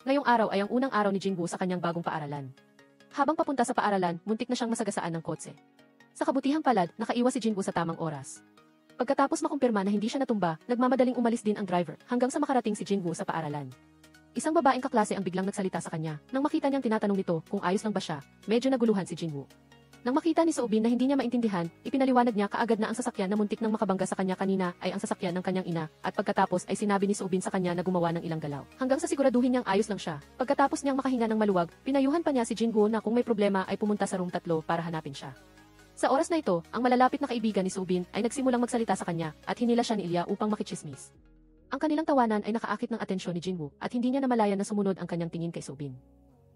Ngayong araw ay ang unang araw ni Jingwoo sa kanyang bagong paaralan. Habang papunta sa paaralan, muntik na siyang masagasaan ng kotse. Sa kabutihang palad, nakaiwas si Jingwoo sa tamang oras. Pagkatapos makumpirma na hindi siya natumba, nagmamadaling umalis din ang driver hanggang sa makarating si Jingwoo sa paaralan. Isang babaeng kaklase ang biglang nagsalita sa kanya. Nang makita niyang tinatanong nito kung ayos lang ba siya, medyo naguluhan si Jingwoo. Nang makita ni Soobin na hindi niya maintindihan, ipinaliwanag niya kaagad na ang sasakyan na muntik nang makabangga sa kanya kanina ay ang sasakyan ng kanyang ina, at pagkatapos ay sinabi ni Soobin sa kanya na gumawa ng ilang galaw. Hanggang sa siguraduhin niyang ayos lang siya. Pagkatapos niyang makahinga ng maluwag, pinayuhan pa niya si Jingwoo na kung may problema ay pumunta sa room 3 para hanapin siya. Sa oras na ito, ang malalapit na kaibigan ni Soobin ay nagsimulang magsalita sa kanya at hinila siya ni Ilya upang makichismis. Ang kanilang tawanan ay nakaakit ng atensyon ni Jingwoo at hindi niya namalayan na sumunod ang kanyang tingin kay Soobin.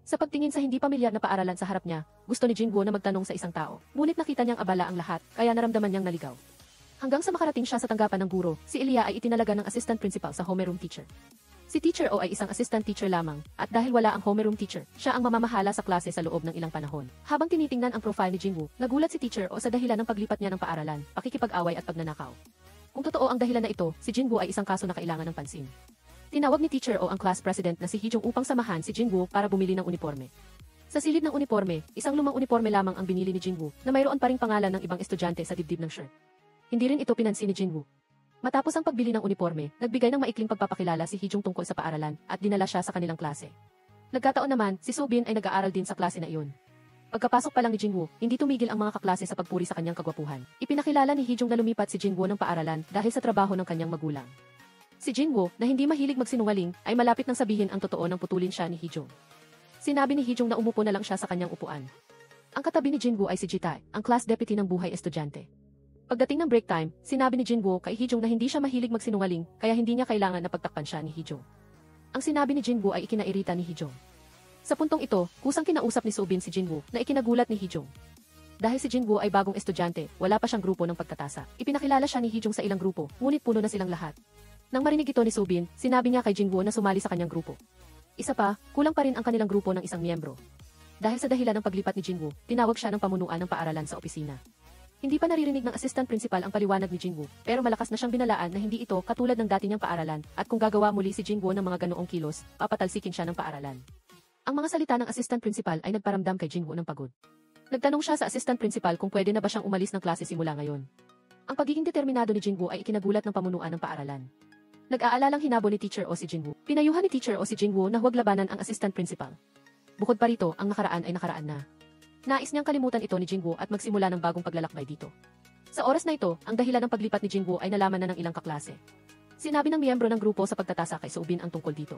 Sa pagtingin sa hindi pamilyar na paaralan sa harap niya, gusto ni Jingwoo na magtanong sa isang tao. Ngunit nakita niyang abala ang lahat, kaya naramdaman niyang naligaw. Hanggang sa makarating siya sa tanggapan ng guro, si Ilya ay itinalaga ng assistant principal sa homeroom teacher. Si Teacher O ay isang assistant teacher lamang, at dahil wala ang homeroom teacher, siya ang mamamahala sa klase sa loob ng ilang panahon. Habang tinitingnan ang profile ni Jingwoo, nagulat si Teacher O sa dahilan ng paglipat niya ng paaralan, pakikipag-away at pagnanakaw. Kung totoo ang dahilan na ito, si Jingwoo ay isang kaso na kailangan ng pansin. Tinawag ni Teacher O ang class president na si Heejong upang samahan si Jingwoo para bumili ng uniforme. Sa silid ng uniforme, isang lumang uniforme lamang ang binili ni Jingwoo na mayroon pa ring pangalan ng ibang estudyante sa dibdib ng shirt. Hindi rin ito pinansin ni Jingwoo. Matapos ang pagbili ng uniforme, nagbigay ng maikling pagpapakilala si Heejong tungkol sa paaralan at dinala siya sa kanilang klase. Nagkataon naman, si Soobin ay nag-aaral din sa klase na iyon. Pagkapasok pa lang ni Jingwoo, hindi tumigil ang mga kaklase sa pagpuri sa kanyang kagwapuhan. Ipinakilala ni Heejong na lumipat si Jingwoo ng paaralan dahil sa trabaho ng kanyang magulang. Si Jingwoo, na hindi mahilig magsinungaling, ay malapit nang sabihin ang totoo nang putulin siya ni Heejong. Sinabi ni Heejong na umupo na lang siya sa kanyang upuan. Ang katabi ni Jingwoo ay si Jitae, ang class deputy ng buhay estudyante. Pagdating ng break time, sinabi ni Jingwoo kay Heejong na hindi siya mahilig magsinungaling, kaya hindi niya kailangan na pagtakpan siya ni Heejong. Ang sinabi ni Jingwoo ay ikinairita ni Heejong. Sa puntong ito, kusang kinausap ni Soobin si Jingwoo na ikinagulat ni Heejong. Dahil si Jingwoo ay bagong estudyante, wala pa siyang grupo ng pagtatasa. Ipinakilala siya ni Heejong sa ilang grupo, ngunit puno na silang lahat. Nang marinig ito ni Soobin, sinabi niya kay Jingwoo na sumali sa kanyang grupo. Isa pa, kulang pa rin ang kanilang grupo ng isang miyembro. Dahil sa dahilan ng paglipat ni Jingwoo, tinawag siya ng pamunuan ng paaralan sa opisina. Hindi pa naririnig ng assistant principal ang paliwanag ni Jingwoo, pero malakas na siyang binalaan na hindi ito katulad ng dati niyang paaralan, at kung gagawa muli si Jingwoo ng mga ganoong kilos, papatalsikin siya ng paaralan. Ang mga salita ng assistant principal ay nagparamdam kay Jingwoo ng pagod. Nagtanong siya sa assistant principal kung pwede na ba siyang umalis ng klase simula ngayon. Ang pagiging determinado ni Jingwoo ay ikinagulat ng pamunuan ng paaralan. Nag-aalalang hinabo ni Teacher O si Jingwoo. Pinayuhan ni Teacher O si Jingwoo na huwag labanan ang assistant principal. Bukod pa rito, ang nakaraan ay nakaraan na. Nais niyang kalimutan ito ni Jingwoo at magsimula ng bagong paglalakbay dito. Sa oras na ito, ang dahilan ng paglipat ni Jingwoo ay nalaman na ng ilang kaklase. Sinabi ng miyembro ng grupo sa pagtatasa kay Soobin ang tungkol dito.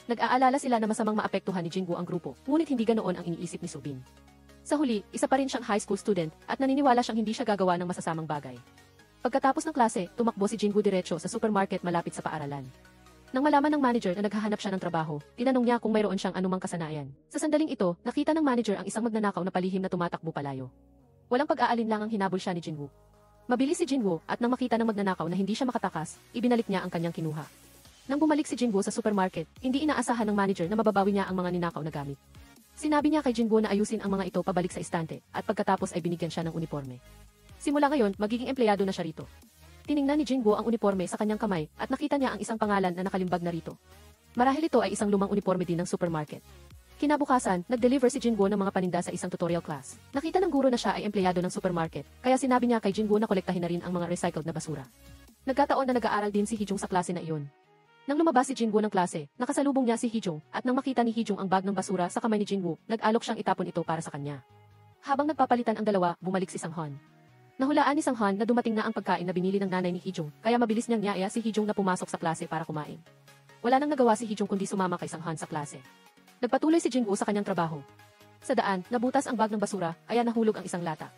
Nag-aalala sila na masamang maapektuhan ni Jingwoo ang grupo, ngunit hindi ganoon ang iniisip ni Soobin. Sa huli, isa pa rin siyang high school student at naniniwala siyang hindi siya gagawa ng masasamang bagay. Pagkatapos ng klase, tumakbo si Jingwoo diretso sa supermarket malapit sa paaralan. Nang malaman ng manager na naghahanap siya ng trabaho, tinanong niya kung mayroon siyang anumang kasanayan. Sa sandaling ito, nakita ng manager ang isang magnanakaw na palihim na tumatakbo palayo. Walang pag-aalinlangang hinabol siya ni Jingwoo. Mabilis si Jingwoo at nang makita ng magnanakaw na hindi siya makatakas, ibinalik niya ang kanyang kinuha. Nang bumalik si Jingwoo sa supermarket, hindi inaasahan ng manager na mababawi niya ang mga ninakaw na gamit. Sinabi niya kay Jingwoo na ayusin ang mga ito pabalik sa istante at pagkatapos ay binigyan siya ng uniforme. Simula ngayon, magiging empleyado na siya rito. Tiningnan ni Jingwoo ang uniforme sa kanyang kamay at nakita niya ang isang pangalan na nakalimbag na rito. Marahil ito ay isang lumang uniforme din ng supermarket. Kinabukasan, nag-deliver si Jingwoo ng mga paninda sa isang tutorial class. Nakita ng guro na siya ay empleyado ng supermarket, kaya sinabi niya kay Jingwoo na kolektahin na rin ang mga recycled na basura. Nagkataon na nag-aaral din si Heejong sa klase na iyon. Nang lumabas si Jingwoo ng klase, nakasalubong niya si Heejong at nang makita ni Heejong ang bag ng basura sa kamay ni Jingwoo, nag-alok siyang itapon ito para sa kanya. Habang nagpapalitan ang dalawa, bumalik si Sang-han. Nahulaan ni Sang-han na dumating na ang pagkain na binili ng nanay ni Heejong, kaya mabilis niyang niaya si Heejong na pumasok sa klase para kumain. Wala nang nagawa si Heejong kundi sumama kay Sang-han sa klase. Nagpatuloy si Jingwoo sa kanyang trabaho. Sa daan, nabutas ang bag ng basura, kaya nahulog ang isang lata.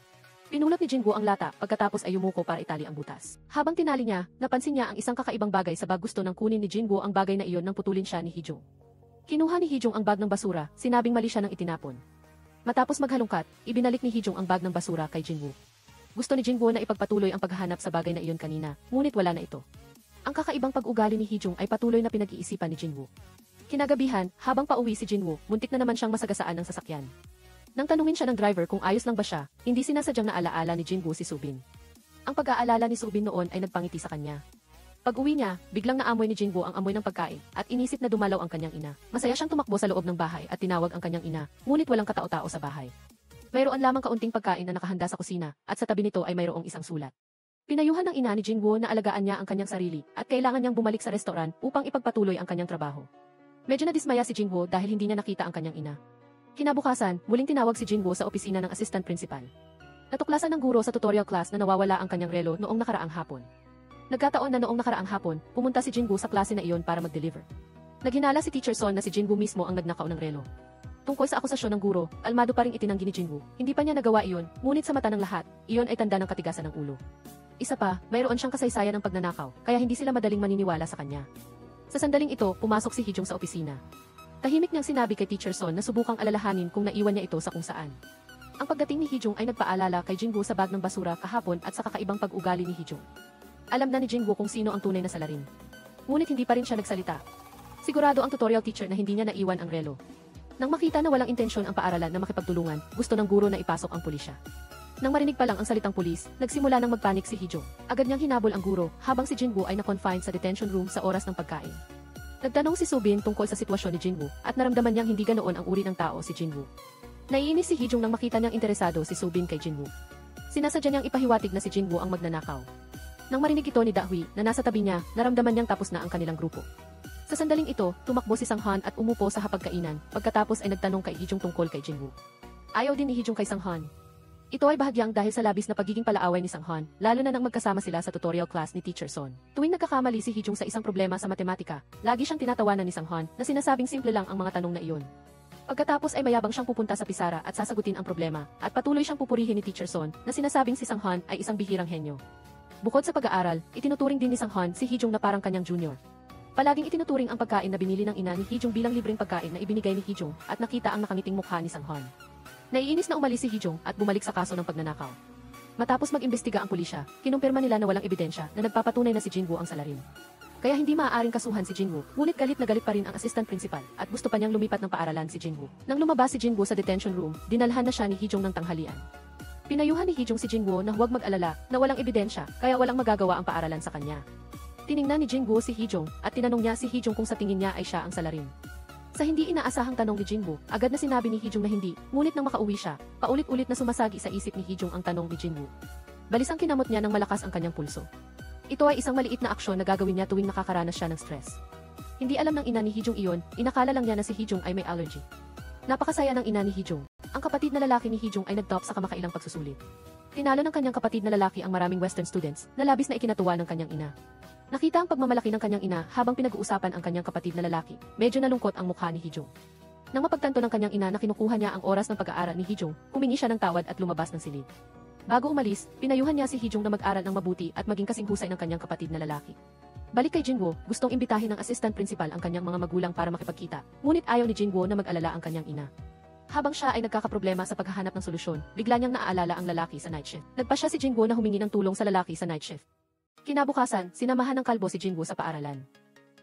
Pinulot ni Jingwoo ang lata, pagkatapos ay yumuko para itali ang butas. Habang tinali niya, napansin niya ang isang kakaibang bagay sa bag. Gusto nang kunin ni Jingwoo ang bagay na iyon nang putulin siya ni Heejong. Kinuha ni Heejong ang bag ng basura, sinabing mali siya nang itinapon. Matapos maghalungkat, ibinalik ni Heejong ang bag ng basura kay Jingwoo. Gusto ni Jingwoo na ipagpatuloy ang paghahanap sa bagay na iyon kanina, ngunit wala na ito. Ang kakaibang pag-ugali ni Heejong ay patuloy na pinag-iisipan ni Jingwoo. Kinagabihan, habang pauwi si Jingwoo, muntik na naman siyang masagasaan ng sasakyan. Nang tanungin siya ng driver kung ayos lang ba siya, hindi sinasadyang naalaala ni Jingwoo si Soobin. Ang pag-aalala ni Soobin noon ay nagpangiti sa kanya. Pag-uwi niya, biglang naamoy ni Jingwoo ang amoy ng pagkain at inisip na dumalaw ang kanyang ina. Masaya siyang tumakbo sa loob ng bahay at tinawag ang kanyang ina, ngunit walang katao-tao sa bahay. Mayroon lamang kaunting pagkain na nakahanda sa kusina at sa tabi nito ay mayroong isang sulat. Pinayuhan ng ina ni Jingwoo na alagaan niya ang kanyang sarili at kailangan niyang bumalik sa restoran upang ipagpatuloy ang kanyang trabaho. Medyo nadismaya si Jingwoo dahil hindi niya nakita ang kanyang ina. Kinabukasan, muling tinawag si Jingwoo sa opisina ng assistant principal. Natuklasan ng guro sa tutorial class na nawawala ang kanyang relo noong nakaraang hapon. Nagkataon na noong nakaraang hapon, pumunta si Jingwoo sa klase na iyon para mag-deliver. Naghinala si Teacher Son na si Jingwoo mismo ang nagnakaw ng relo. Tungkol sa akusasyon ng guro, kalmado pa ring itinanggi ni Jingwoo. Hindi pa niya nagawa iyon, ngunit sa mata ng lahat, iyon ay tanda ng katigasan ng ulo. Isa pa, mayroon siyang kasaysayan ng pagnanakaw, kaya hindi sila madaling maniniwala sa kanya. Sa sandaling ito, pumasok si Hee-jung sa opisina. Tahimik niyang sinabi kay Teacher Son na subukang alalahanin kung naiwan niya ito sa kung saan. Ang pagdating ni Hee-jung ay nagpaalala kay Jingwoo sa bag ng basura kahapon at sa kakaibang pag-ugali ni Hee-jung. Alam na ni Jingwoo kung sino ang tunay na salarin. Ngunit hindi pa rin siya nagsalita. Sigurado ang tutorial teacher na hindi niya naiwan ang relo. Nang makita na walang intensyon ang paaralan na makipagtulungan, gusto ng guro na ipasok ang pulisya. Nang marinig pa lang ang salitang pulis, nagsimula nang magpanik si Hee-jung. Agad niyang hinabol ang guro, habang si Jingwoo ay na-confine sa detention room sa oras ng pagkain. Nagtanong si Subin tungkol sa sitwasyon ni Jingwoo, at naramdaman niyang hindi ganoon ang uri ng tao si Jingwoo. Naiinis si Hee-jung nang makita niyang interesado si Subin kay Jingwoo. Sinasadya niyang ipahiwatig na si Jingwoo ang magnanakaw. Nang marinig ito ni Da-hui na nasa tabi niya, naramdaman niyang tapos na ang kanilang grupo. Sa sandaling ito, tumakbo si Sang-han at umupo sa hapagkainan, pagkatapos ay nagtanong kay Hee-jung tungkol kay Jingwoo. Ayaw din ni Hee-jung kay Sang-han. Ito ay bahagyang dahil sa labis na pagiging palaaway ni Sang-han, lalo na nang magkasama sila sa tutorial class ni Teacher Son. Tuwing nagkakamali si Hee-jung sa isang problema sa matematika, lagi siyang tinatawanan ni Sang-han na sinasabing simple lang ang mga tanong na iyon. Pagkatapos ay mayabang siyang pupunta sa pisara at sasagutin ang problema, at patuloy siyang pupurihin ni Teacher Son na sinasabing si Sang-han ay isang bihirang henyo. Bukod sa pag-aaral, itinuturing din ni Sang-han si Hee-jung na parang kanyang junior. Palaging itinuturing ang pagkain na binili ng ina ni Hee-jung bilang libreng pagkain na ibinigay ni Hee-jung at nakita ang nakangiting mukha ni Sang-han. Naiinis na umalis si Hee-jung at bumalik sa kaso ng pagnanakaw. Matapos mag-imbestiga ang pulisya, kinumpirma nila na walang ebidensya na nagpapatunay na si Jingwoo ang salarin. Kaya hindi maaaring kasuhan si Jingwoo, ngunit galit na galit pa rin ang assistant principal at gusto pa niyang lumipat ng paaralan si Jingwoo. Nang lumabas si Jingwoo sa detention room, dinalhan na siya ni Hee-jung ng tanghalian. Pinayuhan ni Hee-jung si Jingwoo na huwag mag-alala na walang ebidensya kaya walang magagawa ang paaralan sa kanya. Tiningnan ni Jingwoo si Hee-jung at tinanong niya si Hee-jung kung sa tingin niya ay siya ang salarin. Sa hindi inaasahang tanong ni Jingwoo, agad na sinabi ni Hee-jung na hindi, ngunit nang makauwi siya, paulit-ulit na sumasagi sa isip ni Hee-jung ang tanong ni Jingwoo. Balisang kinamot niya ng malakas ang kanyang pulso. Ito ay isang maliit na aksyon na gagawin niya tuwing nakakaranas siya ng stress. Hindi alam ng ina ni Hee-jung iyon, inakala lang niya na si Hee-jung ay may allergy. Napakasaya ng ina ni Hee-jung. Ang kapatid na lalaki ni Hee-jung ay nag-top sa kamakailang pagsusulit. Tinalo ng kanyang kapatid na lalaki ang maraming Western students na labis na ikinatuwa ng kanyang ina. Nakita ang pagmamalaki ng kanyang ina habang pinag-uusapan ang kanyang kapatid na lalaki. Medyo nalungkot ang mukha ni Hee-jung. Nang mapagtanto ng kanyang ina na kinukuha niya ang oras ng pag-aaral ni Hee-jung, humingi siya ng tawad at lumabas ng silid. Bago umalis, pinayuhan niya si Hee-jung na mag-aral ng mabuti at maging kasing husay ng kanyang kapatid na lalaki. Balik kay Jingwoo, gustong imbitahin ng assistant principal ang kanyang mga magulang para makipagkita, ngunit ayaw ni Jingwoo na mag-alala ang kanyang ina. Habang siya ay nagkakaproblema sa paghahanap ng solusyon, bigla niyang naaalala ang lalaki sa night shift. Nagpasya si Jingwoo na humingi ng tulong sa lalaki sa night shift. Kinabukasan, sinamahan ng kalbo si Jingwoo sa paaralan.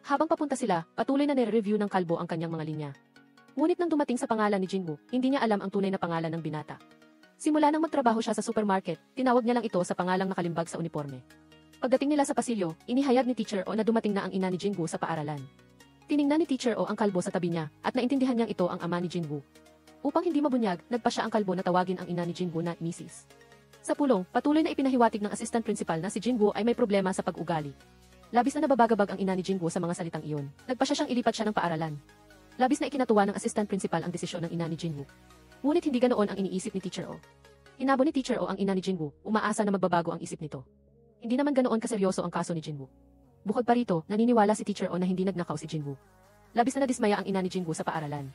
Habang papunta sila, patuloy na nire-review ng kalbo ang kanyang mga linya. Ngunit nang dumating sa pangalan ni Jingwoo, hindi niya alam ang tunay na pangalan ng binata. Simula nang magtrabaho siya sa supermarket, tinawag niya lang ito sa pangalang nakalimbag sa uniforme. Pagdating nila sa pasilyo, inihayag ni Teacher O na dumating na ang ina ni Jingwoo sa paaralan. Tiningnan ni Teacher O ang kalbo sa tabi niya, at naintindihan niyang ito ang ama ni Jingwoo. Upang hindi mabunyag, nagpa siya ang kalbo na tawagin ang ina ni Jingwoo na Mrs. Sa pulong, patuloy na ipinahiwatig ng assistant principal na si Jingwoo ay may problema sa pag-ugali. Labis na nababagabag ang ina ni Jingwoo sa mga salitang iyon. Nagpa siyang ilipat siya ng paaralan. Labis na ikinatuwa ng assistant principal ang desisyon ng ina ni Jingwoo. Ngunit hindi ganoon ang iniisip ni Teacher O. Inabo ni Teacher O ang ina ni Jingwoo, umaasa na magbabago ang isip nito. Hindi naman ganoon kaseryoso ang kaso ni Jingwoo. Bukod pa rito, naniniwala si Teacher O na hindi nagnakaw si Jingwoo. Labis na nadismaya ang ina ni Jingwoo sa paaralan.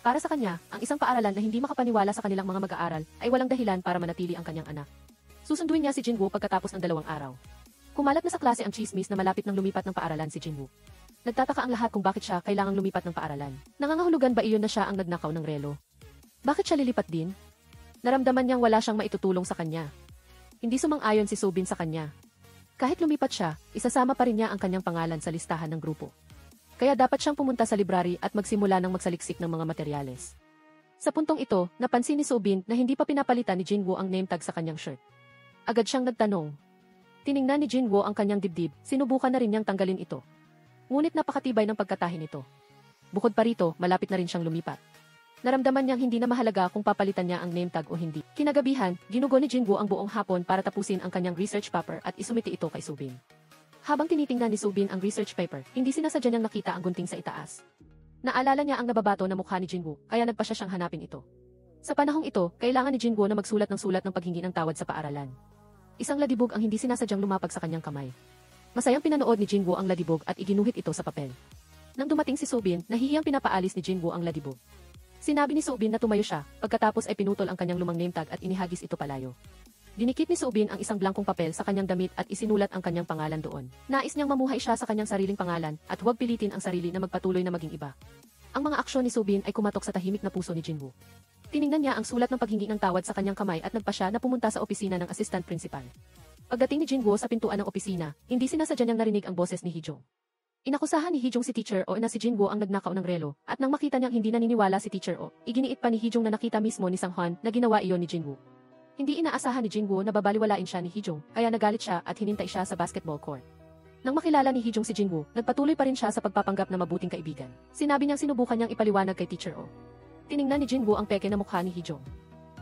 Para sa kanya, ang isang paaralan na hindi makapaniwala sa kanilang mga mag-aaral ay walang dahilan para manatili ang kanyang anak. Susunduin niya si Jingwoo pagkatapos ng 2 araw. Kumalat na sa klase ang chismis na malapit nang lumipat ng paaralan si Jingwoo. Nagtataka ang lahat kung bakit siya kailangang lumipat ng paaralan. Nangangahulugan ba iyon na siya ang nagnakaw ng relo? Bakit siya lilipat din? Naramdaman niyang wala siyang maitutulong sa kanya. Hindi sumang-ayon si Subin sa kanya. Kahit lumipat siya, isasama pa rin niya ang kanyang pangalan sa listahan ng grupo. Kaya dapat siyang pumunta sa library at magsimula ng magsaliksik ng mga materyales. Sa puntong ito, napansin ni Subin na hindi pa pinapalitan ni Jingwoo ang name tag sa kanyang shirt. Agad siyang nagtanong, Tiningnan ni Jinwoo ang kanyang dibdib, sinubukan na rin niyang tanggalin ito. Ngunit napakatibay ng pagkatahi nito. Bukod pa rito, malapit na rin siyang lumipat. Naramdaman niyang hindi na mahalaga kung papalitan niya ang name tag o hindi. Kinagabihan, ginugo ni Jinwoo ang buong hapon para tapusin ang kanyang research paper at isumiti ito kay Subin. Habang tinitingnan ni Subin ang research paper, hindi sinasadya niyang nakita ang gunting sa itaas. Naalala niya ang nababato na mukha ni Jinwoo, kaya nagpa siya siyang hanapin ito. Sa panahong ito, kailangan ni Jinwoo na magsulat ng sulat ng paghingi ng tawad sa paaralan. Isang ladibog ang hindi sinasadyang lumapag sa kanyang kamay. Masayang pinanood ni Jinwoo ang ladibog at iginuhit ito sa papel. Nang dumating si Subin, nahihiyang pinapaalis ni Jinwoo ang ladibog. Sinabi ni Subin na tumayo siya, pagkatapos ay pinutol ang kanyang lumang name tag at inihagis ito palayo. Dinikit ni Subin ang isang blankong papel sa kanyang damit at isinulat ang kanyang pangalan doon. Nais niyang mamuhay siya sa kanyang sariling pangalan at huwag pilitin ang sarili na magpatuloy na maging iba. Ang mga aksyon ni Subin ay kumatok sa tahimik na puso ni Jinwoo. Tiningnan niya ang sulat ng paghingi ng tawad sa kanyang kamay at nagpa siya na pumunta sa opisina ng assistant principal. Pagdating ni Jinwoo sa pintuan ng opisina, hindi sinasadya niyang narinig ang boses ni Hee-jung. Inakusahan ni Hee-jung si Teacher O na si Jinwoo ang nagnakaw ng relo, at nang makita niyang hindi naniniwala si Teacher O, iginiit pa ni Hee-jung na nakita mismo ni Sang-hwan na ginawa iyon ni Jinwoo. Hindi inaasahan ni Jinwoo na babaliwalain siya ni Hee-jung, kaya nagalit siya at hinintay siya sa basketball court. Nang makilala ni Hee-jung si Jinwoo, nagpatuloy pa rin siya sa pagpapanggap na mabuting kaibigan. Sinabi niyang sinubukan niyang ipaliwanag kay Teacher O. Tiningnan ni Jinwoo ang peke na mukha ni Hee-jung.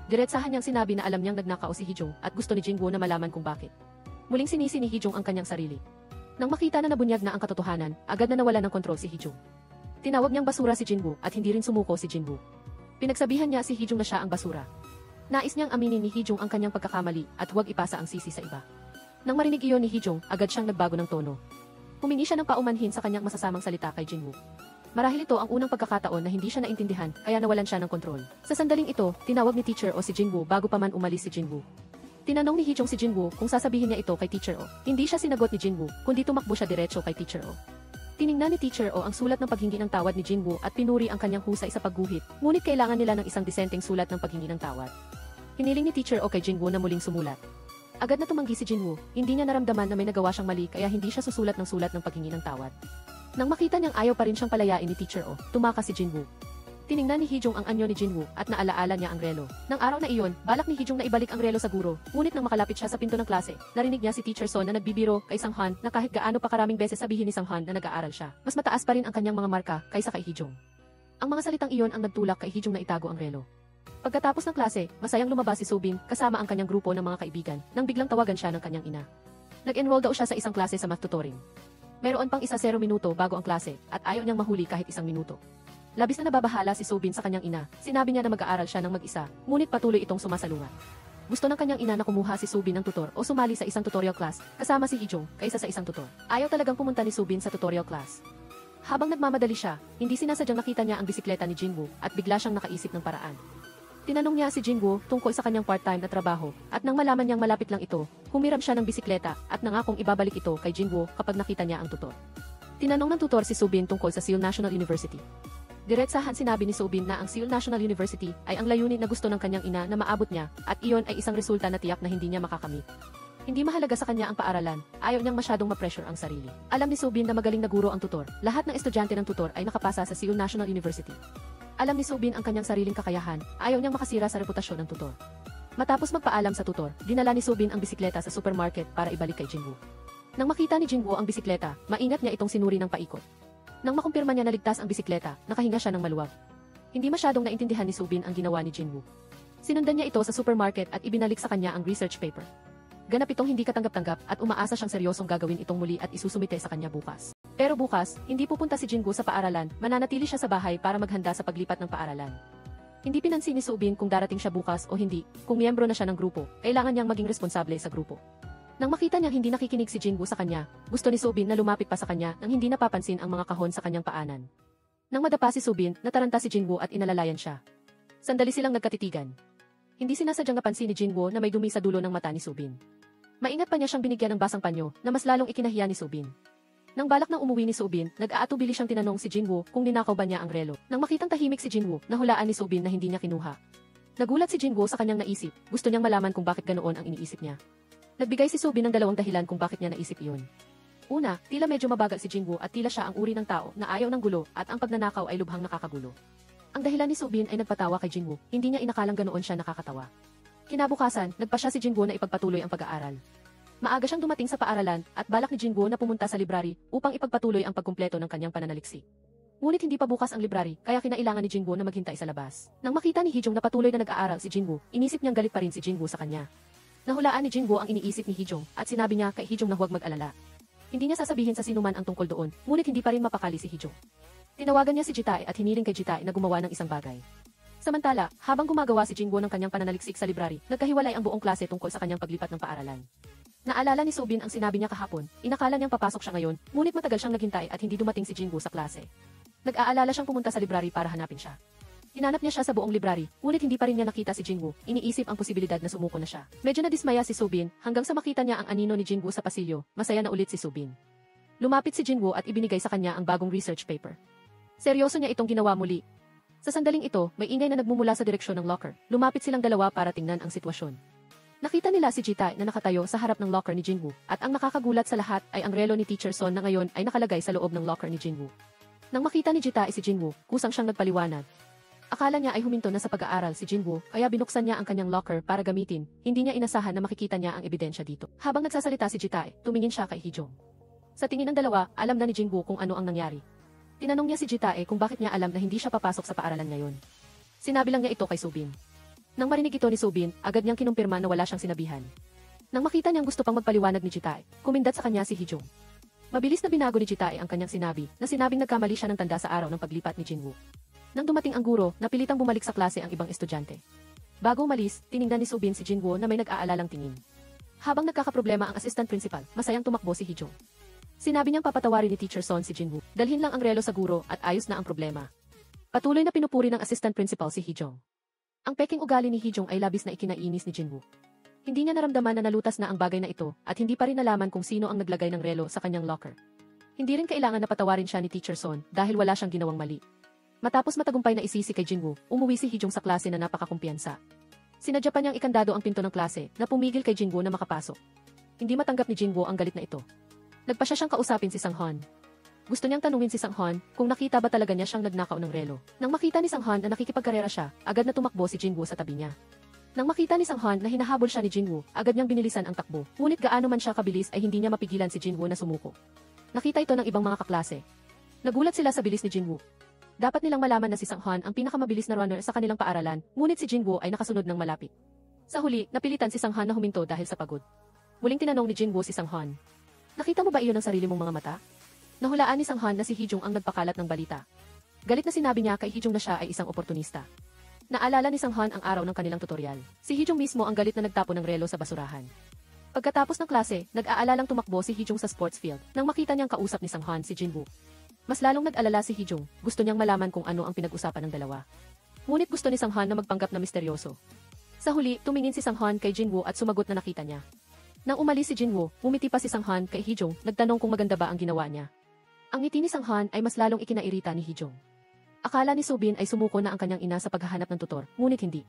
Diretsahan niyang sinabi na alam niyang nagnakaw si Hee-jung at gusto ni Jinwoo na malaman kung bakit. Muling sinisi ni Hee-jung ang kanyang sarili. Nang makita na nabunyag na ang katotohanan, agad na nawala ng kontrol si Hee-jung. Tinawag niyang basura si Jinwoo at hindi rin sumuko si Jinwoo. Pinagsabihan niya si Hee-jung na siya ang basura. Nais niyang aminin ni Hee-jung ang kanyang pagkakamali at huwag ipasa ang sisi sa iba. Nang marinig iyon ni Hee-jung, agad siyang nagbago ng tono. Humingi siya ng paumanhin sa kanyang masasamang salita kay Jinwoo. Marahil ito ang unang pagkakataon na hindi siya naintindihan, kaya nawalan siya ng kontrol. Sa sandaling ito, tinawag ni Teacher O si Jinwoo bago pa man umalis si Jinwoo. Tinanong ni Hee-jung si Jinwoo kung sasabihin niya ito kay Teacher O. Hindi siya sinagot ni Jinwoo, kundi tumakbo siya diretso kay Teacher O. Tiningnan ni Teacher O ang sulat ng paghingi ng tawad ni Jinwoo at pinuri ang kanyang husay sa pagguhit, ngunit kailangan nila ng isang disenteng sulat ng paghingi ng tawad. Hiniling ni Teacher O kay Jinwoo na muling sumulat. Agad na tumanggi si Jinwoo, hindi niya naramdaman na may nagawa siyang mali kaya hindi siya susulat ng sulat ng paghingi ng tawad. Nang makita niyang ayaw pa rin siyang palayain ni Teacher O, tumakas si Jinwoo. Tiningnan ni Hee-jung ang anyo ni Jinwoo at naalaala niya ang relo. Nang araw na iyon, balak ni Hee-jung na ibalik ang relo sa guro, ngunit nang makalapit siya sa pinto ng klase, narinig niya si Teacher Son na nagbibiro kay Sang-hwan na kahit gaano pa karaming beses sabihin ni Sang-hwan na nag-aaral siya, mas mataas pa rin ang kanyang mga marka kaysa kay Hee-jung. Ang mga salitang iyon ang nagtulak kay Hee-jung na itago ang relo. Pagkatapos ng klase, masayang lumabas si Subin kasama ang kanyang grupo ng mga kaibigan nang biglang tawagan siya ng kanyang ina. Nag-enroll daw siya sa isang klase sa math tutoring. Meron pang 0 minuto bago ang klase at ayaw niyang mahuli kahit 1 minuto. Labis na nababahala si Subin sa kanyang ina, sinabi niya na mag-aaral siya ng mag-isa, ngunit patuloy itong sumasalungat. Gusto ng kanyang ina na kumuha si Subin ng tutor o sumali sa isang tutorial class kasama si Hee-jung kaysa sa isang tutor. Ayaw talagang pumunta ni Subin sa tutorial class. Habang nagmamadali siya, hindi sinasadyang nakita niya ang bisikleta ni Jinwoo at bigla siyang nakaisip ng paraan. Tinanong niya si Jinwoo tungkol sa kanyang part-time na trabaho at nang malaman niyang malapit lang ito, humiram siya ng bisikleta at nangakong ibabalik ito kay Jinwoo kapag nakita niya ang tutor. Tinanong ng tutor si Subin tungkol sa Seoul National University. Diretsahan sinabi ni Subin na ang Seoul National University ay ang layunin na gusto ng kanyang ina na maabot niya at iyon ay isang resulta na tiyak na hindi niya makakamit. Hindi mahalaga sa kanya ang paaralan, ayaw niyang masyadong ma-pressure ang sarili. Alam ni Subin na magaling na guro ang tutor, lahat ng estudyante ng tutor ay nakapasa sa Seoul National University. Alam ni Subin ang kanyang sariling kakayahan, ayaw niyang makasira sa reputasyon ng tutor. Matapos magpaalam sa tutor, dinala ni Subin ang bisikleta sa supermarket para ibalik kay Jinwoo. Nang makita ni Jinwoo ang bisikleta, maingat niya itong sinuri ng paikot. Nang makumpirma niya na ligtas ang bisikleta, nakahinga siya ng maluwag. Hindi masyadong naintindihan ni Subin ang ginawa ni Jinwoo. Sinundan niya ito sa supermarket at ibinalik sa kanya ang research paper. Ganap itong hindi katanggap-tanggap at umaasa siyang seryosong gagawin itong muli at isusumite sa kanya bukas. Pero bukas, hindi pupunta si Jinwoo sa paaralan, mananatili siya sa bahay para maghanda sa paglipat ng paaralan. Hindi pinansin ni Subin kung darating siya bukas o hindi, kung miyembro na siya ng grupo, kailangan niyang maging responsable sa grupo. Nang makita niyang hindi nakikinig si Jinwoo sa kanya, gusto ni Subin na lumapit pa sa kanya nang hindi napapansin ang mga kahon sa kanyang paanan. Nang madapa si Subin, nataranta si Jinwoo at inalalayan siya. Sandali silang nagkatitigan. Hindi sinasadyang napansin ni Jinwoo na may dumi sa dulo ng mata ni Subin. Maingat pa niya siyang binigyan ng basang panyo na mas lalong ikinahiya ni Subin. Nang balak na umuwi ni Subin, nag-aatubili siyang tinanong si Jinwoo kung ninakaw ba niya ang relo. Nang makitang tahimik si Jinwoo, nahulaan ni Subin na hindi niya kinuha. Nagulat si Jinwoo sa kanyang naisip, gusto niyang malaman kung bakit ganoon ang iniisip niya. Nagbigay si Subin ng 2 dahilan kung bakit niya naisip iyon. Una, tila medyo mabagal si Jinwoo at tila siya ang uri ng tao na ayaw ng gulo at ang pagnanakaw ay lubhang nakakagulo. Ang dahilan ni Subin ay nagpatawa kay Jinwoo, hindi niya inakalang ganoon siya nakakatawa. Kinabukasan, nagpa siya si Jinwoo na ipagpatuloy ang pag-aaral. Maaga siyang dumating sa paaralan at balak ni Jinwoo na pumunta sa library upang ipagpatuloy ang pagkumpleto ng kanyang pananaliksik. Ngunit hindi pa bukas ang library kaya kinailangan ni Jinwoo na maghintay sa labas. Nang makita ni Hee-jung na patuloy na nag-aaral si Jinwoo, inisip niyang galit pa rin si Jinwoo sa kanya. Nahulaan ni Jinwoo ang iniisip ni Hee-jung at sinabi niya kay Hee-jung na huwag mag-alala. Hindi niya sasabihin sa sinuman ang tungkol doon, ngunit hindi pa rin mapakali si Hee-jung. Tinawagan niya si Jitae at hiniling kay Jitae na gumawa ng isang bagay. Samantala, habang gumagawa si Jinwoo ng kanyang pananaliksik sa library, nagkahiwalay ang buong klase tungkol sa kanyang paglipat ng paaralan. Naalala ni Soobin ang sinabi niya kahapon, inakala niyang papasok siya ngayon, ngunit matagal siyang naghintay at hindi dumating si Jinwoo sa klase. Nag-aalala siyang pumunta sa library para hanapin siya. Hinanap niya siya sa buong library, ngunit hindi pa rin niya nakita si Jinwoo, iniisip ang posibilidad na sumuko na siya. Medyo nadismaya si Soobin, hanggang sa makita niya ang anino ni Jinwoo sa pasilyo, masaya na ulit si Soobin. Lumapit si Jinwoo at ibinigay sa kanya ang bagong research paper. Seryoso niya itong ginawa muli. Sa sandaling ito, may ingay na nagmumula sa direksyon ng locker. Lumapit silang dalawa para tingnan ang sitwasyon. Nakita nila si Jitae na nakatayo sa harap ng locker ni Jinwoo, at ang nakakagulat sa lahat ay ang relo ni Teacher Son na ngayon ay nakalagay sa loob ng locker ni Jinwoo. Nang makita ni Jitae si Jinwoo, kusang siyang nagpaliwanag. Akala niya ay huminto na sa pag-aaral si Jinwoo, kaya binuksan niya ang kanyang locker para gamitin. Hindi niya inasahan na makikita niya ang ebidensya dito. Habang nagsasalita si Jitae, tumingin siya kay Hee-jung. Sa tingin ng dalawa, alam na ni Jinwoo kung ano ang nangyari. Tinanong niya si Jitae kung bakit niya alam na hindi siya papasok sa paaralan ngayon. Sinabi lang niya ito kay Soobin. Nang marinig ito ni Soobin, agad niyang kinumpirma na wala siyang sinabihan. Nang makita niyang gusto pang magpaliwanag ni Jitae, kumindat sa kanya si Hee-jung. Mabilis na binago ni Jitae ang kanyang sinabi, na sinabing nagkamali siya ng tanda sa araw ng paglipat ni Jinwoo. Nang dumating ang guro, napilitang bumalik sa klase ang ibang estudyante. Bago umalis, tiningnan ni Soobin si Jinwoo na may nag-aalalang tingin. Habang nagkakaproblema ang assistant principal, masayang tumakbo si Hee-jung. Sinabi niyang papatawarin ni Teacher Son si Jinwoo, dalhin lang ang relo sa guro at ayos na ang problema. Patuloy na pinupuri ng assistant principal si Hee-jung. Ang peking ugali ni Hee-jung ay labis na ikinainis ni Jinwoo. Hindi niya naramdaman na nalutas na ang bagay na ito at hindi pa rin nalaman kung sino ang naglagay ng relo sa kanyang locker. Hindi rin kailangan na patawarin siya ni Teacher Son dahil wala siyang ginawang mali. Matapos matagumpay na isisi kay Jinwoo, umuwi si Hee-jung sa klase na napakakumpiyansa. Sinadya pa niyang ikandado ang pinto ng klase na pumigil kay Jinwoo na makapasok. Hindi matanggap ni Jinwoo ang galit na ito. Nagpa siya siyang kausapin si Sang-hwan. Gusto niyang tanungin si Sang-hwan kung nakita ba talaga niya siyang nagnakaw ng relo. Nang makita ni Sang-hwan na nakikipagkarera siya, agad na tumakbo si Jinwoo sa tabi niya. Nang makita ni Sang-hwan na hinahabol siya ni Jinwoo, agad niyang binilisan ang takbo. Ngunit gaano man siya kabilis ay hindi niya mapigilan si Jinwoo na sumuko. Nakita ito ng ibang mga kaklase. Nagulat sila sa bilis ni Jinwoo. Dapat nilang malaman na si Sang-hwan ang pinakamabilis na runner sa kanilang paaralan, ngunit si Jinwoo ay nakasunod ng malapit. Sa huli, napilitan si Sang-hwan na huminto dahil sa pagod. Muling tinanong ni Jinwoo si Sang-hwan. Nakita mo ba iyon ng sarili mong mga mata? Nahulaan ni Sang-hwan na si Hee-jung ang nagpakalat ng balita. Galit na sinabi niya kay Hee-jung na siya ay isang oportunista. Naalala ni Sang-hwan ang araw ng kanilang tutorial. Si Hee-jung mismo ang galit na nagtapon ng relo sa basurahan. Pagkatapos ng klase, nag-aalalang tumakbo si Hee-jung sa sports field nang makita niyang kausap ni Sang-hwan si Jinwoo. Mas lalong nag-alala si Hee-jung, gusto niyang malaman kung ano ang pinag-usapan ng dalawa. Ngunit gusto ni Sang-hwan na magpanggap na misteryoso. Sa huli, tumingin si Sang-hwan kay Jinwoo at sumagot na nakita niya. Nang umalis si Jinwoo, ngumiti pa si Sang-hwan kay Hee-jung, nagtanong kung maganda ba ang ginawa niya. Ang ngiti ni Sang-hwan ay mas lalong ikinairita ni Hee-jung. Akala ni Soobin ay sumuko na ang kanyang ina sa paghahanap ng tutor, ngunit hindi.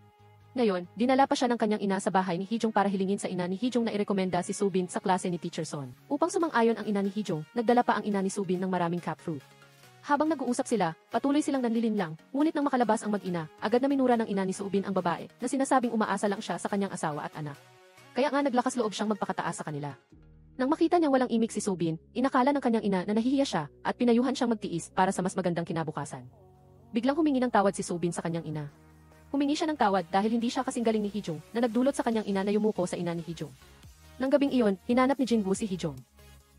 Ngayon, dinala pa siya ng kanyang ina sa bahay ni Hee-jung para hilingin sa ina ni Hee-jung na irekomenda si Soobin sa klase ni Teacher Son. Upang sumang-ayon ang ina ni Hee-jung, nagdala pa ang ina ni Soobin ng maraming cat fruit. Habang nag-uusap sila, patuloy silang nanlilinlang, ngunit nang makalabas ang mag-ina, agad na minura ng ina ni Soobin ang babae na sinasabing umaasa lang siya sa kanyang asawa at anak. Kaya nga naglakas loob siyang magpakataas sa kanila. Nang makita niyang walang imik si Soobin, inakala ng kanyang ina na nahihiya siya at pinayuhan siyang magtiis para sa mas magandang kinabukasan. Biglang humingi ng tawad si Soobin sa kanyang ina. Humingi siya ng tawad dahil hindi siya kasing galing ni Hee-jung na nagdulot sa kanyang ina na yumuko sa ina ni Hee-jung. Nang gabing iyon, hinanap ni Jinwoo si Hee-jung.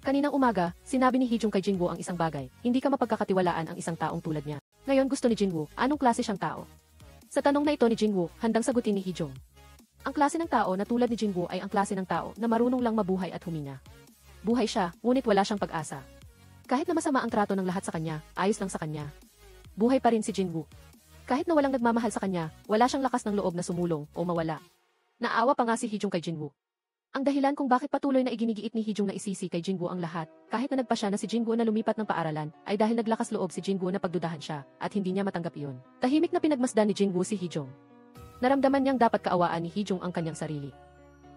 Kaninang umaga, sinabi ni Hee-jung kay Jinwoo ang isang bagay, hindi ka mapagkakatiwalaan ang isang taong tulad niya. Ngayon gusto ni Jinwoo, anong klase siyang tao? Sa tanong na ito ni Jinwoo, handang sagutin ni Hee-jung. Ang klase ng tao na tulad ni Jinwoo ay ang klase ng tao na marunong lang mabuhay at huminga. Buhay siya, ngunit wala siyang pag-asa. Kahit na masama ang trato ng lahat sa kanya, ayos lang sa kanya. Buhay pa rin si Jinwoo. Kahit na walang nagmamahal sa kanya, wala siyang lakas ng loob na sumulong o mawala. Naawa pa nga si Hee-jung kay Jinwoo. Ang dahilan kung bakit patuloy na iginigiit ni Hee-jung na isisi kay Jinwoo ang lahat, kahit na nagpa siya na si Jinwoo na lumipat ng paaralan, ay dahil naglakas loob si Jinwoo na pagdudahan siya, at hindi niya matanggap iyon. Tahimik na pinagmasdan ni Jinwoo si Hee-jung. Naramdaman niyang dapat kaawaan ni Hee-jung ang kanyang sarili.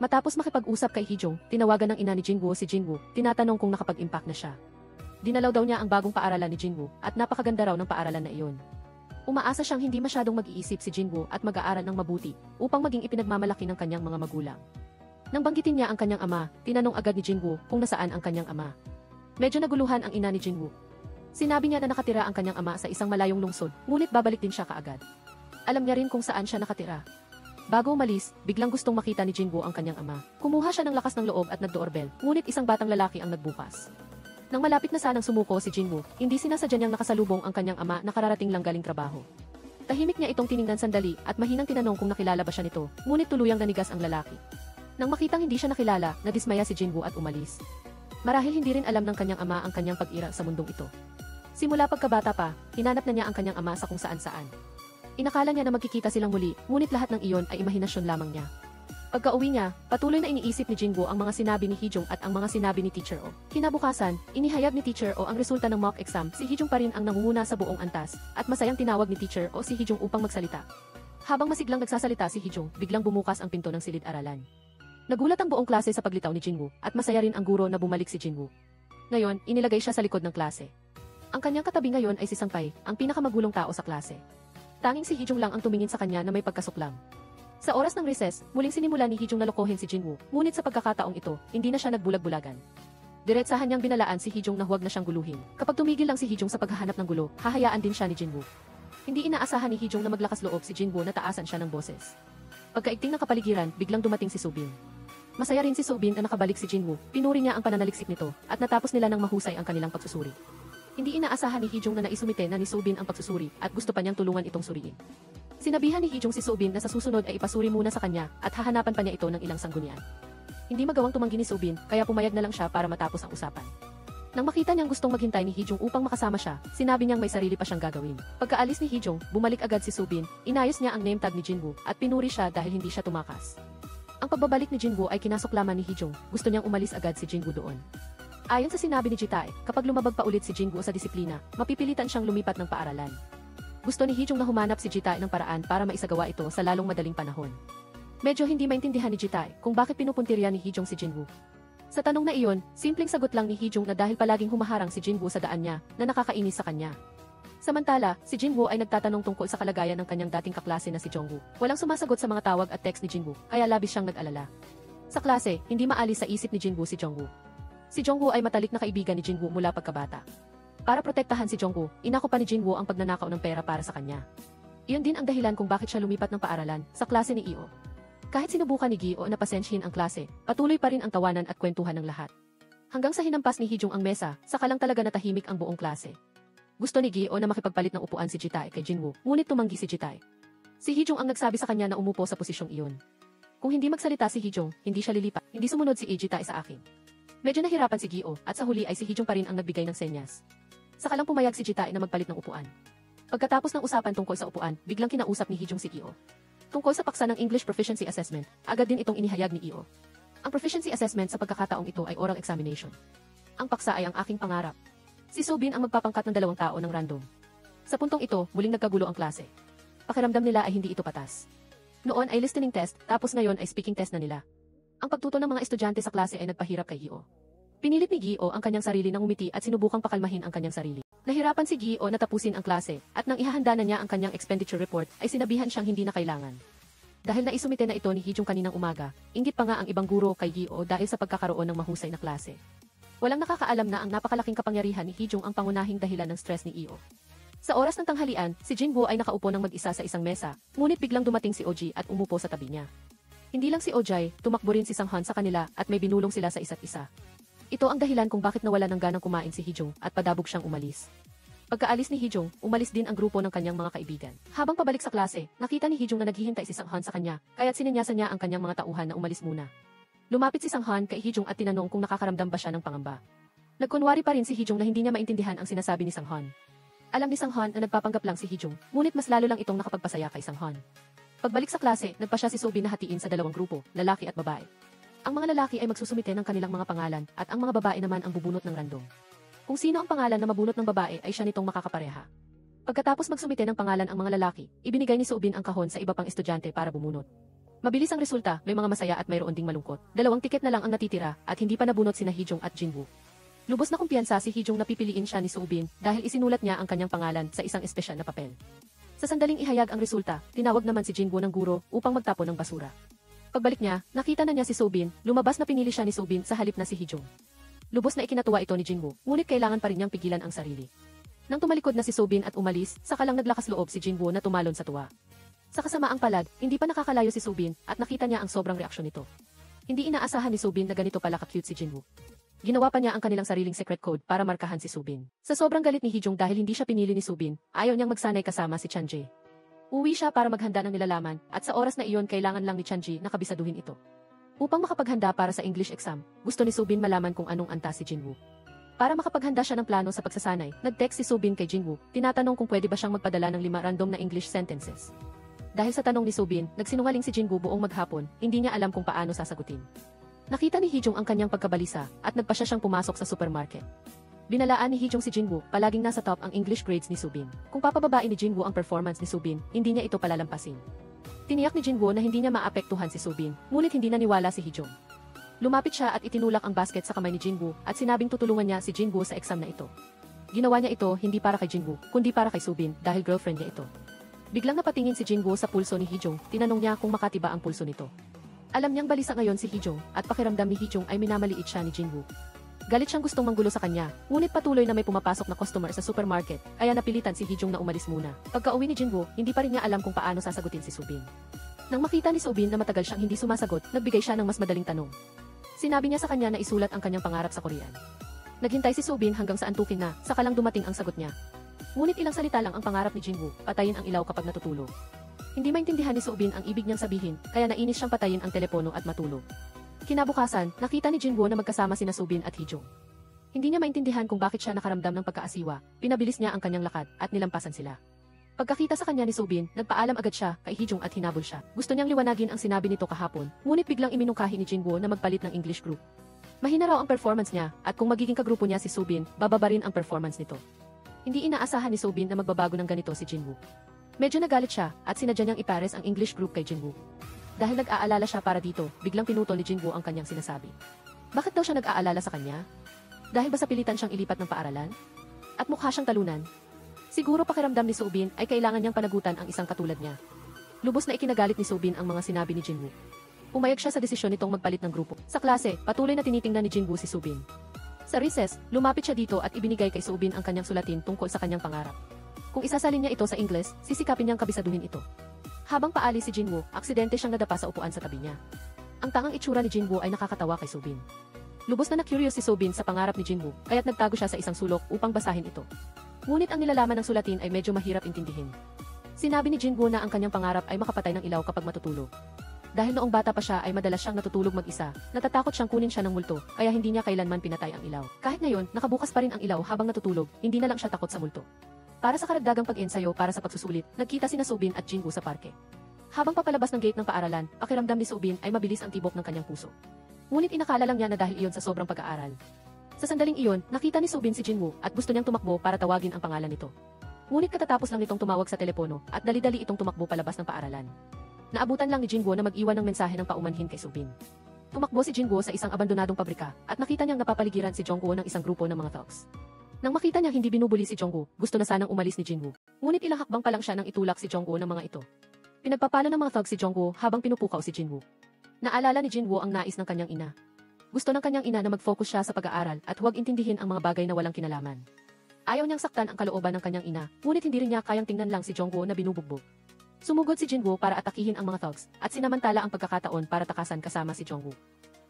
Matapos makipag-usap kay Hee-jung, tinawagan ng ina ni Jinwoo si Jinwoo, tinatanong kung nakapag-impact na siya. Dinalaw daw niya ang bagong paaralan ni Jinwoo, at napakaganda raw ng paaralan na iyon. Umaasa siyang hindi masyadong mag-iisip si Jinwoo at mag-aaral ng mabuti, upang maging ipinagmamalaki ng kanyang mga magulang. Nang banggitin niya ang kanyang ama, tinanong agad ni Jinwoo kung nasaan ang kanyang ama. Medyo naguluhan ang ina ni Jinwoo. Sinabi niya na nakatira ang kanyang ama sa isang malayong lungsod, ngunit babalik din siya kaagad. Alam niya rin kung saan siya nakatira. Bago umalis, biglang gustong makita ni Jinwoo ang kanyang ama. Kumuha siya ng lakas ng loob at nag-doorbell, ngunit isang batang lalaki ang nagbukas. Nang malapit na sanang sumuko si Jinwoo, hindi sinasadya niyang nakasalubong ang kanyang ama na kararating lang galing trabaho. Tahimik niya itong tiningnan sandali at mahinang tinanong kung nakilala ba siya nito, ngunit tuluyang nanigas ang lalaki. Nang makitang hindi siya nakilala, nadismaya si Jinwoo at umalis. Marahil hindi rin alam ng kanyang ama ang kanyang pag-ira sa mundong ito. Simula pagkabata pa, hinanap na niya ang kanyang ama sa kung saan-saan. Inakala niya na magkikita silang muli, ngunit lahat ng iyon ay imahinasyon lamang niya. Pagka-uwi niya, patuloy na iniisip ni Jinwoo ang mga sinabi ni Heejung at ang mga sinabi ni Teacher Oh. Kinabukasan, inihayag ni Teacher Oh ang resulta ng mock exam. Si Heejung pa rin ang nangunguna sa buong antas, at masayang tinawag ni Teacher Oh si Heejung upang magsalita. Habang masiglang nagsasalita si Heejung, biglang bumukas ang pinto ng silid-aralan. Nagulat ang buong klase sa paglitaw ni Jinwoo, at masaya rin ang guro na bumalik si Jinwoo. Ngayon, inilagay siya sa likod ng klase. Ang kanyang katabi ngayon ay si Sangpai, ang pinakamagulong tao sa klase. Tanging si Heejung lang ang tumingin sa kanya na may pagkasuklam. Sa oras ng recess, muling sinimula ni Heejung na lokohin si Jinwoo, ngunit sa pagkakataong ito, hindi na siya nagbulag-bulagan. Diretsahan niyang binalaan si Heejung na huwag na siyang guluhin. Kapag tumigil lang si Heejung sa paghahanap ng gulo, hahayaan din siya ni Jinwoo. Hindi inaasahan ni Heejung na maglakas loob si Jinwoo na taasan siya ng boses. Pagkaigting ng kapaligiran, biglang dumating si Soobin. Masaya rin si Soobin na nakabalik si Jinwoo, pinuri niya ang pananaliksik nito, at natapos nila ng mahusay ang kanilang pagsusuri. Hindi inaasahan ni Heejung na naisumite na ni Soobin ang pagsusuri, at gusto pa niyang tulungan itong suriin. Sinabihan ni Heejung si Soobin na sa susunod ay ipasuri muna sa kanya at hahanapan pa niya ito ng ilang sanggunian. Hindi magawang tumanggi ni Soobin, kaya pumayag na lang siya para matapos ang usapan. Nang makita niyang gustong maghintay ni Heejung upang makasama siya, sinabi niyang may sarili pa siyang gagawin. Pagkaalis ni Heejung, bumalik agad si Soobin, inayos niya ang name tag ni Jinwoo at pinuri siya dahil hindi siya tumakas. Ang pagbabalik ni Jinwoo ay kinasuklaman ni Heejung, gusto niyang umalis agad si Jinwoo doon. Ayon sa sinabi ni Jitae, kapag lumabag pa ulit si Jinwoo sa disiplina, mapipilitan siyang lumipat ng paaralan. Gusto ni Heejung na humanap si Jitae ng paraan para maisagawa ito sa lalong madaling panahon. Medyo hindi maintindihan ni Jitae kung bakit pinupuntirya ni Heejung si Jinwoo. Sa tanong na iyon, simpleng sagot lang ni Heejung na dahil palaging humaharang si Jinwoo sa daan niya, na nakakainis sa kanya. Samantala, si Jinwoo ay nagtatanong tungkol sa kalagayan ng kanyang dating kaklase na si Jongwoo. Walang sumasagot sa mga tawag at text ni Jinwoo, kaya labis siyang nag-alala. Sa klase, hindi maalis sa isip ni Jinwoo si Jongwoo. Si Jongwoo ay matalik na kaibigan ni Jinwoo mula pagkabata. Para protektahan si Jongwoo, inako pa ni Jinwoo ang pagnanakaw ng pera para sa kanya. Iyon din ang dahilan kung bakit siya lumipat ng paaralan sa klase ni Io. Kahit sinubukan ni Gio na pasensyahin ang klase, patuloy pa rin ang tawanan at kwentuhan ng lahat. Hanggang sa hinampas ni Heejung ang mesa, saka lang talaga natahimik ang buong klase. Gusto ni Gio na makipagpalit ng upuan si Jitae kay Jinwoo, ngunit tumanggi si Jitae. Si Heejung ang nagsabi sa kanya na umupo sa posisyong iyon. Kung hindi magsalita si Heejung, hindi siya lilipat. Hindi sumunod si Jitae sa akin. Medyo nahirapan si Gio, at sa huli ay si Heejung pa rin ang nagbigay ng senyas. Saka lang pumayag si Jitae na magpalit ng upuan. Pagkatapos ng usapan tungkol sa upuan, biglang kinausap ni Heejung si Gio. Tungkol sa paksa ng English Proficiency Assessment, agad din itong inihayag ni Io. Ang Proficiency Assessment sa pagkakataong ito ay oral examination. Ang paksa ay ang aking pangarap. Si Soobin ang magpapangkat ng 2 tao ng random. Sa puntong ito, muling nagkagulo ang klase. Pakiramdam nila ay hindi ito patas. Noon ay listening test, tapos ngayon ay speaking test na nila. Ang pagtuto ng mga estudyante sa klase ay nagpahirap kay Gio. Pinilit ni Gio ang kanyang sarili na ngumiti at sinubukang pakalmahin ang kanyang sarili. Nahirapan si Gio na tapusin ang klase, at nang ihahanda na niya ang kanyang expenditure report, ay sinabihan siyang hindi na kailangan. Dahil naisumite na ito ni Heejung kaninang umaga, inggit pa nga ang ibang guro kay Gio dahil sa pagkakaroon ng mahusay na klase. Walang nakakaalam na ang napakalaking kapangyarihan ni Heejung ang pangunahing dahilan ng stress ni Io. Sa oras ng tanghalian, si Jinwoo ay nakaupo ng mag-isa sa isang mesa, ngunit biglang dumating si Oji at umupo sa tabi niya. Hindi lang si Ojai, tumakbo rin si Sanghan sa kanila at may binulong sila sa isa't isa. Ito ang dahilan kung bakit nawala ng ganang kumain si Heejung at padabog siyang umalis. Pagkaalis ni Heejung, umalis din ang grupo ng kanyang mga kaibigan. Habang pabalik sa klase, nakita ni Heejung na naghihintay si Sanghan sa kanya, kaya't sinenyasan niya ang kanyang mga tauhan na umalis muna. Lumapit si Sanghan kay Heejung at tinanong kung nakakaramdam ba siya ng pangamba. Nagkunwari pa rin si Heejung na hindi niya maintindihan ang sinasabi ni Sanghan. Alam ni Sanghan na nagpapanggap lang si Heejung, ngunit mas lalo lang itong nakapagpasaya kay Sanghan. Pagbalik sa klase, nagpa siya si Soobin na hatiin sa 2 grupo, lalaki at babae. Ang mga lalaki ay magsusumite ng kanilang mga pangalan, at ang mga babae naman ang bubunot ng random. Kung sino ang pangalan na mabunot ng babae ay siya nitong makakapareha. Pagkatapos magsumite ng pangalan ang mga lalaki, ibinigay ni Soobin ang kahon sa iba pang estudyante para bumunot. Mabilis ang resulta, may mga masaya at mayroon ding malungkot. 2 tiket na lang ang natitira, at hindi pa nabunot sina Heejung at Jinwoo. Lubos na kumpiyansa si Heejung na pipiliin siya ni Soobin dahil isinulat niya ang kanyang pangalan sa isang espesyal na papel. Sa sandaling ihayag ang resulta, tinawag naman si Jinwoo ng guro upang magtapon ng basura. Pagbalik niya, nakita na niya si Soobin, lumabas na pinili siya ni Soobin sa halip na si Hee-jung. Lubos na ikinatuwa ito ni Jinwoo, ngunit kailangan pa rin niyang pigilan ang sarili. Nang tumalikod na si Soobin at umalis, saka lang naglakas loob si Jinwoo na tumalon sa tuwa. Sa kasamaang palad, hindi pa nakakalayo si Soobin at nakita niya ang sobrang reaksyon nito. Hindi inaasahan ni Soobin na ganito pala ka-cute si Jinwoo. Ginawa pa niya ang kanilang sariling secret code para markahan si Soobin. Sa sobrang galit ni Hee-jung dahil hindi siya pinili ni Soobin, ayaw niyang magsanay kasama si Chanjae. Uwi siya para maghanda ng nilalaman at sa oras na iyon kailangan lang ni Chanjae na kabisaduhin ito. Upang makapaghanda para sa English exam, gusto ni Soobin malaman kung anong antas si Jinwoo. Para makapaghanda siya ng plano sa pagsasanay, nag-text si Soobin kay Jinwoo, tinatanong kung pwede ba siyang magpadala ng 5 random na English sentences. Dahil sa tanong ni Soobin, nagsinungaling si Jinwoo buong maghapon, hindi niya alam kung paano sasagutin. Nakita ni Hee-jung ang kanyang pagkabalisa at nagpasya siyang pumasok sa supermarket. Binalaan ni Hee-jung si Jinwoo, palaging nasa top ang English grades ni Soobin. Kung papababain ni Jinwoo ang performance ni Soobin, hindi niya ito palalampasin. Tiniyak ni Jinwoo na hindi niya maapektuhan si Soobin, ngunit hindi naniwala si Hee-jung. Lumapit siya at itinulak ang basket sa kamay ni Jinwoo at sinabing tutulungan niya si Jinwoo sa exam na ito. Ginawa niya ito hindi para kay Jinwoo, kundi para kay Soobin dahil girlfriend niya ito. Biglang napatingin si Jinwoo sa pulso ni Hee-jung, tinanong niya kung makatiba ang pulso nito. Alam niyang balisa ngayon si Hee-jung at pakiramdam ni Hee-jung ay minamaliit siya ni Jinwoo. Galit siyang gustong manggulo sa kanya, ngunit patuloy na may pumapasok na customer sa supermarket, kaya napilitan si Hee-jung na umalis muna. Pagka-uwi ni Jinwoo, hindi pa rin niya alam kung paano sasagutin si Soobin. Nang makita ni Soobin na matagal siyang hindi sumasagot, nagbigay siya ng mas madaling tanong. Sinabi niya sa kanya na isulat ang kanyang pangarap sa Korean. Naghintay si Soobin hanggang sa antukin na, saka lang dumating ang sagot niya. Ngunit ilang salita lang ang pangarap ni Jinwoo, patayin ang ilaw kapag natutulog. Hindi maintindihan ni Soobin ang ibig niyang sabihin, kaya nainis siyang patayin ang telepono at matulog. Kinabukasan, nakita ni Jinwoo na magkasama sina Soobin at Hee-jung. Hindi niya maintindihan kung bakit siya nakaramdam ng pagkaasiwa, pinabilis niya ang kanyang lakad at nilampasan sila. Pagkakita sa kanya ni Soobin, nagpaalam agad siya kay Hee-jung at hinabol siya. Gusto niyang liwanagin ang sinabi nito kahapon, ngunit biglang iminungkahi ni Jinwoo na magpalit ng English group. Mahina raw ang performance niya at kung magiging kagrupo niya si Soobin, bababa rin ang performance nito. Hindi inaasahan ni Soobin na magbabago ng ganito si Jinwoo. Medyo nagalit siya at sinadya niyang ipares ang English group kay Jinwoo. Dahil nag-aalala siya para dito, biglang pinutol ni Jinwoo ang kanyang sinasabi. Bakit daw siya nag-aalala sa kanya? Dahil ba sa pilitan siyang ilipat ng paaralan? At mukha siyang talunan? Siguro pakiramdam ni Soobin ay kailangan niyang panagutan ang isang katulad niya. Lubos na ikinagalit ni Soobin ang mga sinabi ni Jinwoo. Umayag siya sa desisyon nitong magpalit ng grupo. Sa klase, patuloy na tinitingnan ni Jinwoo si Soobin. Sa recess, lumapit siya dito at ibinigay kay Soobin ang kanyang sulatin tungkol sa kanyang pangarap. Kung isasalin niya ito sa Ingles, sisikapin niyang kabisaduhin ito. Habang paalis si Jinwoo, aksidente siyang nadapa sa upuan sa tabi niya. Ang tangang itsura ni Jinwoo ay nakakatawa kay Soobin. Lubos na na-curious si Soobin sa pangarap ni Jinwoo, kaya't nagtago siya sa isang sulok upang basahin ito. Ngunit ang nilalaman ng sulatin ay medyo mahirap intindihin. Sinabi ni Jinwoo na ang kanyang pangarap ay makapatay ng ilaw kapag matutulog. Dahil noong bata pa siya ay madalas siyang natutulog mag-isa, natatakot siyang kunin siya ng multo, kaya hindi niya kailanman pinatay ang ilaw. Kahit ngayon, nakabukas pa rin ang ilaw habang natutulog, hindi na lang siya takot sa multo. Para sa karagdagang pag-ensayo para sa pagsusulit, nagkita sina Soobin at Jinwoo sa parke. Habang papalabas ng gate ng paaralan, pakiramdam ni Soobin ay mabilis ang tibok ng kanyang puso. Ngunit inakala lang niya na dahil iyon sa sobrang pag-aaral. Sa sandaling iyon, nakita ni Soobin si Jinwoo at gusto niyang tumakbo para tawagin ang pangalan nito. Ngunit katatapos lang nitong tumawag sa telepono at dali-dali itong tumakbo palabas ng paaralan. Naabutan lang ni Jinwoo na mag-iwan ng mensahe ng paumanhin kay Soobin. Tumakbo si Jinwoo sa isang abandonadong pabrika at nakita niyang napapaligiran si Jongwoo ng isang grupo ng mga thugs. Nang makita niya hindi binubuli si Jongwoo, gusto na sanang umalis ni Jinwoo. Ngunit ilang hakbang pa lang siya nang itulak si Jongwoo ng mga ito. Pinagpapalo ng mga thugs si Jongwoo habang pinupukaw si Jinwoo. Naalala ni Jinwoo ang nais ng kanyang ina. Gusto ng kanyang ina na mag-focus siya sa pag-aaral at huwag intindihin ang mga bagay na walang kinalaman. Ayaw niyang saktan ang kalooban ng kanyang ina, ngunit hindi rin niya kayang tingnan lang si Jongwoo na binubugbog. Sumugod si Jinwoo para atakihin ang mga thugs at sinamantala ang pagkakataon para takasan kasama si Jongwoo.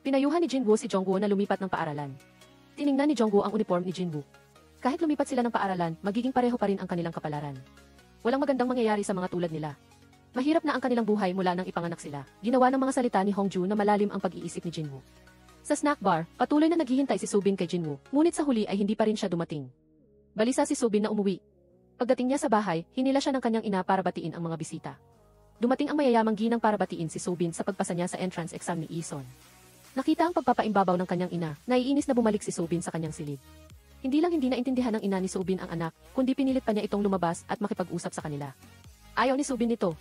Pinayuhan ni Jinwoo si Jongwoo na lumipat ng paaralan. Tiningnan ni Jongwoo ang uniform ni Jinwoo. Kahit lumipat sila ng paaralan, magiging pareho pa rin ang kanilang kapalaran. Walang magandang mangyayari sa mga tulad nila. Mahirap na ang kanilang buhay mula nang ipanganak sila. Ginawa ng mga salita ni Hongju na malalim ang pag-iisip ni Jinwoo. Sa snack bar, patuloy na naghihintay si Soobin kay Jinwoo, ngunit sa huli ay hindi pa rin siya dumating. Balisa si Soobin na umuwi. Pagdating niya sa bahay, hinila siya ng kanyang ina para batiin ang mga bisita. Dumating ang mayayamang ginang para batiin si Soobin sa pagpasa niya sa entrance exam ni Eason. Nakita ang pagpapaimbabaw ng kanyang ina, naiinis na bumalik si Soobin sa kanyang silid. Hindi naintindihan ng ina ni Soobin ang anak, kundi pinilit pa niya itong lumabas at makipag-usap sa kanila. Ayaw ni Soobin nito.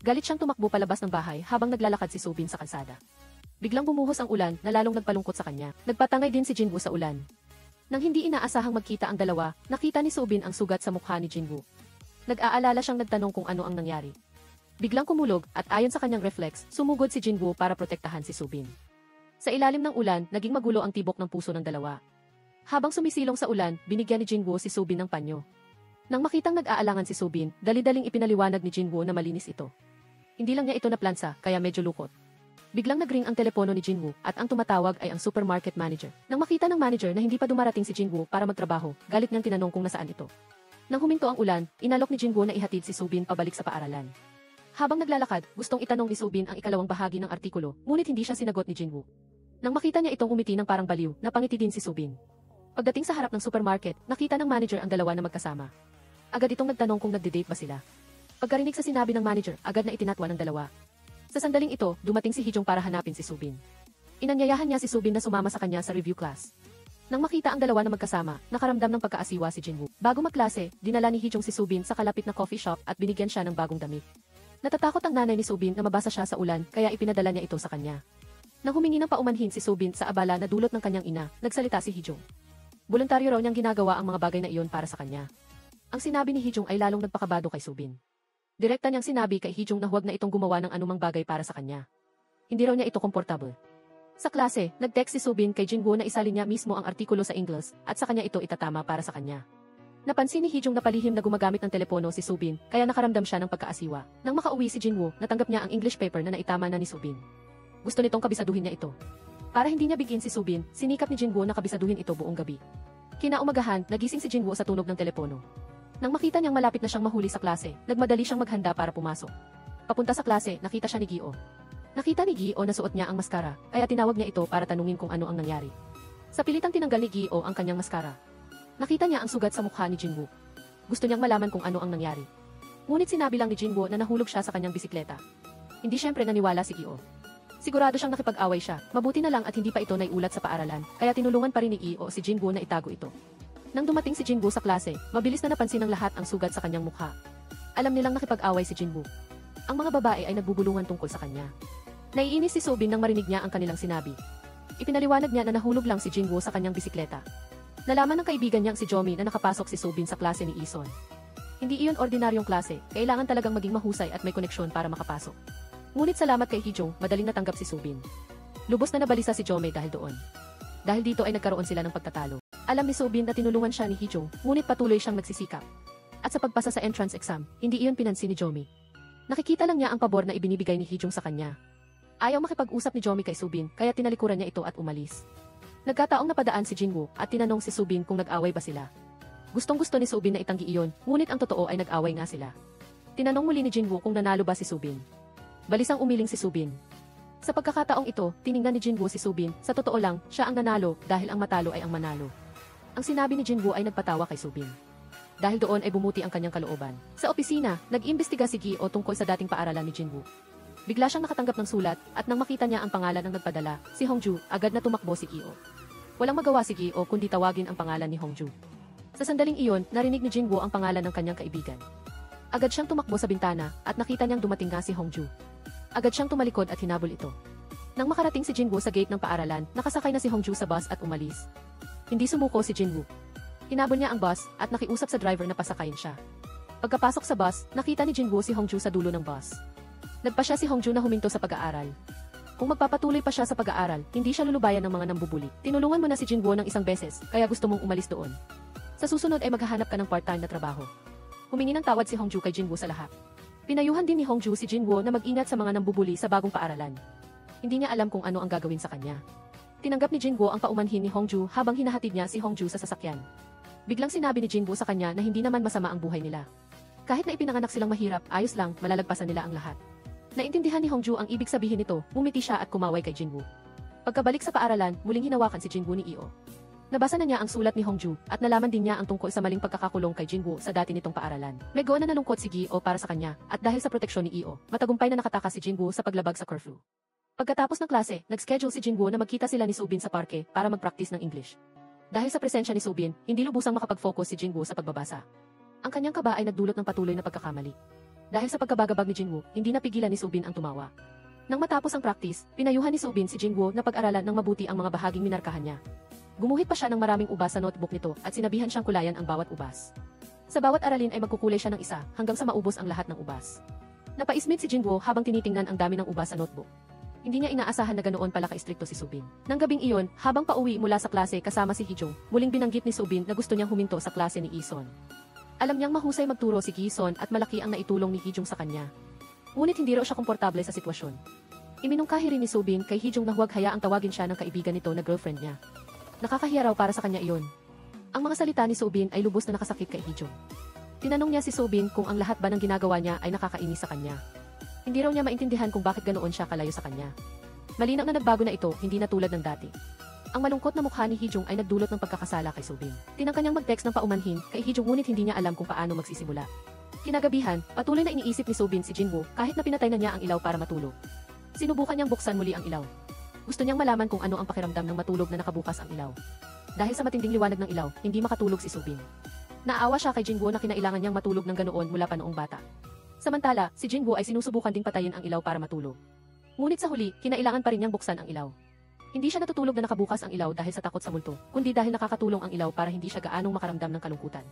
Galit siyang tumakbo palabas ng bahay habang naglalakad si Soobin sa kalsada. Biglang bumuhos ang ulan na lalong nagpalungkot sa kanya. Nagpatangay din si Jinwoo sa ulan. Nang hindi inaasahang magkita ang dalawa, nakita ni Soobin ang sugat sa mukha ni Jinwoo. Nag-aalala siyang nagtanong kung ano ang nangyari. Biglang kumulog at ayon sa kanyang reflex, sumugod si Jinwoo para protektahan si Subin. Sa ilalim ng ulan, naging magulo ang tibok ng puso ng dalawa. Habang sumisilong sa ulan, binigyan ni Jinwoo si Subin ng panyo. Nang makitang nag-aalangan si Subin, dali-daling ipinaliwanag ni Jinwoo na malinis ito. Hindi lang niya ito naplansa, kaya medyo lukot. Biglang nagring ang telepono ni Jinwoo at ang tumatawag ay ang supermarket manager. Nang makita ng manager na hindi pa dumarating si Jinwoo para magtrabaho, galit niyang tinanong kung nasaan ito. Nang huminto ang ulan, inalok ni Jinwoo na ihatid si Subin pabalik sa paaralan. Habang naglalakad, gustong itanong ni Subin ang ikalawang bahagi ng artikulo, ngunit hindi siya sinagot ni Jinwoo. Nang makita niya itong umiti ng parang baliw, napangiti din si Subin. Pagdating sa harap ng supermarket, nakita ng manager ang dalawa na magkasama. Agad itong nagtanong kung nagde-date ba sila. Pagkarinig sa sinabi ng manager, agad na itinatwa ng dalawa. Sa sandaling ito, dumating si Hee-jung para hanapin si Subin. Inanyayahan niya si Subin na sumama sa kanya sa review class. Nang makita ang dalawa na magkasama, nakaramdam ng pagkaasiwa si Jinwoo. Bago magklase, dinala ni Hee-jung si Subin sa kalapit na coffee shop at binigyan siya ng bagong damit. Natatakot ang nanay ni Subin na mabasa siya sa ulan, kaya ipinadala niya ito sa kanya. Nang humingi ng paumanhin si Subin sa abala na dulot ng kanyang ina, nagsalita si Hee-jung. Voluntaryo raw niyang ginagawa ang mga bagay na iyon para sa kanya. Ang sinabi ni Hee-jung ay lalong nagpakabado kay Subin. Direkta niyang sinabi kay Hee-jung na huwag na itong gumawa ng anumang bagay para sa kanya. Hindi raw niya ito komportable. Sa klase, nag-text si Subin kay Jinwoo na isalin niya mismo ang artikulo sa English at sa kanya ito itatama para sa kanya. Napansin ni Hee-jung na palihim na gumagamit ng telepono si Subin, kaya nakaramdam siya ng pagkaasiwa. Nang makauwi si Jinwoo, natanggap niya ang English paper na naitama na ni Subin. Gusto nitong kabisaduhin niya ito. Para hindi niya bigin si Subin, sinikap ni Jinwoo na kabisaduhin ito buong gabi. Kinaumagahan, nagising si Jinwoo sa tunog ng telepono. Nang makita niyang malapit na siyang mahuli sa klase, nagmadali siyang maghanda para pumasok. Papunta sa klase, nakita siya ni Gio. Nakita ni Gio na suot niya ang maskara, kaya tinawag niya ito para tanungin kung ano ang nangyari. Sa pilitang tinanggal ni Gio ang kanyang maskara. Nakita niya ang sugat sa mukha ni Jinwoo. Gusto niyang malaman kung ano ang nangyari. Ngunit sinabi lang ni Jinwoo na nahulog siya sa kanyang bisikleta. Hindi siyempre naniwala si Gio. Sigurado siyang nakipag-away siya, mabuti na lang at hindi pa ito naiulat sa paaralan, kaya tinulungan pa rin ni Gio si Jinwoo na itago ito. Nang dumating si Jinwoo sa klase, mabilis na napansin ng lahat ang sugat sa kanyang mukha. Alam nilang nakipag-away si Jinwoo. Ang mga babae ay nagbubulungan tungkol sa kanya. Naiinis si Subin nang marinig niya ang kanilang sinabi. Ipinaliwanag niya na nahulog lang si Jinwoo sa kanyang bisikleta. Nalaman ng kaibigan niyang si Jomi na nakapasok si Subin sa klase ni Ison. Hindi iyon ordinaryong klase, kailangan talagang maging mahusay at may koneksyon para makapasok. Ngunit salamat kay Hee-jung, madaling natanggap si Subin. Lubos na nabalisa si Jomi dahil doon. Dahil dito ay nagkaroon sila ng pagtatalo. Alam ni Subin na tinulungan siya ni Hee-jung, ngunit patuloy siyang nagsisikap. At sa pagpasa sa entrance exam, hindi iyon pinansin ni Jomi. Nakikita lang niya ang pabor na ibinibigay ni Hee-jung sa kanya. Ayaw makipag-usap ni Jomi kay Subin, kaya tinalikuran niya ito at umalis. Nagkataong napadaan si Jinwoo at tinanong si Subin kung nag-away ba sila. Gustong-gusto ni Subin na itanggi iyon, ngunit ang totoo ay nag-away nga sila. Tinanong muli ni Jinwoo kung nanalo ba si Subin. Balisang umiling si Subin. Sa pagkakataong ito, tiningnan ni Jinwoo si Subin, sa totoo lang, siya ang nanalo dahil ang matalo ay ang manalo. Ang sinabi ni Jinwoo ay nagpatawa kay Subin. Dahil doon ay bumuti ang kanyang kalooban. Sa opisina, nag-imbestiga si Gio tungkol sa dating paaralan ni Jinwoo. Bigla siyang nakatanggap ng sulat, at nang makita niya ang pangalan ng nagpadala, si Hongju, agad na tumakbo si Gio. Walang magawa si Gio kundi tawagin ang pangalan ni Hongju. Sa sandaling iyon, narinig ni Jinwoo ang pangalan ng kanyang kaibigan. Agad siyang tumakbo sa bintana, at nakita niyang dumating nga si Hongju. Agad siyang tumalikod at hinabol ito. Nang makarating si Jinwoo sa gate ng paaralan, nakasakay na si Hongju sa bus at umalis. Hindi sumuko si Jinwoo. Hinabol niya ang bus, at nakiusap sa driver na pasakayin siya. Pagkapasok sa bus, nakita ni Jinwoo si Hongju sa dulo ng bus. Nagpa siya si Hongju na huminto sa pag-aaral. Kung magpapatuloy pa siya sa pag-aaral, hindi siya lulubayan ng mga nambubuli. Tinulungan mo na si Jinwoo ng isang beses, kaya gusto mong umalis doon. Sa susunod ay maghahanap ka ng part-time na trabaho. Humingi ng tawad si Hongju kay Jinwoo sa lahat. Pinayuhan din ni Hongju si Jinwoo na mag-ingat sa mga nambubuli sa bagong paaralan. Hindi niya alam kung ano ang gagawin sa kanya. Tinanggap ni Jinwoo ang paumanhin ni Hongju habang hinahatid niya si Hongju sa sasakyan. Biglang sinabi ni Jinwoo sa kanya na hindi naman masama ang buhay nila. Kahit na ipinanganak silang mahirap, ayos lang, malalagpasan nila ang lahat. Naintindihan ni Hongju ang ibig sabihin nito, ngumiti siya at kumaway kay Jinwoo. Pagkabalik sa paaralan, muling hinawakan si Jinwoo ni Io. Nabasa na niya ang sulat ni Hongju, at nalaman din niya ang tungkol sa maling pagkakakulong kay Jinwoo sa dati nitong paaralan. Medyo na nalungkot si Gio para sa kanya, at dahil sa proteksyon ni Io, matagumpay na nakatakas si Jinwoo sa paglabag sa curfew. Pagkatapos ng klase, nag-schedule si Jinwoo na magkita sila ni Subin sa parke para mag-practice ng English. Dahil sa presensya ni Subin, hindi lubusang makapag-focus si Jinwoo sa pagbabasa. Ang kanyang kaba ay nagdulot ng patuloy na pagkakamali. Dahil sa pagkabagabag ni Jinwoo, hindi napigilan ni Subin ang tumawa. Nang matapos ang practice, pinayuhan ni Subin si Jinwoo na pag-aralan ng mabuti ang mga bahaging minarkahan niya. Gumuhit pa siya ng maraming ubas sa notebook nito at sinabihan siyang kulayan ang bawat ubas. Sa bawat aralin ay magkukulay siya ng isa hanggang sa maubos ang lahat ng ubas. Napaismit si Jinwoo habang tinitingnan ang dami ng uba sa notebook. Hindi niya inaasahan na ganoon pala ka-istrikto si Subin. Nang gabing iyon, habang pauwi mula sa klase kasama si Hee-jung, muling binanggit ni Subin na gusto niyang huminto sa klase ni Ison. Alam niyang mahusay magturo si Gi-son at malaki ang naitulong ni Hee-jung sa kanya. Ngunit hindi raw siya komportable sa sitwasyon. Iminungkahi rin ni Subin kay Hee-jung na huwag hayaang tawagin siya ng kaibigan nito na girlfriend niya. Nakakahiya raw para sa kanya iyon. Ang mga salita ni Subin ay lubos na nakasakit kay Hee-jung. Tinanong niya si Subin kung ang lahat ba ng ginagawa niya ay nakakainis sa kanya. Hindi raw niya maintindihan kung bakit ganoon siya kalayo sa kanya. Malinaw na nagbago na ito, hindi na tulad ng dati. Ang malungkot na mukha ni Hee-jung ay nagdulot ng pagkakasala kay Subin. Tinangka niyang mag-text ng paumanhin kay Hee-jung ngunit hindi niya alam kung paano magsisimula. Kinagabihan, patuloy na iniisip ni Subin si Jinwoo kahit na pinatay na niya ang ilaw para matulog. Sinubukan niyang buksan muli ang ilaw. Gusto niyang malaman kung ano ang pakiramdam ng matulog na nakabukas ang ilaw. Dahil sa matinding liwanag ng ilaw, hindi makatulog si Subin. Naawa siya kay Jinwoo na kinailangan niyang matulog ng ganoon mula pa noong bata. Samantala, si Jinwoo ay sinusubukan ding patayin ang ilaw para matulog. Ngunit sa huli, kinailangan pa rin niyang buksan ang ilaw. Hindi siya natutulog na nakabukas ang ilaw dahil sa takot sa multo, kundi dahil nakakatulong ang ilaw para hindi siya gaanong makaramdam ng kalungkutan.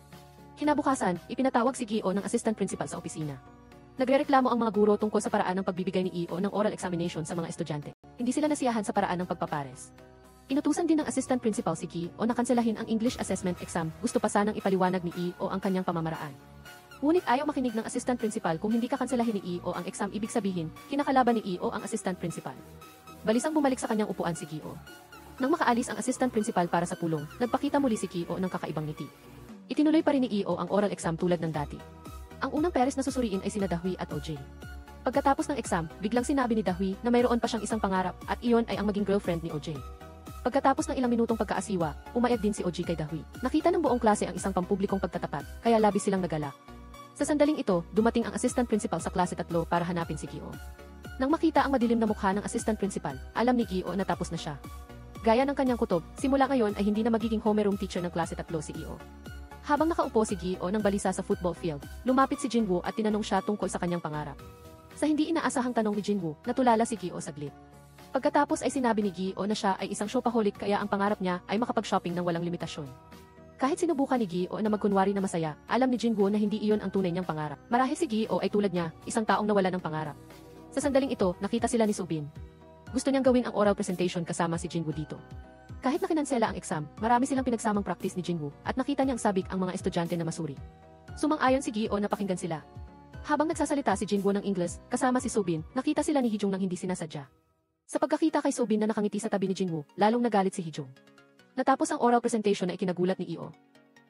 Kinabukasan, ipinatawag si Gi-oh ng assistant principal sa opisina. Nagrereklamo ang mga guro tungkol sa paraan ng pagbibigay ni I-oh ng oral examination sa mga estudyante. Hindi sila nasiyahan sa paraan ng pagpapares. Inutusan din ng assistant principal si Gi-oh na kanselahin ang English assessment exam, gusto pa sanang ipaliwanag ni I-oh ang kanyang pamamaraan. Ngunit ayaw makinig ng assistant principal kung hindi kakanselahin ni I-oh ang exam, ibig sabihin, kinakalaban ni I-oh ang assistant principal. Balisang bumalik sa kanyang upuan si Gi-oh. Nang makaalis ang assistant principal para sa pulong, nagpakita muli si Gi-oh ng kakaibang ngiti. Itinuloy pa rin ni I-oh ang oral exam tulad ng dati. Ang unang pares na susuriin ay sina Dahui at OJ. Pagkatapos ng exam, biglang sinabi ni Dahui na mayroon pa siyang isang pangarap at iyon ay ang maging girlfriend ni OJ. Pagkatapos ng ilang minutong pagkaasiwa, umayag din si OJ kay Dahui. Nakita ng buong klase ang isang pampublikong pagtatapat, kaya labis silang nagalak. Sa sandaling ito, dumating ang assistant principal sa klase 3 para hanapin si Gi-oh. Nang makita ang madilim na mukha ng assistant principal, alam ni Gi-oh na tapos na siya. Gaya ng kanyang kutob, simula ngayon ay hindi na magiging homeroom teacher ng klase 3 si Gi-oh. Habang nakaupo si Gi-oh ng balisa sa football field, lumapit si Jinwoo at tinanong siya tungkol sa kanyang pangarap. Sa hindi inaasahang tanong ni Jinwoo, natulala si Gi-oh saglit. Pagkatapos ay sinabi ni Gi-oh na siya ay isang shopaholic kaya ang pangarap niya ay makapag-shopping ng walang limitasyon. Kahit sinubukan ni Gi-oh na magkunwari na masaya, alam ni Jinwoo na hindi iyon ang tunay niyang pangarap. Marahil si Gi-oh ay tulad niya, isang taong nawala ng pangarap. Sa sandaling ito, nakita sila ni Subin. Gusto niyang gawin ang oral presentation kasama si Jinwoo dito. Kahit na kinansela ang exam, marami silang pinagsamang practice ni Jinwoo at nakita niyang sabik ang mga estudyante na masuri. Sumang-ayon si Gi-oh na pakinggan sila. Habang nagsasalita si Jinwoo ng English, kasama si Subin, nakita sila ni Hee-jung nang hindi sinasadya. Sa pagkakita kay Subin na nakangiti sa tabi ni Jinwoo, lalong nagalit si Hee-jung. Natapos ang oral presentation na ikinagulat ni I-oh.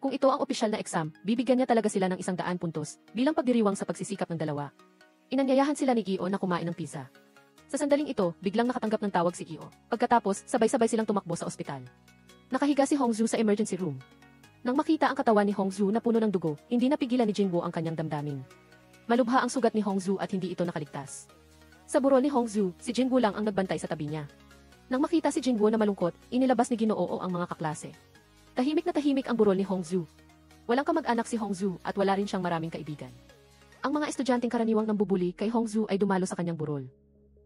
Kung ito ang opisyal na exam, bibigyan niya talaga sila ng 100 puntos bilang pagdiriwang sa pagsisikap ng dalawa. Inanyayahan sila ni Gi-oh na kumain ng pizza. Sa sandaling ito, biglang nakatanggap ng tawag si Gi-oh. Pagkatapos, sabay-sabay silang tumakbo sa ospital. Nakahiga si Hongju sa emergency room. Nang makita ang katawan ni Hongju na puno ng dugo, hindi napigilan ni Jinwoo ang kanyang damdamin. Malubha ang sugat ni Hongju at hindi ito nakaligtas. Sa burol ni Hongju, si Jinwoo lang ang nagbantay sa tabi niya. Nang makita si Jinwoo na malungkot, inilabas ni Ginoo ang mga kaklase. Tahimik na tahimik ang burol ni Hongju. Walang kamag-anak si Hongju at wala rin siyang maraming kaibigan. Ang mga estudyanteng karaniwang nambubuli kay Hongju ay dumalo sa kanyang burol.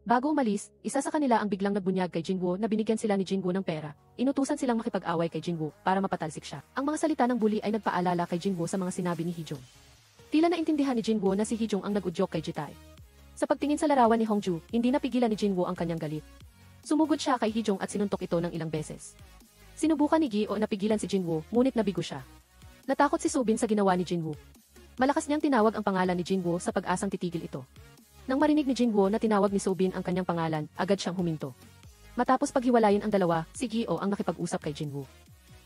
Bago umalis, isa sa kanila ang biglang nagbunyag kay Jinwoo na binigyan sila ni Jinwoo ng pera. Inutusan silang makipag-away kay Jinwoo para mapatalsik siya. Ang mga salita ng bully ay nagpaalala kay Jinwoo sa mga sinabi ni Hee-jung. Tila naintindihan ni Jinwoo na si Hee-jung ang nag-udyok kay Jitae. Sa pagtingin sa larawan ni Hongju, hindi napigilan ni Jinwoo ang kanyang galit. Sumugod siya kay Hee-jung at sinuntok ito ng ilang beses. Sinubukan ni Gi-oh na pigilan si Jinwoo, ngunit nabigo siya. Natakot si Subin sa ginawa ni Jinwoo. Malakas niyang tinawag ang pangalan ni Jinwoo sa pag-asang titigil ito. Nang marinig ni Jinwoo na tinawag ni Subin ang kanyang pangalan, agad siyang huminto. Matapos paghiwalayin ang dalawa, si Gi-oh ang nakipag-usap kay Jinwoo.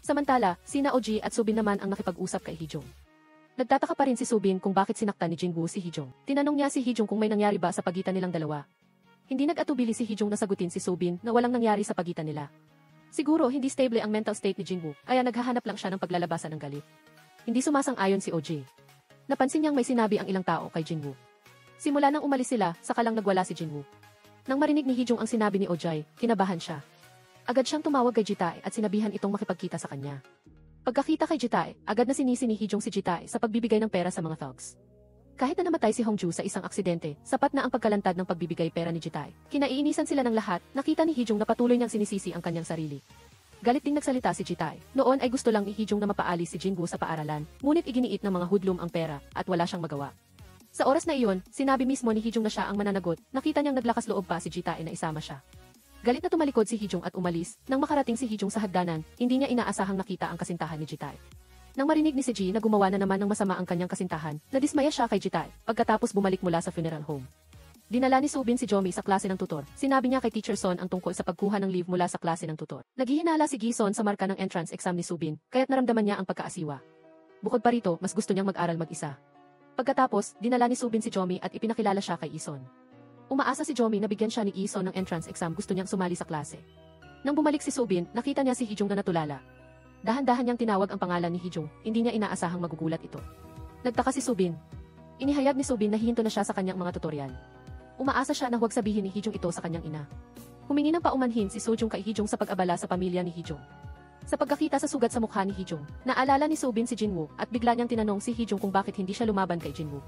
Samantala, sina OG at Subin naman ang nakipag-usap kay Hee-jung. Nagtataka pa rin si Subin kung bakit sinaktan ni Jinwoo si Hee-jung. Tinanong niya si Hee-jung kung may nangyari ba sa pagitan nilang dalawa. Hindi nag-atubili si Hee-jung na sagutin si Subin na walang nangyari sa pagitan nila. Siguro hindi stable ang mental state ni Jinwoo, kaya naghahanap lang siya ng paglalabasan ng galit. Hindi sumasang-ayon si OG. Napansin niyang may sinabi ang ilang tao kay Jinwoo. Simula nang umalis sila, saka lang nagwala si Jinwoo. Nang marinig ni Hee-jung ang sinabi ni OJ, kinabahan siya. Agad siyang tumawag kay Jitae at sinabihan itong makipagkita sa kanya. Pagkakita kay Jitae, agad na sinisi ni Hee-jung si Jitae sa pagbibigay ng pera sa mga thugs. Kahit na namatay si Hongju sa isang aksidente, sapat na ang pagkalantad ng pagbibigay pera ni Jitae. Kinaiinisan sila ng lahat, nakita ni Hee-jung na patuloy niyang sinisisi ang kanyang sarili. Galit ding nagsalita si Jitae. Noon ay gusto lang ni Hee-jung na mapaalis si Jinwoo sa paaralan, ngunit iginiit ng mga hudlum ang pera at wala siyang magawa. Sa oras na iyon, sinabi mismo ni Hee-jung na siya ang mananagot, nakita niyang naglakas loob pa si Ji-tae na isama siya. Galit na tumalikod si Hee-jung at umalis, nang makarating si Hee-jung sa hagdanan, hindi niya inaasahang nakita ang kasintahan ni Ji-tae. Nang marinig ni si Ji na gumawa na naman ng masama ang kanyang kasintahan, nadismaya siya kay Ji-tae, pagkatapos bumalik mula sa funeral home. Dinala ni Subin si Jomi sa klase ng tutor. Sinabi niya kay Teacher Son ang tungkol sa pagkuha ng leave mula sa klase ng tutor. Naghihinala si Gi-son sa marka ng entrance exam ni Subin, kaya't naramdaman niya ang pagkaasiwa. Bukod pa rito, mas gusto niyang mag-aral mag-isa. Pagkatapos, dinala ni Subin si Jomi at ipinakilala siya kay Ison. Umaasa si Jomi na bigyan siya ni Ison ng entrance exam, gusto niyang sumali sa klase. Nang bumalik si Subin, nakita niya si Hee-jung na natulala. Dahan-dahan niyang tinawag ang pangalan ni Hee-jung, hindi niya inaasahang magugulat ito. Nagtaka si Subin. Inihayag ni Subin na hihinto na siya sa kanyang mga tutorial. Umaasa siya na huwag sabihin ni Hee-jung ito sa kanyang ina. Humingi ng paumanhin si Sojung kay Hee-jung sa pag-abala sa pamilya ni Hee-jung. Sa pagkakita sa sugat sa mukha ni Hee-jung, naalala ni Subin si Jinwoo at bigla niyang tinanong si Hee-jung kung bakit hindi siya lumaban kay Jinwoo.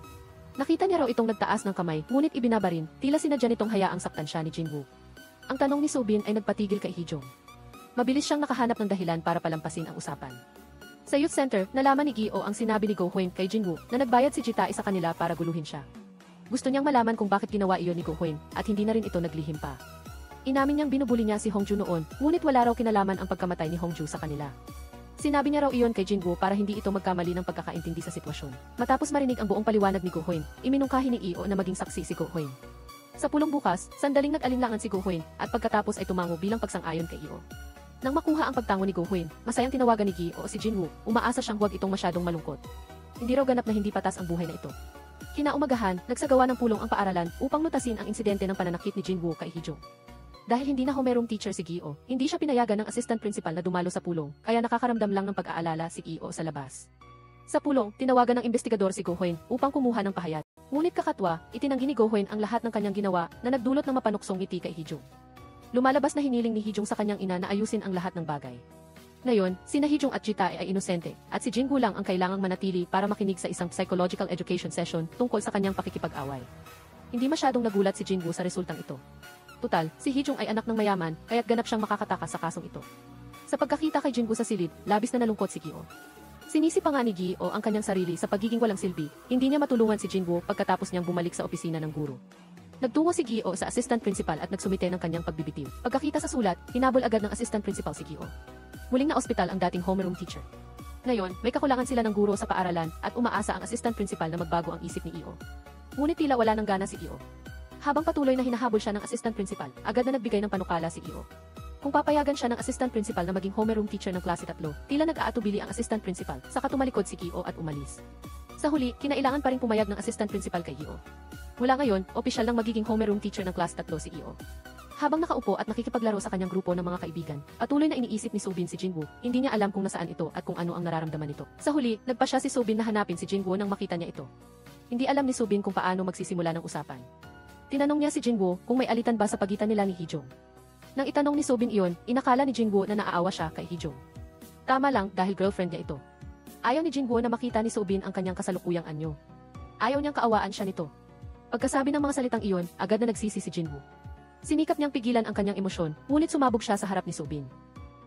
Nakita niya raw itong nagtaas ng kamay, ngunit ibinaba rin, tila sinadya nitong hayaang saktan siya ni Jinwoo. Ang tanong ni Subin ay nagpatigil kay Hee-jung. Mabilis siyang nakahanap ng dahilan para palampasin ang usapan. Sa youth center, nalaman ni Gi-oh ang sinabi ni Go-hwen kay Jinwoo na nagbayad si Ji-tae sa kanila para guluhin siya. Gusto niyang malaman kung bakit ginawa iyon ni Go-hwen at hindi na rin ito naglihim pa. Inamin niyang binubuli niya si Hongju noon, ngunit wala raw kinalaman ang pagkamatay ni Hongju sa kanila. Sinabi niya raw iyon kay Jinwoo para hindi ito magkamali ng pagkakaintindi sa sitwasyon. Matapos marinig ang buong paliwanag ni Go-hwen, iminungkahi ni Io na maging saksi si Go-hwen. Sa pulong bukas, sandaling nag-alinlangan si Go-hwen at pagkatapos ay tumango bilang pagsang-ayon kay Io. Nang makuha ang pagtango ni Go-hwen, masayang tinawagan ni Gi-oh si Jinwoo, umaasa siyang huwag itong masyadong malungkot. Hindi raw ganap na hindi patas ang buhay na ito. Kinaumagahan, nagsagawa ng pulong ang paaralan upang lutasin ang insidente ng pananakit ni Jinwoo kay Hee-jung. Dahil hindi na homeroom teacher si Gi-oh, hindi siya pinayagan ng assistant principal na dumalo sa pulong, kaya nakakaramdam lang ng pag-aalala si Gi-oh sa labas. Sa pulong, tinawagan ng investigador si Go-hwen upang kumuha ng pahayag. Ngunit kakatwa, itinanggi ni Go-hwen ang lahat ng kanyang ginawa na nagdulot ng mapanuksong ngiti kay Hee-jung. Lumalabas na hiniling ni Hee-jung sa kanyang ina na ayusin ang lahat ng bagay. Ngayon, sina Hee-jung at Ji-tae ay inosente, at si Jinwoo lang ang kailangang manatili para makinig sa isang psychological education session tungkol sa kanyang pakikipag-away. Hindi masyadong nagulat si Jinwoo sa resultang ito. Tutal, si Hee-jung ay anak ng mayaman, kaya't ganap siyang makakatakas sa kasong ito. Sa pagkakita kay Jinwoo sa silid, labis na nalungkot si Gi-oh. Sinisi pa nga ni Gi-oh ang kanyang sarili sa pagiging walang silbi, hindi niya matulungan si Jinwoo pagkatapos niyang bumalik sa opisina ng guro. Nagtungo si Gi-oh sa assistant principal at nagsumite ng kanyang pagbibitiw. Pagkakita sa sulat, hinabol agad ng assistant principal si Gi-oh. Muling na ospital ang dating homeroom teacher. Ngayon, may kakulangan sila ng guro sa paaralan at umaasa ang assistant principal na magbago ang isip ni Gi-oh. Ngunit tila wala ng gana si Gi-oh. Habang patuloy na hinahabol siya ng assistant principal, agad na nagbigay ng panukala si Gi-oh. Kung papayagan siya ng assistant principal na maging homeroom teacher ng klase 3, tila nag-aatubili ang assistant principal, saka tumalikod si Gi-oh at umalis. Sa huli, kinailangan pa rin pumayag ng assistant principal kay Gi-oh. Mula ngayon, opisyal nang magiging homeroom teacher ng klase 3 si Gi-oh. Habang nakaupo at nakikipaglaro sa kanyang grupo ng mga kaibigan, patuloy na iniisip ni Subin si Jinwoo, hindi niya alam kung nasaan ito at kung ano ang nararamdaman nito. Sa huli, nagpa siya si Subin na hanapin si Jinwoo nang makita niya ito. Hindi alam ni Subin kung paano magsisimula ng usapan. Tinanong niya si Jinwoo kung may alitan ba sa pagitan nila ni Hee-jung. Nang itanong ni Subin iyon, inakala ni Jinwoo na naaawa siya kay Hee-jung. Tama lang dahil girlfriend niya ito. Ayaw ni Jinwoo na makita ni Subin ang kanyang kasalukuyang anyo. Ayaw niyang kaawaan siya nito. Pagkasabi ng mga salitang iyon, agad na nagsisi si Jinwoo. Sinikap niyang pigilan ang kanyang emosyon, ngunit sumabog siya sa harap ni Subin.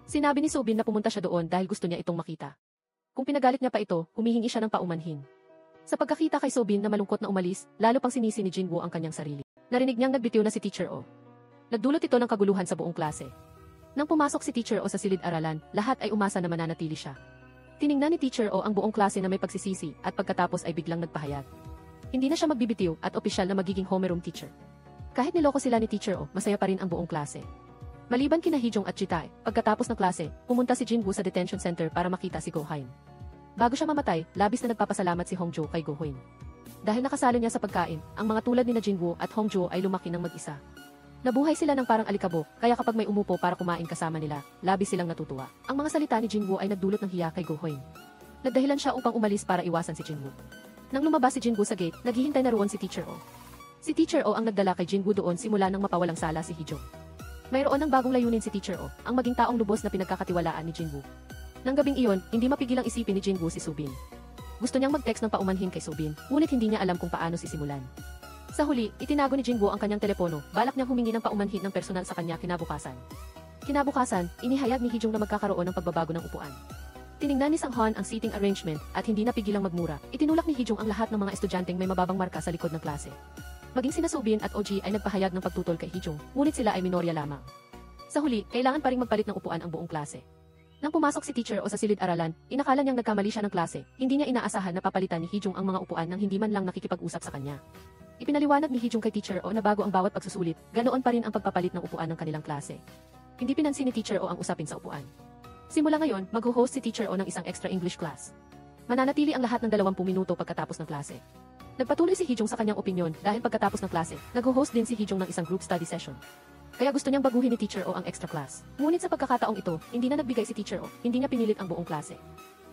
Sinabi ni Subin na pumunta siya doon dahil gusto niya itong makita. Kung pinagalit niya pa ito, humihingi siya ng paumanhin. Sa pagkakita kay Subin na malungkot na umalis, lalo pang sinisi ni Jinwoo ang kanyang sarili. Narinig niyang nagbitiw na si Teacher Oh. Nagdulot ito ng kaguluhan sa buong klase. Nang pumasok si Teacher Oh sa silid-aralan, lahat ay umasa na mananatili siya. Tiningnan ni Teacher Oh ang buong klase na may pagsisisi at pagkatapos ay biglang nagpahayag. Hindi na siya magbibitiw at opisyal na magiging homeroom teacher. Kahit niloko sila ni Teacher Oh, masaya pa rin ang buong klase. Maliban kina Hee-jung at Ji-tae, pagkatapos ng klase, pumunta si Jinwoo sa detention center para makita si Go-hain. Bago siya mamatay, labis na nagpapasalamat si Hongjo kay Go-hwen. Dahil nakasalo niya sa pagkain, ang mga tulad ni Jinwoo at Hongjo ay lumaki ng mag-isa. Nabuhay sila ng parang alikabok, kaya kapag may umupo para kumain kasama nila, labis silang natutuwa. Ang mga salita ni Jinwoo ay nagdulot ng hiya kay Go-hwen. Nagdahilan siya upang umalis para iwasan si Jinwoo. Nang lumabas si Jinwoo sa gate, naghihintay na roon si Teacher Oh. Si Teacher Oh ang nagdala kay Jinwoo doon simula nang mapawalang sala si Hee-jung. Mayroon ng bagong layunin si Teacher Oh, ang maging taong lubos na pinagkakatiwalaan ni Jinwoo. Nang gabing iyon, hindi mapigilang isipin ni Jinwoo si Subin. Gusto niyang mag-text ng paumanhin kay Subin, ngunit hindi niya alam kung paano sisimulan. Sa huli, itinago ni Jinwoo ang kanyang telepono, balak niyang humingi ng paumanhin ng personal sa kanya kinabukasan. Kinabukasan, inihayag ni Hee-jung na magkakaroon ng pagbabago ng upuan. Tiningnan ni Sang-hwan ang seating arrangement at hindi napigilang magmura. Itinulak ni Hee-jung ang lahat ng mga estudyanteng may mababang marka sa likod ng klase. Maging sina Soobin at OG ay nagpahayag ng pagtutol kay Hee-jung, ngunit sila ay minorya lamang. Sa huli, kailangan pa ring magpalit ng upuan ang buong klase. Nang pumasok si Teacher O sa silid-aralan, inakala niyang nagkamali siya ng klase. Hindi niya inaasahan na papalitan ni Hee-jung ang mga upuan nang hindi man lang nakikipag-usap sa kanya. Ipinaliwanag ni Hee-jung kay Teacher O na bago ang bawat pagsusulit, ganoon pa rin ang pagpapalit ng upuan ng kanilang klase. Hindi pinansin ni Teacher O ang usapin sa upuan. Simula ngayon, mag-host si Teacher O ng isang extra English class. Mananatili ang lahat ng 20 minuto pagkatapos ng klase. Nagpatuloy si Hee-jung sa kanyang opinyon dahil pagkatapos ng klase, nag-host din si Hee-jung ng isang group study session. Kaya gusto niyang baguhin ni Teacher O ang extra class. Ngunit sa pagkakataong ito, hindi na nagbigay si Teacher O, hindi niya pinilit ang buong klase.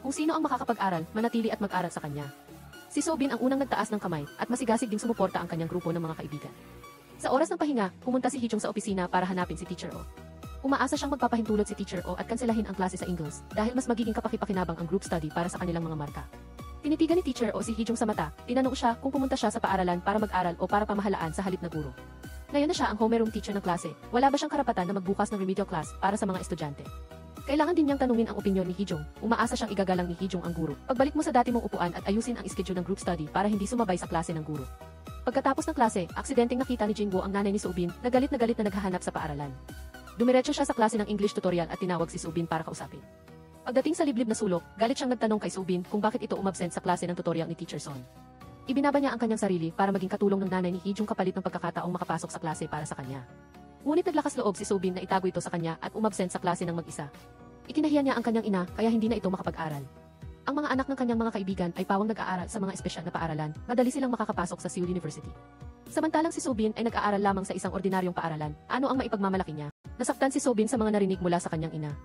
Kung sino ang makakapag-aral, manatili at mag-aral sa kanya. Si Soobin ang unang nagtaas ng kamay at masigasig ding sumuporta ang kanyang grupo ng mga kaibigan. Sa oras ng pahinga, pumunta si Hee-jung sa opisina para hanapin si Teacher O. Umaasa siyang magpapahintulot si Teacher O at kanselahin ang klase sa English dahil mas magiging kapaki-pakinabang ang group study para sa kanilang mga marka. Tinitigan ni Teacher O si Hee-jung sa mata, tinanong siya kung pumunta siya sa paaralan para mag-aral o para pamahalaan sa halip na guro. Ngayon na siya ang homeroom teacher ng klase, wala ba siyang karapatan na magbukas ng remedial class para sa mga estudyante? Kailangan din niyang tanungin ang opinyon ni Hee-jung, umaasa siyang igagalang ni Hee-jung ang guro. Pagbalik mo sa dati mong upuan at ayusin ang schedule ng group study para hindi sumabay sa klase ng guro. Pagkatapos ng klase, aksidenteng nakita ni Jinwoo ang nanay ni Soobin na galit na naghahanap sa paaralan. Dumiretso siya sa klase ng English tutorial at tinawag si Soobin para kausapin. Pagdating sa liblib na sulok, galit siyang nagtanong kay Soobin kung bakit ito umabsent sa klase ng tutorial ni Teacher Son. Ibinaba niya ang kanyang sarili para maging katulong ng nanay ni Hee-jung kapalit ng pagkakataong makapasok sa klase para sa kanya. Ngunit naglakas loob si Soobin na itago ito sa kanya at umabsent sa klase ng mag-isa. Ikinahiya niya ang kanyang ina kaya hindi na ito makapag-aral. Ang mga anak ng kanyang mga kaibigan ay pawang nag-aaral sa mga espesyal na paaralan, madali silang makakapasok sa Seoul University. Samantalang si Soobin ay nag-aaral lamang sa isang ordinaryong paaralan, ano ang maipagmamalaki niya? Nasaktan si Soobin sa mga narinig mula sa kanyang ina.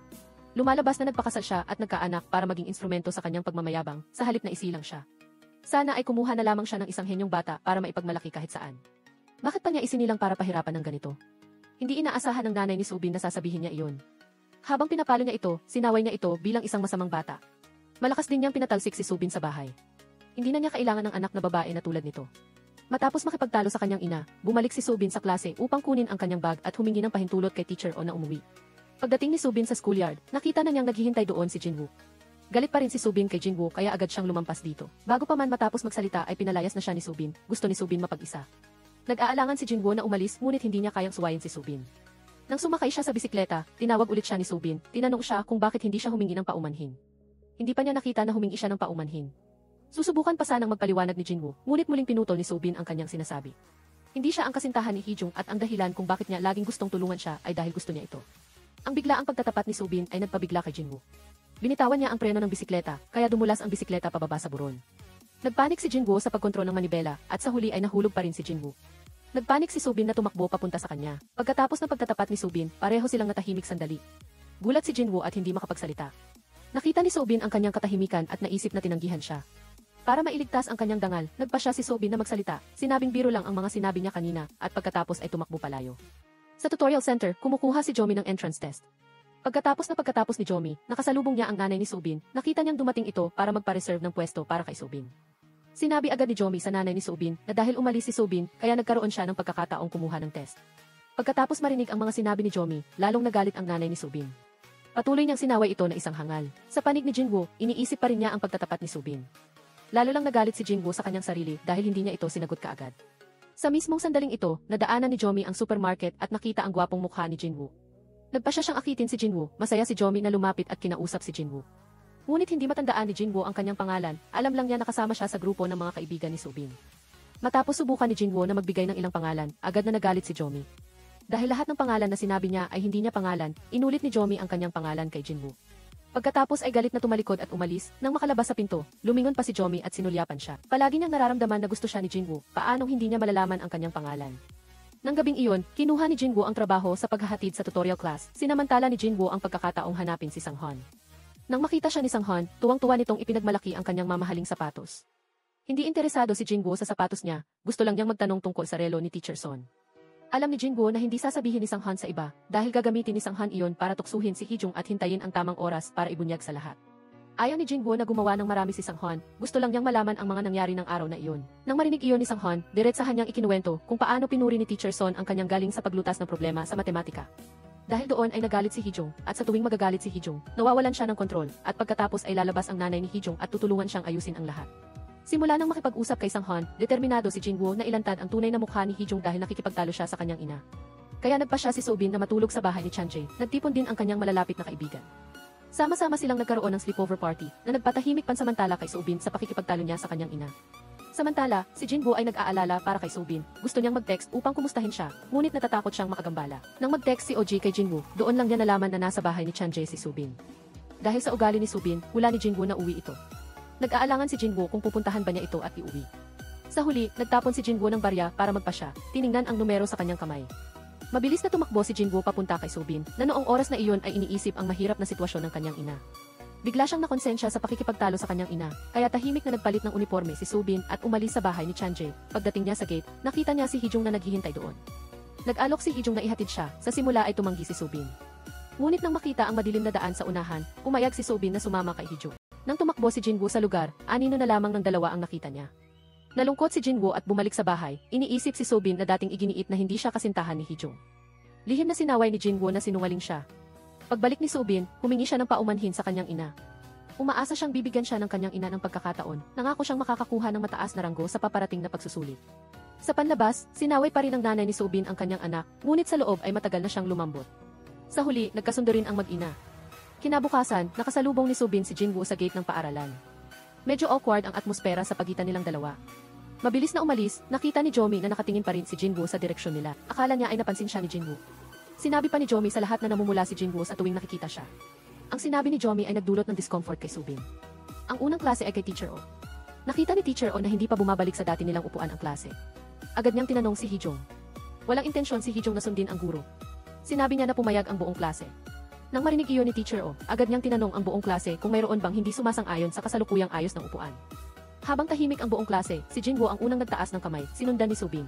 Lumalabas na nagpakasal siya at nagkaanak para maging instrumento sa kanyang pagmamayabang, sa halip na isilang siya. Sana ay kumuha na lamang siya ng isang henyong bata para maipagmalaki kahit saan. Bakit pa niya isinilang para pahirapan ng ganito? Hindi inaasahan ng nanay ni Soobin na sasabihin niya iyon. Habang pinapalo niya ito, sinaway niya ito bilang isang masamang bata. Malakas din niyang pinatalsik si Soobin sa bahay. Hindi na niya kailangan ng anak na babae na tulad nito. Matapos makipagtalo sa kanyang ina, bumalik si Soobin sa klase upang kunin ang kanyang bag at humingi ng pahintulot kay Teacher O na umuwi. Pagdating ni Soobin sa schoolyard, nakita na niyang naghihintay doon si Jinwoo. Galit pa rin si Soobin kay Jinwoo kaya agad siyang lumampas dito. Bago pa man matapos magsalita ay pinalayas na siya ni Soobin. Gusto ni Soobin mapag-isa. Nag-aalangan si Jinwoo na umalis ngunit hindi niya kayang suwayin si Soobin. Nang sumakay siya sa bisikleta, tinawag ulit siya ni Soobin. Tinanong siya kung bakit hindi siya humingi ng paumanhin. Hindi pa niya nakita na humingi siya ng paumanhin. Susubukan pa sanang magpaliwanag ni Jinwoo, ngunit muling pinutol ni Soobin ang kanyang sinasabi. Hindi siya ang kasintahan ni Hee-jung at ang dahilan kung bakit niya laging gustong tulungan siya ay dahil gusto niya ito. Ang biglaang pagtatapat ni Soobin ay nagpabigla kay Jinwoo. Binitawan niya ang preno ng bisikleta, kaya dumulas ang bisikleta pababa sa buron. Nagpanik si Jinwoo sa pagkontrol ng manibela, at sa huli ay nahulog pa rin si Jinwoo. Nagpanik si Soobin na tumakbo papunta sa kanya. Pagkatapos ng pagtatapat ni Soobin, pareho silang natahimik sandali. Gulat si Jinwoo at hindi makapagsalita. Nakita ni Soobin ang kanyang katahimikan at naisip na tinanggihan siya. Para mailigtas ang kanyang dangal, nagpa siya si Soobin na magsalita. Sinabing biro lang ang mga sinabi niya kanina, at pagkatapos ay tumakbo palayo. Sa tutorial center, kumukuha si Jomi ng entrance test. Pagkatapos ni Jomi, nakasalubong niya ang nanay ni Soobin. Nakita niyang dumating ito para magpa-reserve ng pwesto para kay Soobin. Sinabi agad ni Jomi sa nanay ni Soobin na dahil umalis si Soobin, kaya nagkaroon siya ng pagkakataong kumuha ng test. Pagkatapos marinig ang mga sinabi ni Jomi, lalong nagalit ang nanay ni Soobin. Patuloy niyang sinaway ito na isang hangal. Sa panig ni Jinwoo, iniisip pa rin niya ang pagtatapat ni Soobin. Lalo lang nagalit si Jinwoo sa kanyang sarili dahil hindi niya ito sinagot kaagad. Sa mismong sandaling ito, nadaanan ni Jomi ang supermarket at nakita ang gwapong mukha ni Jinwoo. Nagpasya siyang akitin si Jinwoo, masaya si Jomi na lumapit at kinausap si Jinwoo. Ngunit hindi matandaan ni Jinwoo ang kanyang pangalan, alam lang niya nakasama siya sa grupo ng mga kaibigan ni Soobin. Matapos subukan ni Jinwoo na magbigay ng ilang pangalan, agad na nagalit si Jomi. Dahil lahat ng pangalan na sinabi niya ay hindi niya pangalan, inulit ni Jomi ang kanyang pangalan kay Jinwoo. Pagkatapos ay galit na tumalikod at umalis, nang makalabas sa pinto, lumingon pa si Jomi at sinulyapan siya. Palagi niyang nararamdaman na gusto siya ni Jinwoo, paanong hindi niya malalaman ang kanyang pangalan. Nang gabing iyon, kinuha ni Jinwoo ang trabaho sa paghahatid sa tutorial class, sinamantala ni Jinwoo ang pagkakataong hanapin si Sang-hwan. Nang makita siya ni Sang-hwan, tuwang-tuwa nitong ipinagmalaki ang kanyang mamahaling sapatos. Hindi interesado si Jinwoo sa sapatos niya, gusto lang niyang magtanong tungkol sa relo ni Teacher Son. Alam ni Jinwoo na hindi sasabihin ni Sang-hwan sa iba, dahil gagamitin ni Sang-hwan iyon para tuksuhin si Hee-jung at hintayin ang tamang oras para ibunyag sa lahat. Ayaw ni Jinwoo na gumawa ng marami si Sang-hwan, gusto lang niyang malaman ang mga nangyari ng araw na iyon. Nang marinig iyon ni Sang-hwan, diretsahan niyang ikinuwento kung paano pinuri ni Teacher Son ang kanyang galing sa paglutas ng problema sa matematika. Dahil doon ay nagalit si Hee-jung, at sa tuwing magagalit si Hee-jung, nawawalan siya ng kontrol, at pagkatapos ay lalabas ang nanay ni Hee-jung at tutulungan siyang ayusin ang lahat. Simula nang makipag-usap kay Sang-han, determinado si Jin-woo na ilantad ang tunay na mukha ni Hee-jung dahil nakikipagtalo siya sa kanyang ina. Kaya nagpa siya si So-bin na matulog sa bahay ni Chan-jae, nagtipon din ang kanyang malalapit na kaibigan. Sama-sama silang nagkaroon ng sleepover party na nagpatahimik pansamantala kay So-bin sa pakikipagtalo niya sa kanyang ina. Samantala, si Jin-woo ay nag-aalala para kay So-bin. Gusto niyang mag-text upang kumustahin siya, ngunit natatakot siyang makagambala. Nang mag-text si OG kay Jin-woo, doon lang niya nalaman na nasa bahay ni Chan-jae si So-bin. Dahil sa ugali ni So-bin, hula ni Jin-woo na uwi ito. Nag-aalangan si Jin-woo kung pupuntahan ba niya ito at iuwi. Sa huli, nagtapon si Jin-woo ng barya para magpasya, tiningnan ang numero sa kanyang kamay. Mabilis na tumakbo si Jin-woo papunta kay So-bin, na noong oras na iyon ay iniisip ang mahirap na sitwasyon ng kanyang ina. Bigla siyang nakonsensya sa pakikipagtalo sa kanyang ina, kaya tahimik na nagpalit ng uniforme si So-bin at umalis sa bahay ni Chan-jae. Pagdating niya sa gate, nakita niya si Hee-jung na naghihintay doon. Nag-alok si Hee-jung na ihatid siya, sa simula ay tumanggi si So-bin. Ngunit nang makita ang madilim na daan sa unahan, umayag si So-bin na sumama kay Hee-jung. Nang tumakbo si Jin-woo sa lugar, anino na lamang ng dalawa ang nakita niya. Nalungkot si Jin-woo at bumalik sa bahay, iniisip si So-bin na dating iginiit na hindi siya kasintahan ni Hee-jung. Lihim na sinaway ni Jin-woo na sinungaling siya. Pagbalik ni So-bin, humingi siya ng paumanhin sa kanyang ina. Umaasa siyang bibigyan siya ng kanyang ina ng pagkakataon, nangako siyang makakakuha ng mataas na ranggo sa paparating na pagsusulit. Sa panlabas, sinaway pa rin ng nanay ni So-bin ang kanyang anak, ngunit sa loob ay matagal na siyang lumambot. Sa huli, nagkasundo rin ang mag-ina. Kinabukasan, nakasalubong ni So-bin si Jin-woo sa gate ng paaralan. Medyo awkward ang atmosfera sa pagitan nilang dalawa. Mabilis na umalis, nakita ni Jomi na nakatingin pa rin si Jin-woo sa direksyon nila. Akala niya ay napansin siya ni Jin-woo. Sinabi pa ni Jomi sa lahat na namumula si Jin-woo sa tuwing nakikita siya. Ang sinabi ni Jomi ay nagdulot ng discomfort kay So-bin. Ang unang klase ay kay Teacher Oh. Nakita ni Teacher Oh na hindi pa bumabalik sa dati nilang upuan ang klase. Agad niyang tinanong si Hee-jung. Walang intensyon si Hee-jung na sundin ang guro. Sinabi niya na pumayag ang buong klase. Nang marinig iyon ni Teacher Oh, agad niyang tinanong ang buong klase kung mayroon bang hindi sumasang-ayon sa kasalukuyang ayos ng upuan. Habang tahimik ang buong klase, si Jin-woo ang unang nagtaas ng kamay, sinundan ni So-bin.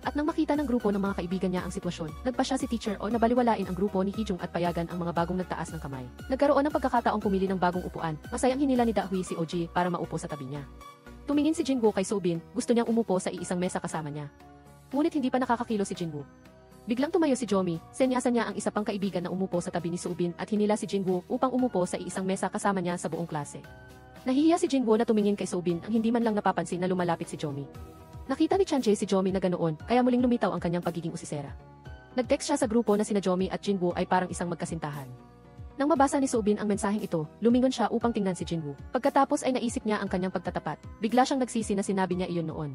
At nang makita ng grupo ng mga kaibigan niya ang sitwasyon, nagpa siya si Teacher O na baliwalain ang grupo ni Hee-jung at payagan ang mga bagong nagtaas ng kamay. Nagkaroon ng pagkakataong pumili ng bagong upuan, masayang hinila ni Da-hui si OG para maupo sa tabi niya. Tumingin si Jin-woo kay So-bin, gusto niyang umupo sa iisang mesa kasama niya. Ngunit hindi pa nakakakilo si Jin-woo. Biglang tumayo si Jomi, senyasan niya ang isa pang kaibigan na umupo sa tabi ni So-bin at hinila si Jin-woo upang umupo sa iisang mesa kasama niya sa buong klase. Nahihiya si Jin-woo na tumingin kay So-bin ang hindi man lang napapansin na lumalapit si Jomi. Nakita ni Chan-jae si Jomi na ganoon, kaya muling lumitaw ang kanyang pagiging usisera. Nag-text siya sa grupo na sina Jomi at Jin-woo ay parang isang magkasintahan. Nang mabasa ni So-bin ang mensaheng ito, lumingon siya upang tingnan si Jin-woo. Pagkatapos ay naisip niya ang kanyang pagtatapat, bigla siyang nagsisi na sinabi niya iyon noon.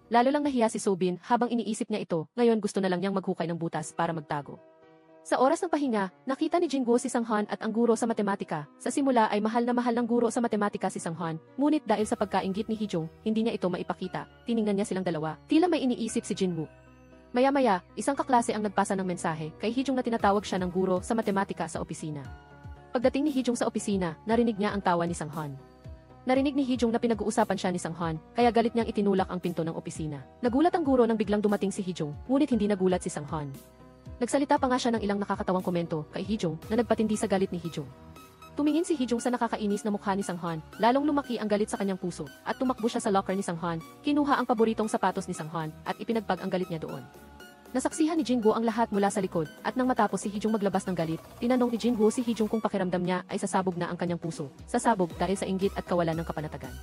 Lalo lang nahiya si So-bin habang iniisip niya ito, ngayon gusto na lang niyang maghukay ng butas para magtago. Sa oras ng pahinga, nakita ni Jin-woo si Sang-han at ang guro sa matematika. Sa simula ay mahal na mahal ng guro sa matematika si Sang-han, ngunit dahil sa pagkainggit ni Hee-jung, hindi niya ito maipakita. Tiningnan niya silang dalawa, tila may iniisip si Jin-woo. Maya-maya, isang kaklase ang nagpasa ng mensahe kay Hee-jung na tinatawag siya ng guro sa matematika sa opisina. Pagdating ni Hee-jung sa opisina, narinig niya ang tawa ni Sang-han. Narinig ni Hee-jung na pinag-uusapan siya ni Sang-han, kaya galit niyang itinulak ang pinto ng opisina. Nagulat ang guro nang biglang dumating si Hee-jung, ngunit hindi nagulat si Sang-han. Nagsalita pa nga siya ng ilang nakakatawang komento kay Hee-jung na nagpatindi sa galit ni Hee-jung. Tumingin si Hee-jung sa nakakainis na mukha ni Sang-han, lalong lumaki ang galit sa kanyang puso, at tumakbo siya sa locker ni Sang-han, kinuha ang paboritong sapatos ni Sang-han, at ipinagpag ang galit niya doon. Nasaksihan ni Jin-woo ang lahat mula sa likod, at nang matapos si Hee-jung maglabas ng galit, tinanong ni Jin-woo si Hee-jung kung pakiramdam niya ay sasabog na ang kanyang puso, sasabog dahil sa inggit at kawalan ng kapanatagan.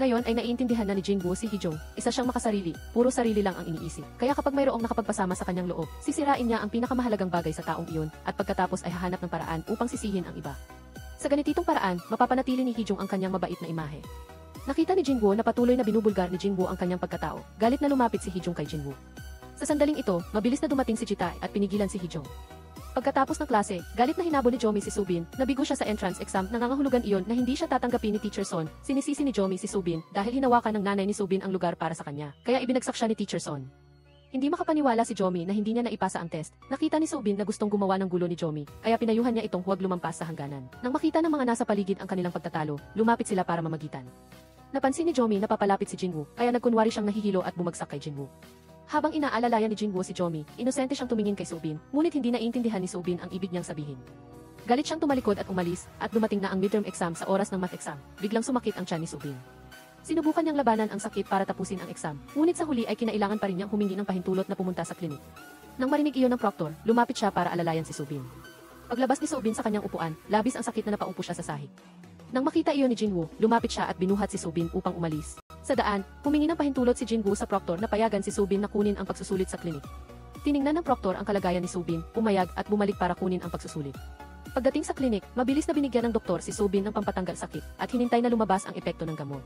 Ngayon ay naiintindihan na ni Jin-woo si Hee-jung, isa siyang makasarili, puro sarili lang ang iniisip. Kaya kapag mayroong nakapagpasama sa kanyang loob, sisirain niya ang pinakamahalagang bagay sa taong iyon, at pagkatapos ay hahanap ng paraan upang sisihin ang iba. Sa ganitong paraan, mapapanatili ni Hee-jung ang kanyang mabait na imahe. Nakita ni Jin-woo na patuloy na binubulgar ni Jin-woo ang kanyang pagkatao, galit na lumapit si Hee-jung kay Jin-woo. Sa sandaling ito, mabilis na dumating si Jita at pinigilan si Hee-jung. Pagkatapos ng klase, galit na hinabol ni Jomi si So-bin, nabigo siya sa entrance exam, nangangahulugan iyon na hindi siya tatanggapin ni Teacher Son. Sinisisi ni Jomi si So-bin dahil hinawakan ng nanay ni So-bin ang lugar para sa kanya, kaya ibinagsak siya ni Teacher Son. Hindi makapaniwala si Jomi na hindi niya naipasa ang test. Nakita ni So-bin na gustong gumawa ng gulo ni Jomi, kaya pinayuhan niya itong huwag lumampas sa hangganan. Nang makita ng mga nasa paligid ang kanilang pagtatalo, lumapit sila para mamagitan. Napansin ni Jomi na papalapit si Jin-woo, kaya nagkunwari siyang nahihilo at bumagsak kay Jin-woo. Habang inaalalayan ni Jin-woo si Jomi, inosente siyang tumingin kay So-bin, ngunit hindi naiintindihan ni So-bin ang ibig niyang sabihin. Galit siyang tumalikod at umalis, at dumating na ang midterm exam sa oras ng math exam. Biglang sumakit ang tiyan ni So-bin. Sinubukan niyang labanan ang sakit para tapusin ang exam, ngunit sa huli ay kinailangan pa rin niyang humingi ng pahintulot na pumunta sa klinik. Nang marinig iyon ng proctor, lumapit siya para alalayan si Subin. Paglabas ni Subin sa kanyang upuan, labis ang sakit na napaupo siya sa sahig. Nang makita iyon ni Jinwoo, lumapit siya at binuhat si Subin upang umalis. Sa daan, humingi ng pahintulot si Jinwoo sa proctor na payagan si Subin na kunin ang pagsusulit sa klinik. Tiningnan ng proctor ang kalagayan ni Subin, pumayag at bumalik para kunin ang pagsusulit. Pagdating sa klinik, mabilis na binigyan ng doktor si Subin ng pampatanggal sakit at hinintay na lumabas ang epekto ng gamot.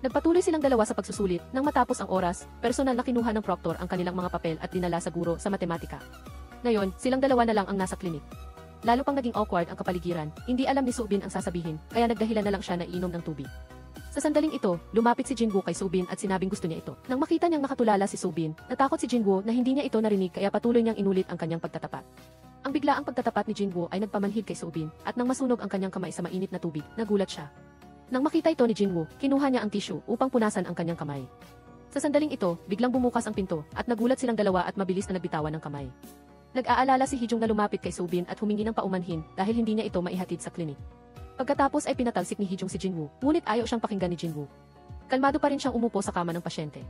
Nagpatuloy silang dalawa sa pagsusulit. Nang matapos ang oras, personal na kinuha ng proctor ang kanilang mga papel at dinala sa guro sa matematika. Ngayon, silang dalawa na lang ang nasa klinik. Lalo pang naging awkward ang kapaligiran, hindi alam ni Subin ang sasabihin, kaya nagdahilan na lang siya na iinom ng tubig. Sa sandaling ito, lumapit si Jinwoo kay Subin at sinabing gusto niya ito. Nang makita niyang nakatulala si Subin, natakot si Jinwoo na hindi niya ito narinig kaya patuloy niyang inulit ang kanyang pagtatapat. Ang biglaang pagtatapat ni Jinwoo ay nagpamanhid kay Subin at nang masunog ang kanyang kamay sa mainit na tubig, nagulat siya. Nang makita ito ni Jinwoo, kinuha niya ang tissue upang punasan ang kanyang kamay. Sa sandaling ito, biglang bumukas ang pinto at nagulat silang dalawa at mabilis na nagbitawan ng kamay. Nag-aalala si Hee-jung na lumapit kay Subin at humingi ng paumanhin dahil hindi niya ito maihatid sa klinik. Pagkatapos ay pinatalsik ni Hee-jung si Jinwoo, ngunit ayaw siyang pakinggan ni Jinwoo. Kalmado pa rin siyang umupo sa kama ng pasyente.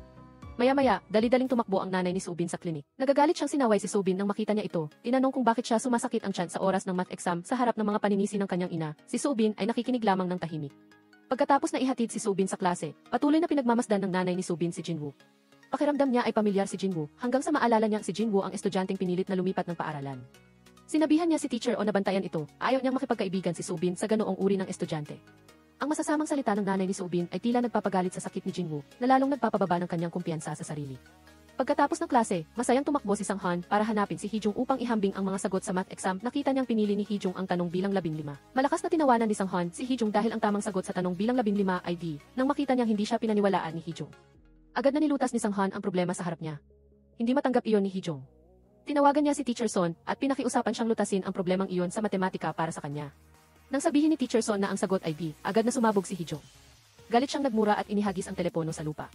Maya-maya, dali-daling tumakbo ang nanay ni Subin sa klinik. Nagagalit siyang sinaway si Subin nang makita niya ito. Tinanong kung bakit siya sumasakit ang tiyan sa oras ng math exam sa harap ng mga paninisi ng kanyang ina. Si Subin ay nakikinig lamang ng tahimik. Pagkatapos na ihatid si Subin sa klase, patuloy na pinagmamasdan ng nanay ni Subin si Jinwoo. Pakiramdam niya ay pamilyar si Jinwoo, hanggang sa maalala niya si Jinwoo ang estudyanteng pinilit na lumipat ng paaralan. Sinabihan niya si teacher o nabantayan ito, ayaw niyang makipagkaibigan si Subin sa ganoong uri ng estudyante. Ang masasamang salita ng nanay ni Subin ay tila nagpapagalit sa sakit ni Jinwoo, na lalong nagpapababa ng kanyang kumpiyansa sa sarili. Pagkatapos ng klase, masayang tumakbo si Sang-han para hanapin si Hee-jung upang ihambing ang mga sagot sa math exam. Nakita niyang pinili ni Hee-jung ang tanong bilang 15. Malakas na tinawanan ni Sang-han si Hee-jung dahil ang tamang sagot sa tanong bilang 15 ay D. Nang makita niyang hindi siya pinaniwalaan ni Hee-jung, agad na nilutas ni Sang-han ang problema sa harap niya. Hindi matanggap iyon ni Hee-jung. Tinawagan niya si Teacher Son at pinakiusapan siyang lutasin ang problemang iyon sa matematika para sa kanya. Nang sabihin ni Teacher Son na ang sagot ay D, agad na sumabog si Hee-jung. Galit siyang nagmura at inihagis ang telepono sa lupa.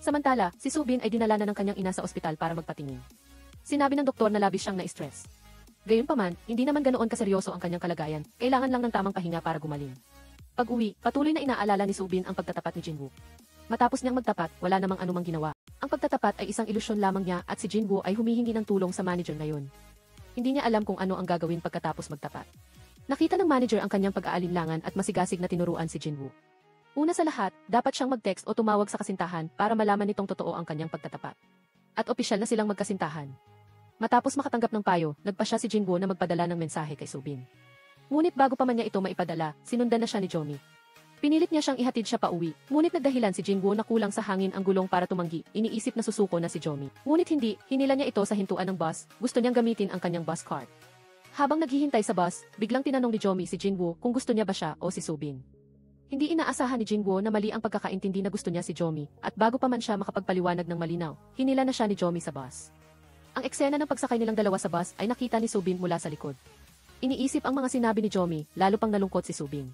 Samantala, si Subin ay dinala na ng kanyang ina sa ospital para magpatingin. Sinabi ng doktor na labis siyang na-stress. Gayunpaman, hindi naman ganoon kaseryoso ang kanyang kalagayan, kailangan lang ng tamang pahinga para gumaling. Pag-uwi, patuloy na inaalala ni Subin ang pagtatapat ni Jinwoo. Matapos niyang magtapat, wala namang anumang ginawa. Ang pagtatapat ay isang ilusyon lamang niya at si Jinwoo ay humihingi ng tulong sa manager ngayon. Hindi niya alam kung ano ang gagawin pagkatapos magtapat. Nakita ng manager ang kanyang pag-aalinlangan at masigasig na tinuruan si Jinwoo. Una sa lahat, dapat siyang mag-text o tumawag sa kasintahan para malaman nitong totoo ang kanyang pagtatapat. At opisyal na silang magkasintahan. Matapos makatanggap ng payo, nagpa siya si Jinwoo na magpadala ng mensahe kay Subin. Ngunit bago pa man niya ito maipadala, sinundan na siya ni Jomi. Pinilit niya siyang ihatid siya pa uwi, ngunit nagdahilan si Jinwoo na kulang sa hangin ang gulong para tumanggi, iniisip na susuko na si Jomi. Ngunit hindi, hinila niya ito sa hintuan ng bus, gusto niyang gamitin ang kanyang bus card. Habang naghihintay sa bus, biglang tinanong ni Jomi si Jinwoo kung gusto niya ba siya o si Subin. Hindi inaasahan ni Jinwoo na mali ang pagkakaintindi na gusto niya si Jomi, at bago pa man siya makapagpaliwanag ng malinaw, hinila na siya ni Jomi sa bus. Ang eksena ng pagsakay nilang dalawa sa bus ay nakita ni Subin mula sa likod. Iniisip ang mga sinabi ni Jomi, lalo pang nalungkot si Subin.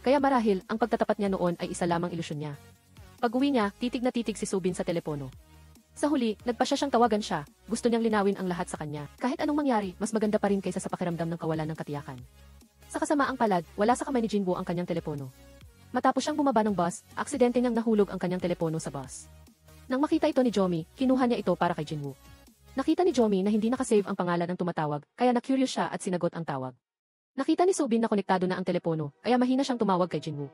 Kaya marahil, ang pagtatapat niya noon ay isa lamang ilusyon niya. Pag-uwi niya, titig na titig si Subin sa telepono. Sa huli, nagpa siyang tawagan siya, gusto niyang linawin ang lahat sa kanya. Kahit anong mangyari, mas maganda pa rin kaysa sa pakiramdam ng kawalan ng katiyakan. Sa kasamaang palad, wala sa kamay ni Jinwoo ang kanyang telepono. Matapos siyang bumaba ng bus, aksidente niyang nahulog ang kanyang telepono sa bus. Nang makita ito ni Jomi, kinuha niya ito para kay Jinwoo. Nakita ni Jomi na hindi nakasave ang pangalan ng tumatawag, kaya na-curious siya at sinagot ang tawag. Nakita ni Subin na konektado na ang telepono, kaya mahina siyang tumawag kay Jinwoo.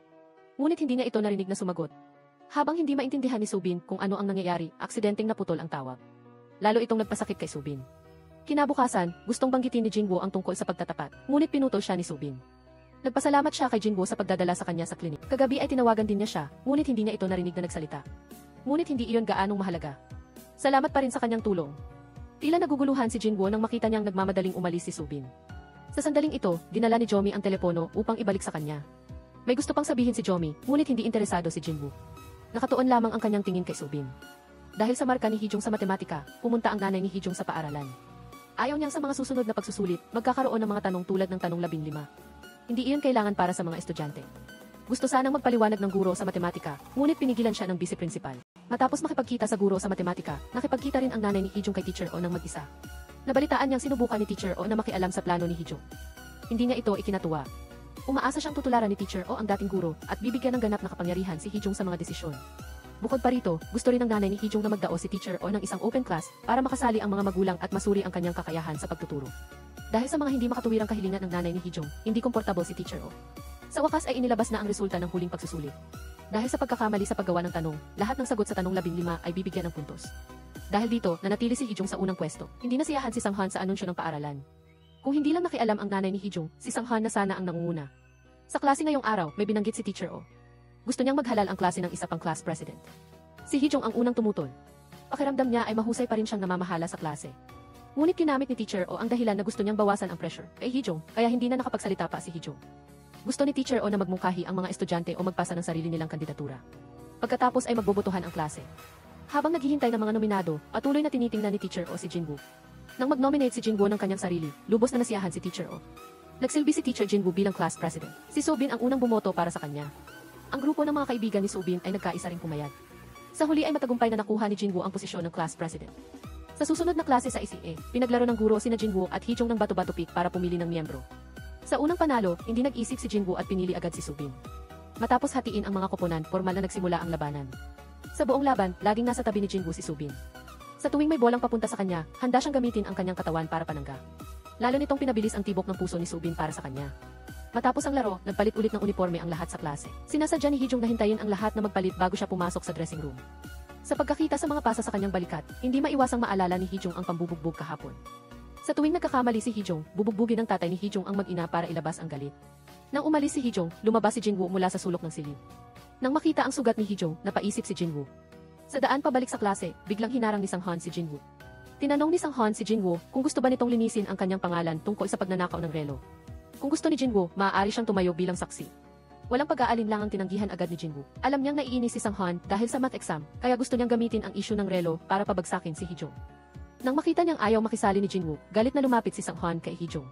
Ngunit hindi niya ito narinig na sumagot. Habang hindi maintindihan ni Subin kung ano ang nangyayari, aksidenteng naputol ang tawag. Lalo itong nagpasakit kay Subin. Kinabukasan, gustong banggitin ni Jinwoo ang tungkol sa pagtatapat, ngunit pinutol siya ni Subin. Nagpasalamat siya kay Jinwoo sa pagdadala sa kanya sa klinik. Kagabi ay tinawagan din niya siya, ngunit hindi niya ito narinig na nagsalita. Ngunit hindi iyon gaanong mahalaga. Salamat pa rin sa kanyang tulong. Tila naguguluhan si Jinwoo nang makita niyang nagmamadaling umalis si Subin. Sa sandaling ito, dinala ni Jomi ang telepono upang ibalik sa kanya. May gusto pang sabihin si Jomi, ngunit hindi interesado si Jinwoo. Nakatuon lamang ang kanyang tingin kay Subin. Dahil sa marka ni Hee-jung sa matematika, pumunta ang nanay ni Hee-jung sa paaralan. Ayaw niyang sa mga susunod na pagsusulit, magkakaroon ng mga tanong tulad ng tanong 15. Hindi iyon kailangan para sa mga estudyante. Gusto sanang magpaliwanag ng guro sa matematika, ngunit pinigilan siya ng vice-principal. Matapos makipagkita sa guro sa matematika, nakipagkita rin ang nanay ni Hee-jung kay Teacher O nang mag-isa. Nabalitaan niyang sinubukan ni Teacher O na makialam sa plano ni Hee-jung. Hindi niya ito ikinatuwa. Umaasa siyang tutularan ni Teacher O ang dating guro at bibigyan ng ganap na kapangyarihan si Hee-jung sa mga desisyon. Bukod pa rito, gusto rin ng nanay ni Hee-jung na magdao si Teacher O ng isang open class para makasali ang mga magulang at masuri ang kanyang kakayahan sa pagtuturo. Dahil sa mga hindi makatuwirang kahilingan ng nanay ni Hee-jung, hindi komportable si Teacher O. Sa wakas ay inilabas na ang resulta ng huling pagsusulit. Dahil sa pagkakamali sa paggawa ng tanong, lahat ng sagot sa tanong 15 ay bibigyan ng puntos. Dahil dito, nanatili si Hee-jung sa unang pwesto. Hindi nasiyahan si Sang-han sa anunsyo ng paaralan. Kung hindi lang nakialam ang nanay ni Hee-jung, si Sang-han na sana ang nangunguna. Sa klase ngayong araw, may binanggit si Teacher O. Gusto niyang maghalal ang klase ng isa pang class president. Si Hee-jung ang unang tumutol. Pakiramdam niya ay mahusay pa rin siyang namamahala sa klase. Ngunit ginamit ni Teacher O ang dahilan na gusto niyang bawasan ang pressure kay Hee-jung, kaya hindi na nakapagsalita pa si Hee-jung. Gusto ni Teacher O na magmungkahi ang mga estudyante o magpasa ng sarili nilang kandidatura. Pagkatapos ay magbobotohan ang klase. Habang naghihintay ng mga nominado, patuloy na tinitingnan ni Teacher O si Jinwoo. Nang mag-nominate si Jinwoo ng kanyang sarili, lubos na nasiyahan si Teacher O. Nagsilbi si Teacher Jinwoo bilang class president. Si Soobin ang unang bumoto para sa kanya. Ang grupo ng mga kaibigan ni Soobin ay nagkaisa ring pumayag. Sa huli ay matagumpay na nakuha ni Jinwoo ang posisyon ng class president. Sa susunod na klase sa ICA, pinaglaro ng guro sina Jinwoo at Hee-jung ng bato-bato pick para pumili ng miyembro. Sa unang panalo, hindi nag-isip si Jinwoo at pinili agad si Soobin. Matapos hatiin ang mga koponan, formal na nagsimula ang labanan. Sa buong laban, laging nasa tabi ni Jinwoo si Soobin. Sa tuwing may bolang papunta sa kanya, handa siyang gamitin ang kanyang katawan para panangga. Lalo nitong pinabilis ang tibok ng puso ni Soobin para sa kanya. Matapos ang laro, nagpalit ulit ng uniforme ang lahat sa klase. Sinasadya ni Hee-jung na hintayin ang lahat na magpalit bago siya pumasok sa dressing room. Sa pagkakita sa mga pasa sa kanyang balikat, hindi maiwasang maalala ni Hee-jung ang pambubugbog kahapon. Sa tuwing nagkakamali si Hee-jung, bubugbugin ng tatay ni Hee-jung ang mag-ina para ilabas ang galit. Nang umalis si Hee-jung, lumabas si Jinwoo mula sa sulok ng silid. Nang makita ang sugat ni Hee-jung, napaisip si Jinwoo. Sa daan pabalik sa klase, biglang hinarang ni Sang-han si Jinwoo. Tinanong ni Sang-han si Jinwoo kung gusto ba nitong linisin ang kanyang pangalan tungkol sa pagnanakaw ng relo. Kung gusto ni Jinwoo, maaari siyang tumayo bilang saksi. Walang pag-aalinlangang tinanggihan agad ni Jinwoo. Alam niyang naiinis si Sang-han dahil sa math exam, kaya gusto niyang gamitin ang issue ng relo para pabagsakin si Hee-jung. Nang makita niyang ayaw makisali ni Jinwoo, galit na lumapit si Sang-han kay Hee-jung.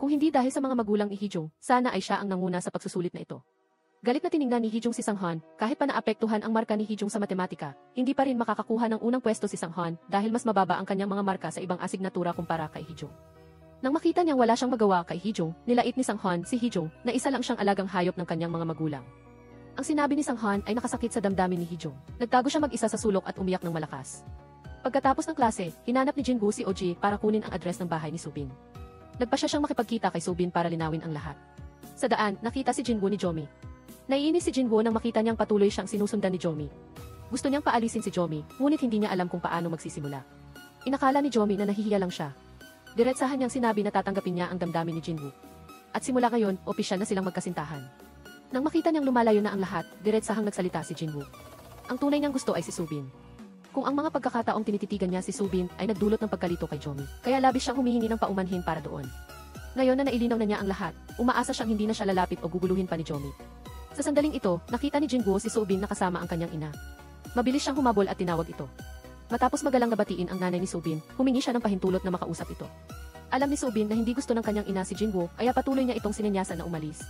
Kung hindi dahil sa mga magulang ni Hee-jung, sana ay siya ang nanguna sa pagsusulit na ito. Galit na tiningnan ni Hee-jung si Sang-han, kahit pa naapektuhan ang marka ni Hee-jung sa matematika, hindi pa rin makakakuha ng unang pwesto si Sang-han dahil mas mababa ang kanyang mga marka sa ibang asignatura kumpara kay Hee-jung. Nang makita niyang wala siyang magawa kay Hee-jung, nilait ni Sang-han si Hee-jung na isa lang siyang alagang hayop ng kanyang mga magulang. Ang sinabi ni Sang-han ay nakasakit sa damdamin ni Hee-jung. Nagtago siya mag-isa sa sulok at umiyak ng malakas. Pagkatapos ng klase, hinanap ni Jinwoo si OG para kunin ang address ng bahay ni Soobin. Nagpa siyang makipagkita kay Soobin para linawin ang lahat. Sa daan, nakita si Jinwoo ni Jomi. Naiinis si Jinwoo nang makita niyang patuloy siyang sinusundan ni Jomi. Gusto niyang paalisin si Jomi, ngunit hindi niya alam kung paano magsisimula. Inakala ni Jomi na nahihiya lang siya. Diretsahan niyang sinabi na tatanggapin niya ang damdamin ni Jinwoo. At simula ngayon, opisyal na silang magkasintahan. Nang makita niyang lumalayo na ang lahat, diretsahang nagsalita si Jinwoo. Ang tunay niyang gusto ay si Soobin. Kung ang mga pagkakataong tinititigan niya si Soobin ay nagdulot ng pagkalito kay Jomi, kaya labis siyang humihingi ng paumanhin para doon. Ngayon na nailinaw na niya ang lahat, umaasa siyang hindi na siya lalapit o guguluhin pa ni Jomi. Sa sandaling ito, nakita ni Jinwoo si Soobin na kasama ang kanyang ina. Mabilis siyang humabol at tinawag ito. Matapos magalang na batiin ang nanay ni Soobin, humingi siya ng pahintulot na makausap ito. Alam ni Soobin na hindi gusto ng kanyang ina si Jinwoo, kaya patuloy niya itong sinenyasan na umalis.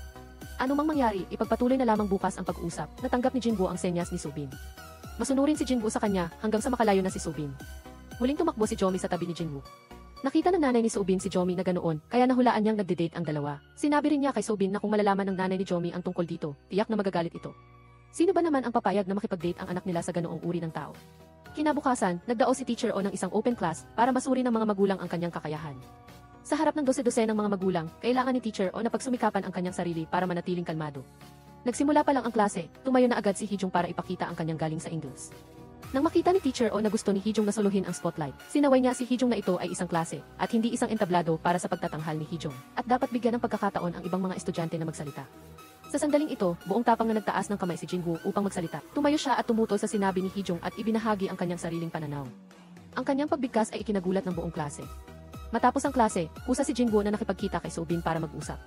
Ano mang mangyari, ipagpatuloy na lamang bukas ang pag-uusap. Natanggap ni Jinwoo ang senyas ni Soobin. Masunurin si Jinwoo sa kanya hanggang sa makalayo na si Soobin. Muling tumakbo si Jomi sa tabi ni Jinwoo. Nakita ng nanay ni Soobin si Jomi na ganoon, kaya nahulaan niyang nagde-date ang dalawa. Sinabi rin niya kay Soobin na kung malalaman ng nanay ni Jomi ang tungkol dito, tiyak na magagalit ito. Sino ba naman ang papayag na makipag-date ang anak nila sa ganoong uri ng tao? Kinabukasan, nagdao si Teacher O ng isang open class para masuri ng mga magulang ang kanyang kakayahan. Sa harap ng dose-dose ng mga magulang, kailangan ni Teacher O na pagsumikapan ang kanyang sarili para manatiling kalmado. Nagsimula pa lang ang klase, tumayo na agad si Hee-jung para ipakita ang kanyang galing sa English. Nang makita ni Teacher O na gusto ni Hee-jung na suluhin ang spotlight, sinaway niya si Hee-jung na ito ay isang klase, at hindi isang entablado para sa pagtatanghal ni Hee-jung, at dapat bigyan ng pagkakataon ang ibang mga estudyante na magsalita. Sa sandaling ito, buong tapang na nagtaas ng kamay si Jinwoo upang magsalita. Tumayo siya at tumutol sa sinabi ni Hee-jung at ibinahagi ang kanyang sariling pananaw. Ang kanyang pagbigkas ay ikinagulat ng buong klase. Matapos ang klase, kusa si Jinwoo na nakipagkita kay Soobin para mag-usap.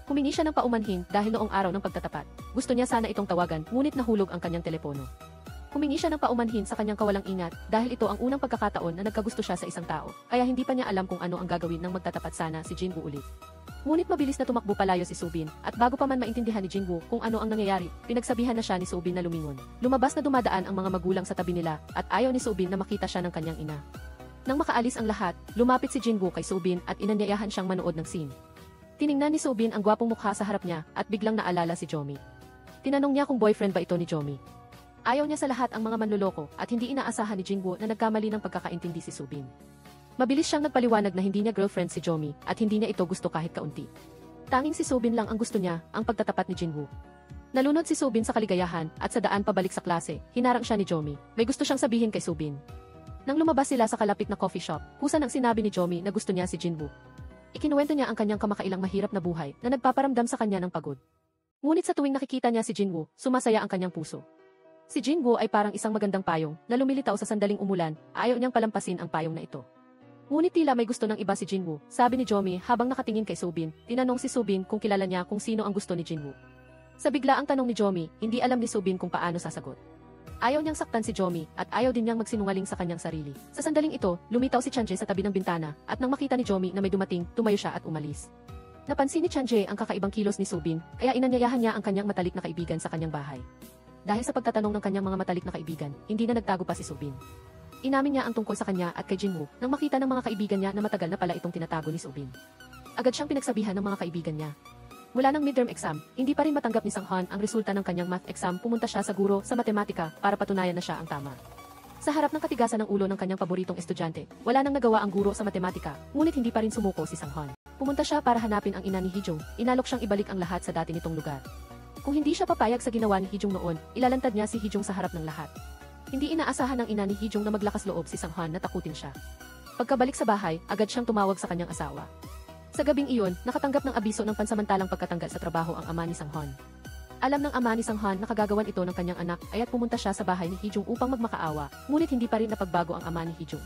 Humingi siya ng paumanhin dahil noong araw ng pagtatapat. Gusto niya sana itong tawagan, ngunit nahulog ang kanyang telepono. Humingi siya ng paumanhin sa kanyang kawalang ingat dahil ito ang unang pagkakataon na nagkagusto siya sa isang tao, kaya hindi pa niya alam kung ano ang gagawin ng magtatapat sana si Jinwoo ulit. Ngunit mabilis na tumakbo palayo si Soobin, at bago pa man maintindihan ni Jinwoo kung ano ang nangyayari, pinagsabihan na siya ni Soobin na lumingon. Lumabas na dumadaan ang mga magulang sa tabi nila, at ayaw ni Soobin na makita siya ng kanyang ina. Nang makaalis ang lahat, lumapit si Jinwoo kay Soobin at inanyayahan siyang manood ng scene. Tiningnan ni Soobin ang gwapong mukha sa harap niya at biglang naalala si Jomi. Tinanong niya kung boyfriend ba ito ni Jomi. Ayaw niya sa lahat ang mga manloloko at hindi inaasahan ni Jingwoo na nagkamali ng pagkakaintindi si Subin. Mabilis siyang nagpaliwanag na hindi niya girlfriend si Jomi at hindi niya ito gusto kahit kaunti. Tanging si Subin lang ang gusto niya, ang pagtatapat ni Jingwoo. Nalunod si Subin sa kaligayahan at sa daan pabalik sa klase, hinarang siya ni Jomi. May gusto siyang sabihin kay Subin. Nang lumabas sila sa kalapit na coffee shop, kusa nang sinabi ni Jomi na gusto niya si Jingwoo. Ikinuwento niya ang kanyang kamakailang mahirap na buhay na nagpaparamdam sa kanya ng pagod. Ngunit sa tuwing nakikita niya si Jingwoo, sumasaya ang kanyang puso. Si Jingwoo ay parang isang magandang payong na lumilitaw sa sandaling umulan, ayaw niyang palampasin ang payong na ito. Ngunit tila may gusto ng iba si Jingwoo, sabi ni Jomi habang nakatingin kay Subin. Tinanong si Subin kung kilala niya kung sino ang gusto ni Jingwoo. Sa biglaang tanong ni Jomi, hindi alam ni Subin kung paano sasagot. Ayaw niyang saktan si Jomi at ayaw din niyang magsinungaling sa kanyang sarili. Sa sandaling ito, lumitaw si Chanje sa tabi ng bintana at nang makita ni Jomi na may dumating, tumayo siya at umalis. Napansin ni Chanje ang kakaibang kilos ni Subin, kaya inanyayahan niya ang kanyang matalik na kaibigan sa kanyang bahay. Dahil sa pagtatanong ng kanyang mga matalik na kaibigan, hindi na nagtago pa si Subin. Inamin niya ang tungkol sa kanya at kay Jingwoo nang makita ng mga kaibigan niya na matagal na pala itong tinatago ni Subin. Agad siyang pinagsabihan ng mga kaibigan niya. Mula ng midterm exam, hindi pa rin matanggap ni Sang-han ang resulta ng kanyang math exam. Pumunta siya sa guro sa matematika para patunayan na siya ang tama. Sa harap ng katigasan ng ulo ng kanyang paboritong estudyante, wala nang nagawa ang guro sa matematika, ngunit hindi pa rin sumuko si Sang-han. Pumunta siya para hanapin ang ina ni Hee-jung, inalok siyang ibalik ang lahat sa dati nitong lugar. Kung hindi siya papayag sa ginawa ni Hee-jung noon, ilalantad niya si Hee-jung sa harap ng lahat. Hindi inaasahan ng ina ni Hee-jung na maglakas loob si Sang-han na takutin siya. Pagkabalik sa bahay, agad siyang tumawag sa kanyang asawa. Sa gabing iyon, nakatanggap ng abiso ng pansamantalang pagkatanggal sa trabaho ang ama ni Sang-han. Alam ng ama ni Sang-han na kagagawan ito ng kanyang anak, aya't pumunta siya sa bahay ni Hee-jung upang magmakaawa, ngunit hindi pa rin napagbago ang ama ni Hee-jung.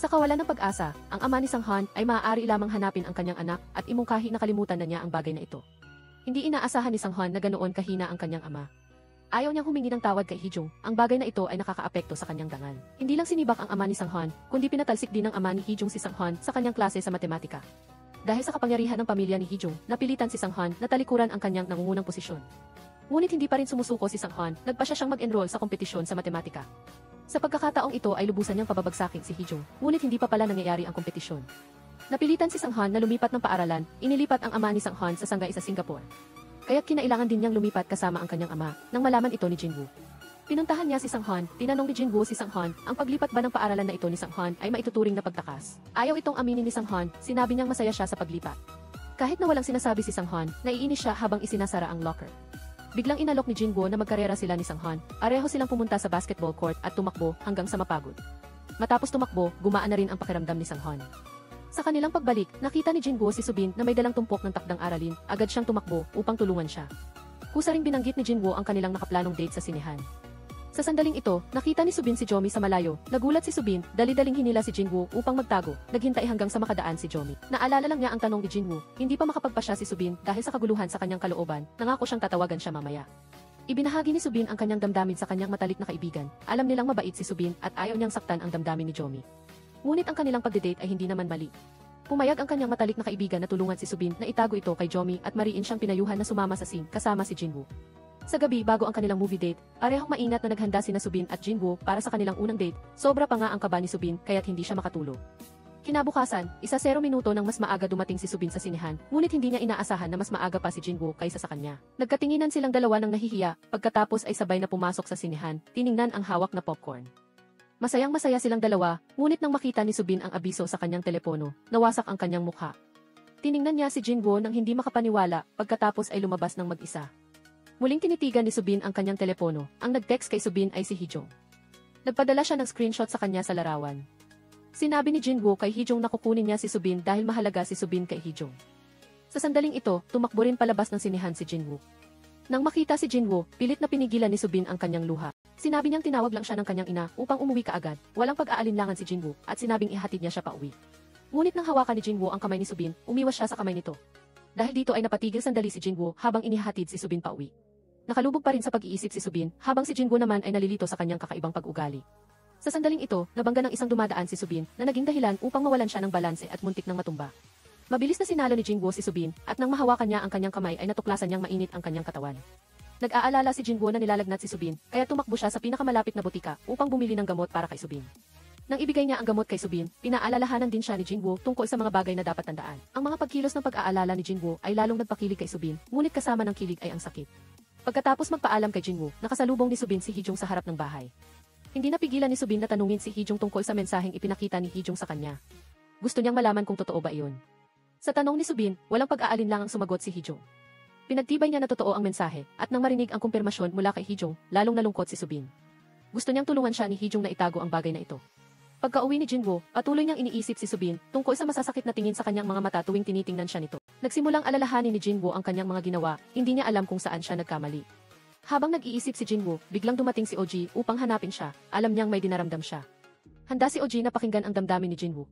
Sa kawalan ng pag-asa, ang ama ni Sang-han ay maaari lamang hanapin ang kanyang anak at imungkahi na kalimutan na niya ang bagay na ito. Hindi inaasahan ni Sang-han na ganoon kahina ang kanyang ama. Ayaw niyang humingi ng tawad kay Hee-jung, ang bagay na ito ay nakakaapekto sa kanyang dangal. Hindi lang sinibak ang ama ni Sang-han, kundi pinatalsik din ng ama ni Hee-jung si Sang-han sa kanyang klase sa matematika. Dahil sa kapangyarihan ng pamilya ni Hee-jung, napilitan si Sang-han na talikuran ang kanyang nangungunang posisyon. Ngunit hindi pa rin sumusuko si Sang-han, nagpa siya siyang mag-enroll sa kompetisyon sa matematika. Sa pagkakataong ito ay lubusan niyang pababagsakin si Hee-jung, ngunit hindi pa pala nangyayari ang kompetisyon. Napilitan si Sang-han na lumipat ng paaralan, inilipat ang ama ni Sang-han sa Shanghai sa Singapore. Kaya't kinailangan din niyang lumipat kasama ang kanyang ama, nang malaman ito ni Jingwoo. Pinuntahan niya si Sang-han, tinanong ni Jingwoo si Sang-han, ang paglipat ba ng paaralan na ito ni Sang-han ay maituturing na pagtakas. Ayaw itong aminin ni Sang-han, sinabi niyang masaya siya sa paglipat. Kahit na walang sinasabi si Sang-han, naiinis siya habang isinasara ang locker. Biglang inalok ni Jingwoo na magkarera sila ni Sang-han, pareho silang pumunta sa basketball court at tumakbo hanggang sa mapagod. Matapos tumakbo, gumaan na rin ang pakiramdam ni Sang-han. Sa kanilang pagbalik, nakita ni Jingwoo si Subin na may dalang tumpok ng takdang aralin, agad siyang tumakbo upang tulungan siya. Kusa ring binanggit ni Jingwoo ang kanilang nakaplanong date sa sinehan. Sa sandaling ito, nakita ni Subin si Jomi sa malayo. Nagulat si Subin, dali-daling hinila si Jingwoo upang magtago, naghintay hanggang sa makadaan si Jomi. Naalala lang niya ang tanong ni Jingwoo, hindi pa makapagpasya si Subin dahil sa kaguluhan sa kanyang kalooban, nangako siyang tatawagan siya mamaya. Ibinahagi ni Subin ang kanyang damdamin sa kanyang matalik na kaibigan. Alam nilang mabait si Subin at ayaw niyang saktan ang damdamin ni Jomi. Ngunit ang kanilang pagdedate ay hindi naman mali. Pumayag ang kanyang matalik na kaibigan na tulungan si Subin na itago ito kay Jomi at mariin siyang pinayuhan na sumama sa scene kasama si Jingwoo. Sa gabi bago ang kanilang movie date, parehong maingat na naghanda sina Subin at Jingwoo para sa kanilang unang date. Sobra pa nga ang kaba ni Subin kaya't hindi siya makatulog. Kinabukasan, 0 minuto nang mas maaga dumating si Subin sa sinehan, ngunit hindi niya inaasahan na mas maaga pa si Jingwoo kaysa sa kanya. Nagkatinginan silang dalawa ng nahihiya, pagkatapos ay sabay na pumasok sa sinehan, tiningnan ang hawak na popcorn. Masayang-masaya silang dalawa, ngunit nang makita ni Subin ang abiso sa kanyang telepono, nawasak ang kanyang mukha. Tiningnan niya si Jingwoo nang hindi makapaniwala, pagkatapos ay lumabas ng mag-isa. Muling tinitigan ni Subin ang kanyang telepono, ang nag-text kay Subin ay si Hee-jung. Nagpadala siya ng screenshot sa kanya sa larawan. Sinabi ni Jingwoo kay Hee-jung na kukunin niya si Subin dahil mahalaga si Subin kay Hee-jung. Sa sandaling ito, tumakbo rin palabas ng sinehan si Jingwoo. Nang makita si Jingwoo, pilit na pinigilan ni Subin ang kanyang luha. Sinabi niyang tinawag lang siya ng kanyang ina upang umuwi kaagad, walang pag-aalinlangan si Jingwoo at sinabing ihatid niya siya pauwi. Ngunit nang hawakan ni Jingwoo ang kamay ni Subin, umiwas siya sa kamay nito. Dahil dito ay napatigil sandali si Jingwoo habang inihatid si Subin pauwi. Nakalubog pa rin sa pag-iisip si Subin, habang si Jingwoo naman ay nalilito sa kanyang kakaibang pag-ugali. Sa sandaling ito, nabangga ng isang dumadaan si Subin na naging dahilan upang mawalan siya ng balanse at muntik ng matumba. Mabilis na sinalo ni Jingwoo si Subin at nang mahawakan niya ang kanyang kamay ay natuklasan niyang mainit ang kanyang katawan. Nag-aalala si Jingwoo na nilalagnat si Subin, kaya tumakbo siya sa pinakamalapit na butika upang bumili ng gamot para kay Subin. Nang ibigay niya ang gamot kay Subin, pinaalalahanan din siya ni Jingwoo tungkol sa mga bagay na dapat tandaan. Ang mga pagkilos ng pag-aalala ni Jingwoo ay lalong nagpakilig kay Subin, ngunit kasama ng kilig ay ang sakit. Pagkatapos magpaalam kay Jinwoo, nakasalubong ni Subin si Hee-jung sa harap ng bahay. Hindi napigilan ni Subin na tanungin si Hee-jung tungkol sa mensaheng ipinakita ni Hee-jung sa kanya. Gusto niyang malaman kung totoo ba iyon. Sa tanong ni Subin, walang pag-aalinlangang sumagot si Hee-jung. Pinagtibay niya na totoo ang mensahe, at nang marinig ang kumpirmasyon mula kay Hee-jung, lalong nalungkot si Subin. Gusto niyang tulungan siya ni Hee-jung na itago ang bagay na ito. Pagka-uwi ni Jinwoo, patuloy niyang iniisip si Subin tungkol sa masasakit na tingin sa kanyang mga mata tuwing tinitingnan siya nito. Nagsimulang alalahanin ni Jinwoo ang kanyang mga ginawa, hindi niya alam kung saan siya nagkamali. Habang nag-iisip si Jinwoo, biglang dumating si OG upang hanapin siya, alam niyang may dinaramdam siya. Handa si OG na pakinggan ang damdamin ni Jinwoo.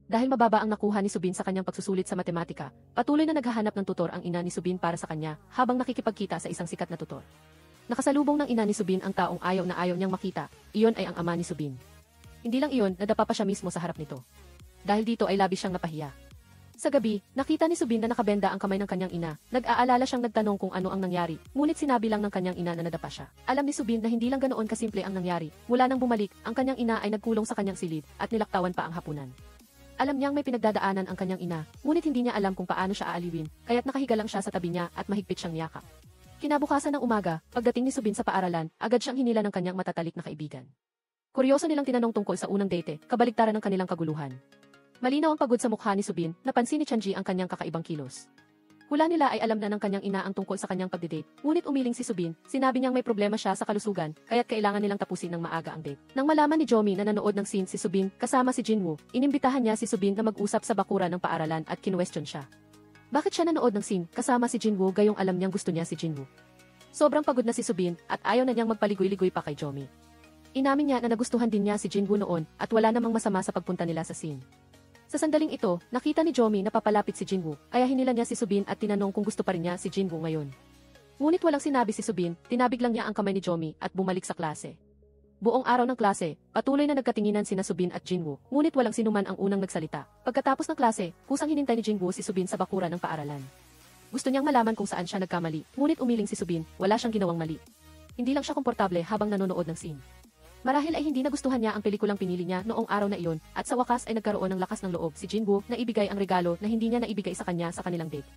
Dahil mababa ang nakuha ni Subin sa kanyang pagsusulit sa matematika, patuloy na naghahanap ng tutor ang ina ni Subin para sa kanya, habang nakikipagkita sa isang sikat na tutor. Nakasalubong ng ina ni Subin ang taong ayaw na ayaw niyang makita, iyon ay ang ama ni Subin. Hindi lang iyon, nadapa pa siya mismo sa harap nito. Dahil dito ay labis siyang napahiya. Sa gabi, nakita ni Subin na nakabenda ang kamay ng kanyang ina, nag-aalala siyang nagtanong kung ano ang nangyari, ngunit sinabi lang ng kanyang ina na nadapa siya. Alam ni Subin na hindi lang ganoon kasimple ang nangyari, mula nang bumalik, ang kanyang ina ay nagkulong sa kanyang silid, at nilaktawan pa ang hapunan. Alam niyang may pinagdadaanan ang kanyang ina, ngunit hindi niya alam kung paano siya aaliwin, kaya't nakahiga lang siya sa tabi niya at mahigpit siyang niyakap. Kinabukasan ng umaga, pagdating ni Subin sa paaralan, agad siyang hinila ng kanyang matatalik na kaibigan. Kuryoso nilang tinanong tungkol sa unang date, kabaligtaran ng kanilang kaguluhan. Malinaw ang pagod sa mukha ni Subin, napansin ni Chanji ang kanyang kakaibang kilos. Hula nila ay alam na ng kanyang ina ang tungkol sa kanyang pagdidate, ngunit umiling si Subin, sinabi niyang may problema siya sa kalusugan, kaya't kailangan nilang tapusin ng maaga ang date. Nang malaman ni Jomi na nanood ng scene si Subin, kasama si Jinwoo, inimbitahan niya si Subin na mag-usap sa bakuran ng paaralan at kinwestiyon siya. Bakit siya nanood ng scene kasama si Jinwoo gayong alam niyang gusto niya si Jinwoo? Sobrang pagod na si Subin, at ayaw na niyang magpaligoy-ligoy pa kay Jomi. Inamin niya na nagustuhan din niya si Jinwoo noon, at wala namang masama sa pagpunta nila sa scene. Sa sandaling ito, nakita ni Jomi na papalapit si Jinwoo, kaya hinila niya si Subin at tinanong kung gusto pa rin niya si Jinwoo ngayon. Ngunit walang sinabi si Subin, tinabig lang niya ang kamay ni Jomi at bumalik sa klase. Buong araw ng klase, patuloy na nagkatinginan sina Subin at Jinwoo, ngunit walang sinuman ang unang nagsalita. Pagkatapos ng klase, kusang hinintay ni Jinwoo si Subin sa bakuran ng paaralan. Gusto niyang malaman kung saan siya nagkamali, ngunit umiling si Subin, wala siyang ginawang mali. Hindi lang siya komportable habang nanonood ng scene. Marahil ay hindi nagustuhan niya ang pelikulang pinili niya noong araw na iyon, at sa wakas ay nagkaroon ng lakas ng loob si Jinwoo na ibigay ang regalo na hindi niya naibigay sa kanya sa kanilang date.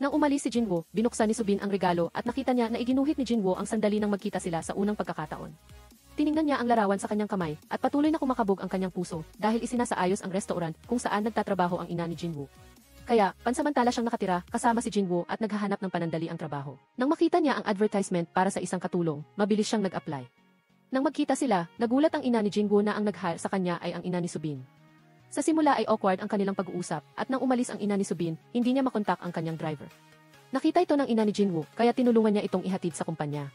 Nang umalis si Jinwoo, binuksan ni Subin ang regalo at nakita niya na iginuhit ni Jinwoo ang sandali nang magkita sila sa unang pagkakataon. Tiningnan niya ang larawan sa kanyang kamay at patuloy na kumakabog ang kanyang puso dahil isinasaayos ang restaurant kung saan nagtatrabaho ang ina ni Jinwoo. Kaya, pansamantala siyang nakatira kasama si Jinwoo at naghahanap ng panandali ang trabaho. Nang makita niya ang advertisement para sa isang katulong, mabilis siyang nag-apply. Nang magkita sila, nagulat ang ina ni Jinwoo na ang nag-hire sa kanya ay ang ina ni Subin. Sa simula ay awkward ang kanilang pag-uusap, at nang umalis ang ina ni Subin, hindi niya makontak ang kanyang driver. Nakita ito ng ina ni Jinwoo, kaya tinulungan niya itong ihatid sa kumpanya.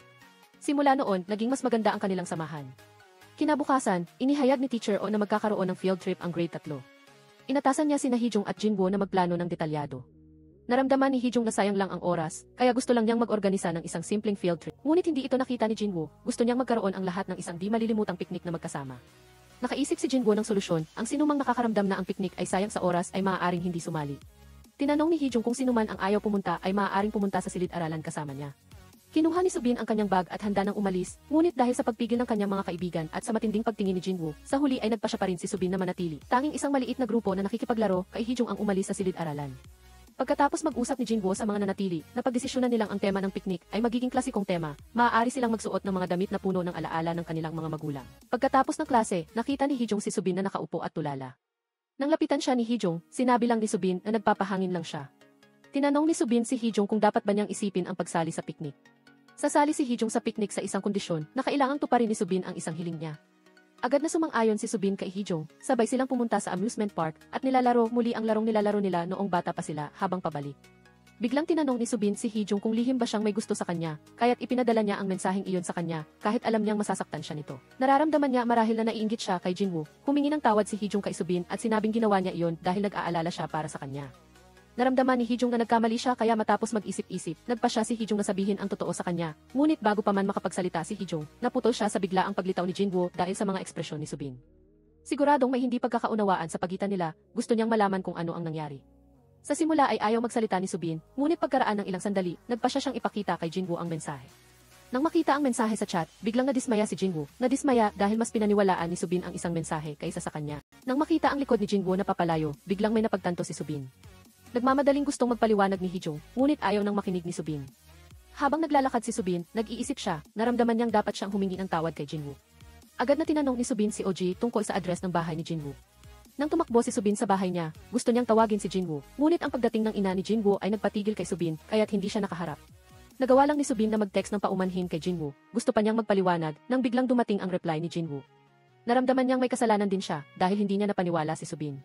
Simula noon, naging mas maganda ang kanilang samahan. Kinabukasan, inihayag ni Teacher O na magkakaroon ng field trip ang grade 3. Inatasan niya sina Hee-jung at Jinwoo na magplano ng detalyado. Naramdaman ni Hee-jung na sayang lang ang oras, kaya gusto lang niyang mag-organisa ng isang simpleng field trip. Ngunit hindi ito nakita ni Jinwoo, gusto niyang magkaroon ang lahat ng isang di malilimutang piknik na magkasama. Nakaisip si Jinwoo ng solusyon, ang sinumang nakakaramdam na ang piknik ay sayang sa oras ay maaaring hindi sumali. Tinanong ni Hee-jung kung sinuman ang ayaw pumunta ay maaaring pumunta sa silid-aralan kasama niya. Kinuha ni Subin ang kanyang bag at handa nang umalis, ngunit dahil sa pagpigil ng kanyang mga kaibigan at sa matinding pagtingin ni Jinwoo, sa huli ay nagpa siya pa rin si Subin na manatili. Tanging isang maliit na grupo na nakikipaglaro kay Hee-jung ang umalis sa silid-aralan. Pagkatapos mag-usap ni Jinwoo sa mga nanatili, napagdesisyonan nilang ang tema ng piknik ay magiging klasikong tema, maaari silang magsuot ng mga damit na puno ng alaala ng kanilang mga magulang. Pagkatapos ng klase, nakita ni Hee-jung si Subin na nakaupo at tulala. Nang lapitan siya ni Hee-jung, sinabi lang ni Subin na nagpapahangin lang siya. Tinanong ni Subin si Hee-jung kung dapat ba niyang isipin ang pagsali sa piknik. Sasali si Hee-jung sa piknik sa isang kondisyon na kailangang tuparin ni Subin ang isang hiling niya. Agad na sumang-ayon si Subin kay Hee-jung, sabay silang pumunta sa amusement park at nilalaro muli ang larong nilalaro nila noong bata pa sila habang pabalik. Biglang tinanong ni Subin si Hee-jung kung lihim ba siyang may gusto sa kanya, kaya't ipinadala niya ang mensaheng iyon sa kanya, kahit alam niyang masasaktan siya nito. Nararamdaman niya marahil na naiinggit siya kay Jinwoo, humingi ng tawad si Hee-jung kay Subin at sinabing ginawa niya iyon dahil nag-aalala siya para sa kanya. Naramdaman ni Hee-jung na nagkamali siya kaya matapos mag-isip-isip, nagpa siya si Hee-jung na sabihin ang totoo sa kanya. Ngunit bago pa man makapagsalita si Hee-jung, naputol siya sa biglaang paglitaw ni Jinwoo dahil sa mga ekspresyon ni Subin. Siguradong may hindi pagkakaunawaan sa pagitan nila, gusto niyang malaman kung ano ang nangyari. Sa simula ay ayaw magsalita ni Subin, ngunit pagkaraan ng ilang sandali, nagpa siya siyang ipakita kay Jinwoo ang mensahe. Nang makita ang mensahe sa chat, biglang nadismaya si Jinwoo. Nadismaya dahil mas pinaniwalaan ni Subin ang isang mensahe kaysa sa kanya. Nang makita ang likod ni Jinwoo na papalayo, biglang may napagtanto si Subin. Nagmamadaling gustong magpaliwanag ni Hee-jung, ngunit ayaw nang makinig ni Subin. Habang naglalakad si Subin, nag-iisip siya, naramdaman niyang dapat siyang humingi ng tawad kay Jinwoo. Agad na tinanong ni Subin si Oji tungkol sa address ng bahay ni Jinwoo. Nang tumakbo si Subin sa bahay niya, gusto niyang tawagin si Jinwoo, ngunit ang pagdating ng ina ni Jinwoo ay nagpatigil kay Subin, kaya't hindi siya nakaharap. Nagawa lang ni Subin na mag-text ng paumanhin kay Jinwoo, gusto pa niyang magpaliwanag, nang biglang dumating ang reply ni Jinwoo. Naramdaman niyang may kasalanan din siya, dahil hindi niya napaniwala si Subin.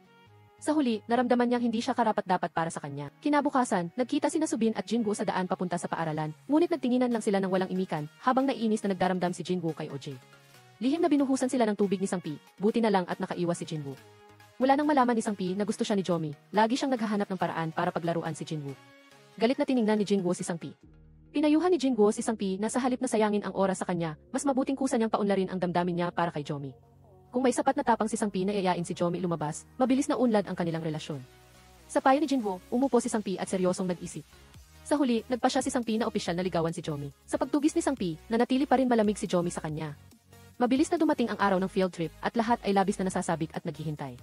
Sa huli, naramdaman niyang hindi siya karapat-dapat para sa kanya. Kinabukasan, nagkita sina Subin at Jinwoo sa daan papunta sa paaralan, ngunit nagtinginan lang sila ng walang imikan, habang naiinis na nagdaramdam si Jinwoo kay OJ. Lihim na binuhusan sila ng tubig ni Sangpi, buti na lang at nakaiwas si Jinwoo. Wala nang malaman ni Sangpi na gusto siya ni Jomi, lagi siyang naghahanap ng paraan para paglaruan si Jinwoo. Galit na tiningnan ni Jinwoo si Sangpi. Pinayuhan ni Jinwoo si Sangpi na sa halip na sayangin ang oras sa kanya, mas mabuting kusa niyang paunlarin ang damdamin niya para kay Jomi. Kung may sapat na tapang si Sangpi na yayain si Jomi lumabas, mabilis na unlad ang kanilang relasyon. Sa payo ni Jinwoo, umupo si Sangpi at seryosong nag-isip. Sa huli, nagpasya si Sangpi na opisyal na ligawan si Jomi. Sa pagtugis ni Sangpi, nanatili pa rin malamig si Jomi sa kanya. Mabilis na dumating ang araw ng field trip at lahat ay labis na nasasabik at naghihintay.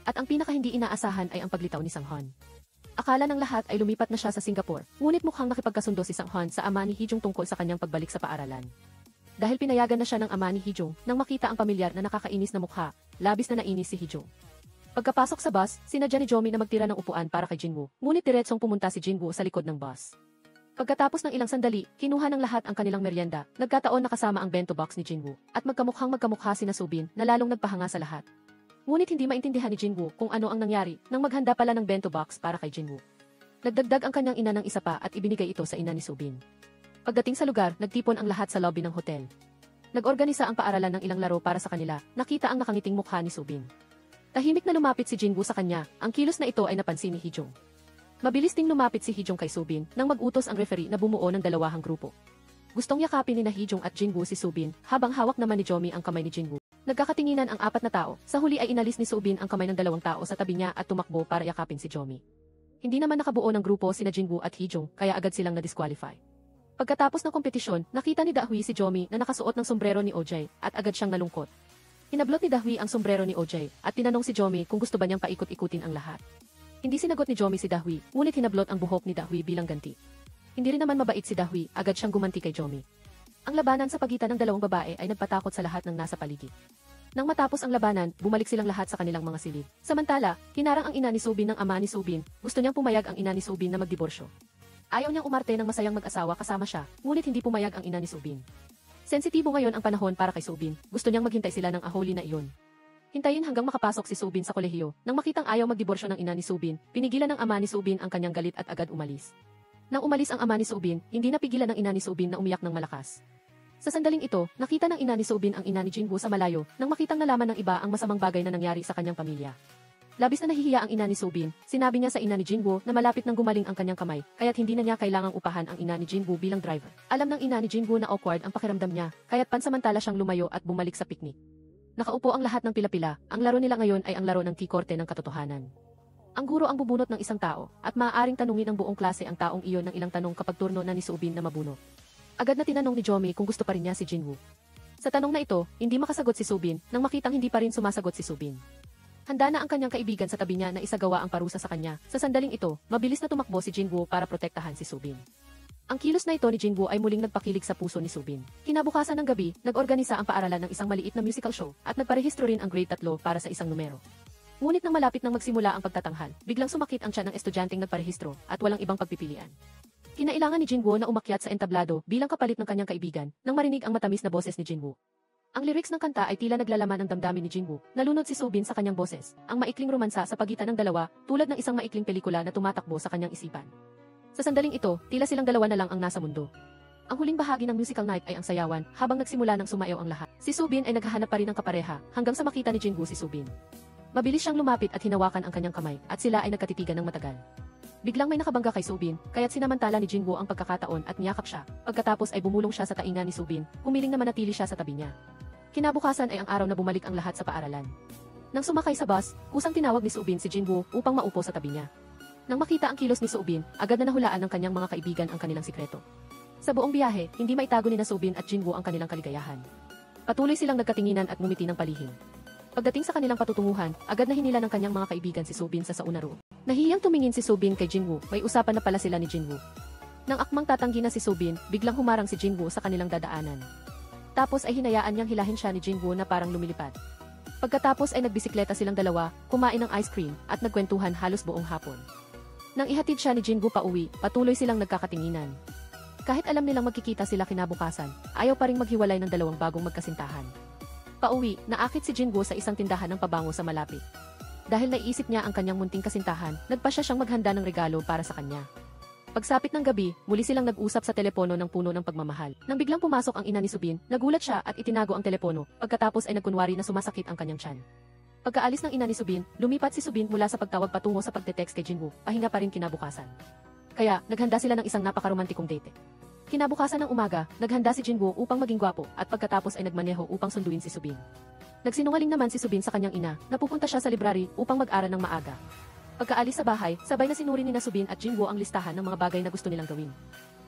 At ang pinaka hindi inaasahan ay ang paglitaw ni Sanghon. Akala ng lahat ay lumipat na siya sa Singapore, ngunit mukhang nakipagkasundo si Sanghon sa ama ni Hee-jung tungkol sa kanyang pagbalik sa paaralan. Dahil pinayagan na siya ng ama ni Hee-jung nang makita ang pamilyar na nakakainis na mukha, labis na nainis si Hee-jung. Pagkapasok sa bus, sinadya ni Jomi na magtira ng upuan para kay Jinwoo, ngunit diretsong pumunta si Jinwoo sa likod ng bus. Pagkatapos ng ilang sandali, kinuha ng lahat ang kanilang merienda, nagkataon na kasama ang bento box ni Jinwoo, at magkamukhang magkamukha sina Subin na lalong nagpahanga sa lahat. Ngunit hindi maintindihan ni Jinwoo kung ano ang nangyari nang maghanda pala ng bento box para kay Jinwoo. Nagdagdag ang kanyang ina ng isa pa at ibinigay ito sa ina ni Subin. Pagdating sa lugar, nagtipon ang lahat sa lobby ng hotel. Nag-organisa ang paaralan ng ilang laro para sa kanila, nakita ang nakangiting mukha ni Subin. Tahimik na lumapit si Jinwoo sa kanya, ang kilos na ito ay napansin ni Hee-jung. Mabilis ding lumapit si Hee-jung kay Subin nang mag-utos ang referee na bumuo ng dalawahang grupo. Gustong yakapin ni Hee-jung at Jinwoo si Subin, habang hawak naman ni Jomi ang kamay ni Jinwoo. Nagkakatinginan ang apat na tao, sa huli ay inalis ni Subin ang kamay ng dalawang tao sa tabi niya at tumakbo para yakapin si Jomi. Hindi naman nakabuo ng grupo sina Jinwoo at Hee-jung, kaya agad silang na-disqualify. Pagkatapos ng kompetisyon, nakita ni Dahui si Jomi na nakasuot ng sombrero ni OJ at agad siyang nalungkot. Hinablot ni Dahui ang sombrero ni OJ at tinanong si Jomi kung gusto ba niyang paikot-ikutin ang lahat. Hindi sinagot ni Jomi si Dahui, ngunit hinablot ang buhok ni Dahui bilang ganti. Hindi rin naman mabait si Dahui, agad siyang gumanti kay Jomi. Ang labanan sa pagitan ng dalawang babae ay nagpatakot sa lahat ng nasa paligid. Nang matapos ang labanan, bumalik silang lahat sa kanilang mga silid. Samantala, hinarang ang ina ni Subin ng ama ni Subin, gusto niyang pumayag ang ina ni Subin na magdiborsyo. Ayaw niyang umarte ng masayang mag-asawa kasama siya, ngunit hindi pumayag ang ina ni Subin. Sensitibo ngayon ang panahon para kay Subin, gusto niyang maghintay sila ng aholi na iyon. Hintayin hanggang makapasok si Subin sa kolehiyo, nang makitang ayaw magdiborsyo ng ina ni Subin, pinigilan ng ama ni Subin ang kanyang galit at agad umalis. Nang umalis ang ama ni Subin, hindi napigilan ng ina ni Subin na umiyak ng malakas. Sa sandaling ito, nakita ng ina ni Subin ang ina ni Jinwoo sa malayo, nang makitang nalaman ng iba ang masamang bagay na nangyari sa kanyang pamilya. Labis na nahihiya ang ina ni Subin, sinabi niya sa ina ni Jinwoo na malapit nang gumaling ang kanyang kamay, kaya't hindi na niya kailangang upahan ang ina ni Jinwoo bilang driver. Alam ng ina ni Jinwoo na awkward ang pakiramdam niya, kaya't pansamantala siyang lumayo at bumalik sa picnic. Nakaupo ang lahat ng pila-pila, ang laro nila ngayon ay ang laro ng T-Korte ng katotohanan. Ang guro ang bubunot ng isang tao, at maaaring tanungin ng buong klase ang taong iyon ng ilang tanong kapag turno na ni Subin na mabunot. Agad na tinanong ni Jomi kung gusto pa rin niya si Jinwoo. Sa tanong na ito, hindi makasagot si Subin, nang makitang hindi pa rin sumasagot si Subin. Handa na ang kanyang kaibigan sa tabi niya na isagawa ang parusa sa kanya. Sa sandaling ito, mabilis na tumakbo si Jinwoo para protektahan si Subin. Ang kilos na ito ni Jinwoo ay muling nagpakilig sa puso ni Subin. Kinabukasan ng gabi, nag-organisa ang paaralan ng isang maliit na musical show at nagparehistro rin ang grade 3 para sa isang numero. Ngunit nang malapit nang magsimula ang pagtatanghal, biglang sumakit ang tiyan ng estudyanteng nagparehistro at walang ibang pagpipilian. Kinailangan ni Jinwoo na umakyat sa entablado bilang kapalit ng kanyang kaibigan nang marinig ang matamis na boses ni Jinwoo. Ang lyrics ng kanta ay tila naglalaman ng damdamin ni Jinwoo. Nalunod si Subin sa kanyang boses, ang maikling romansa sa pagitan ng dalawa, tulad ng isang maikling pelikula na tumatakbo sa kanyang isipan. Sa sandaling ito, tila silang dalawa na lang ang nasa mundo. Ang huling bahagi ng musical night ay ang sayawan, habang nagsimula ng sumayaw ang lahat. Si Subin ay naghahanap pa rin ng kapareha, hanggang sa makita ni Jinwoo si Subin. Mabilis siyang lumapit at hinawakan ang kanyang kamay, at sila ay nagkatitigan ng matagal. Biglang may nakabangga kay Subin, kaya't sinamantala ni Jinwoo ang pagkakataon at niyakap siya. Pagkatapos ay bumulong siya sa tainga ni Subin, humiling na manatili siya sa tabi niya. Kinabukasan ay ang araw na bumalik ang lahat sa paaralan. Nang sumakay sa bus, kusang tinawag ni Subin si Jinwoo upang maupo sa tabi niya. Nang makita ang kilos ni Subin, agad na nahulaan ng kanyang mga kaibigan ang kanilang sikreto. Sa buong biyahe, hindi maitago ni Subin at Jinwoo ang kanilang kaligayahan. Patuloy silang nagkatinginan at ngumiti ng palihim. Pagdating sa kanilang patutunguhan, agad na hinila ng kanyang mga kaibigan si Subin sa sauna room. Nahiyang tumingin si Subin kay Jinwoo, may usapan na pala sila ni Jinwoo. Nang akmang tatanggi na si Subin, biglang humarang si Jinwoo sa kanilang dadaanan. Tapos ay hinayaan niyang hilahin siya ni Jinwoo na parang lumilipad. Pagkatapos ay nagbisikleta silang dalawa, kumain ng ice cream, at nagkwentuhan halos buong hapon. Nang ihatid siya ni Jinwoo pauwi, patuloy silang nagkakatinginan. Kahit alam nilang magkikita sila kinabukasan, ayaw pa ring maghiwalay ng dalawang bagong magkasintahan. Pauwi, naakit si Jinwoo sa isang tindahan ng pabango sa malapit. Dahil naiisip niya ang kanyang munting kasintahan, nagpasya siyang maghanda ng regalo para sa kanya. Pagsapit ng gabi, muli silang nag-usap sa telepono ng puno ng pagmamahal. Nang biglang pumasok ang ina ni Subin, nagulat siya at itinago ang telepono, pagkatapos ay nagkunwari na sumasakit ang kanyang tiyan. Pagkaalis ng ina ni Subin, lumipat si Subin mula sa pagtawag patungo sa pagte-text kay Jinwoo, pahinga pa rin kinabukasan. Kaya, naghanda sila ng isang napakaromantikong date. Kinabukasan ng umaga, naghanda si Jinwoo upang maging gwapo at pagkatapos ay nagmaneho upang sunduin si Subin. Nagsinungaling naman si Subin sa kanyang ina na pupunta siya sa library upang mag-aral ng maaga. Pagkaalis sa bahay, sabay na sinuri ni Subin at Jinwoo ang listahan ng mga bagay na gusto nilang gawin.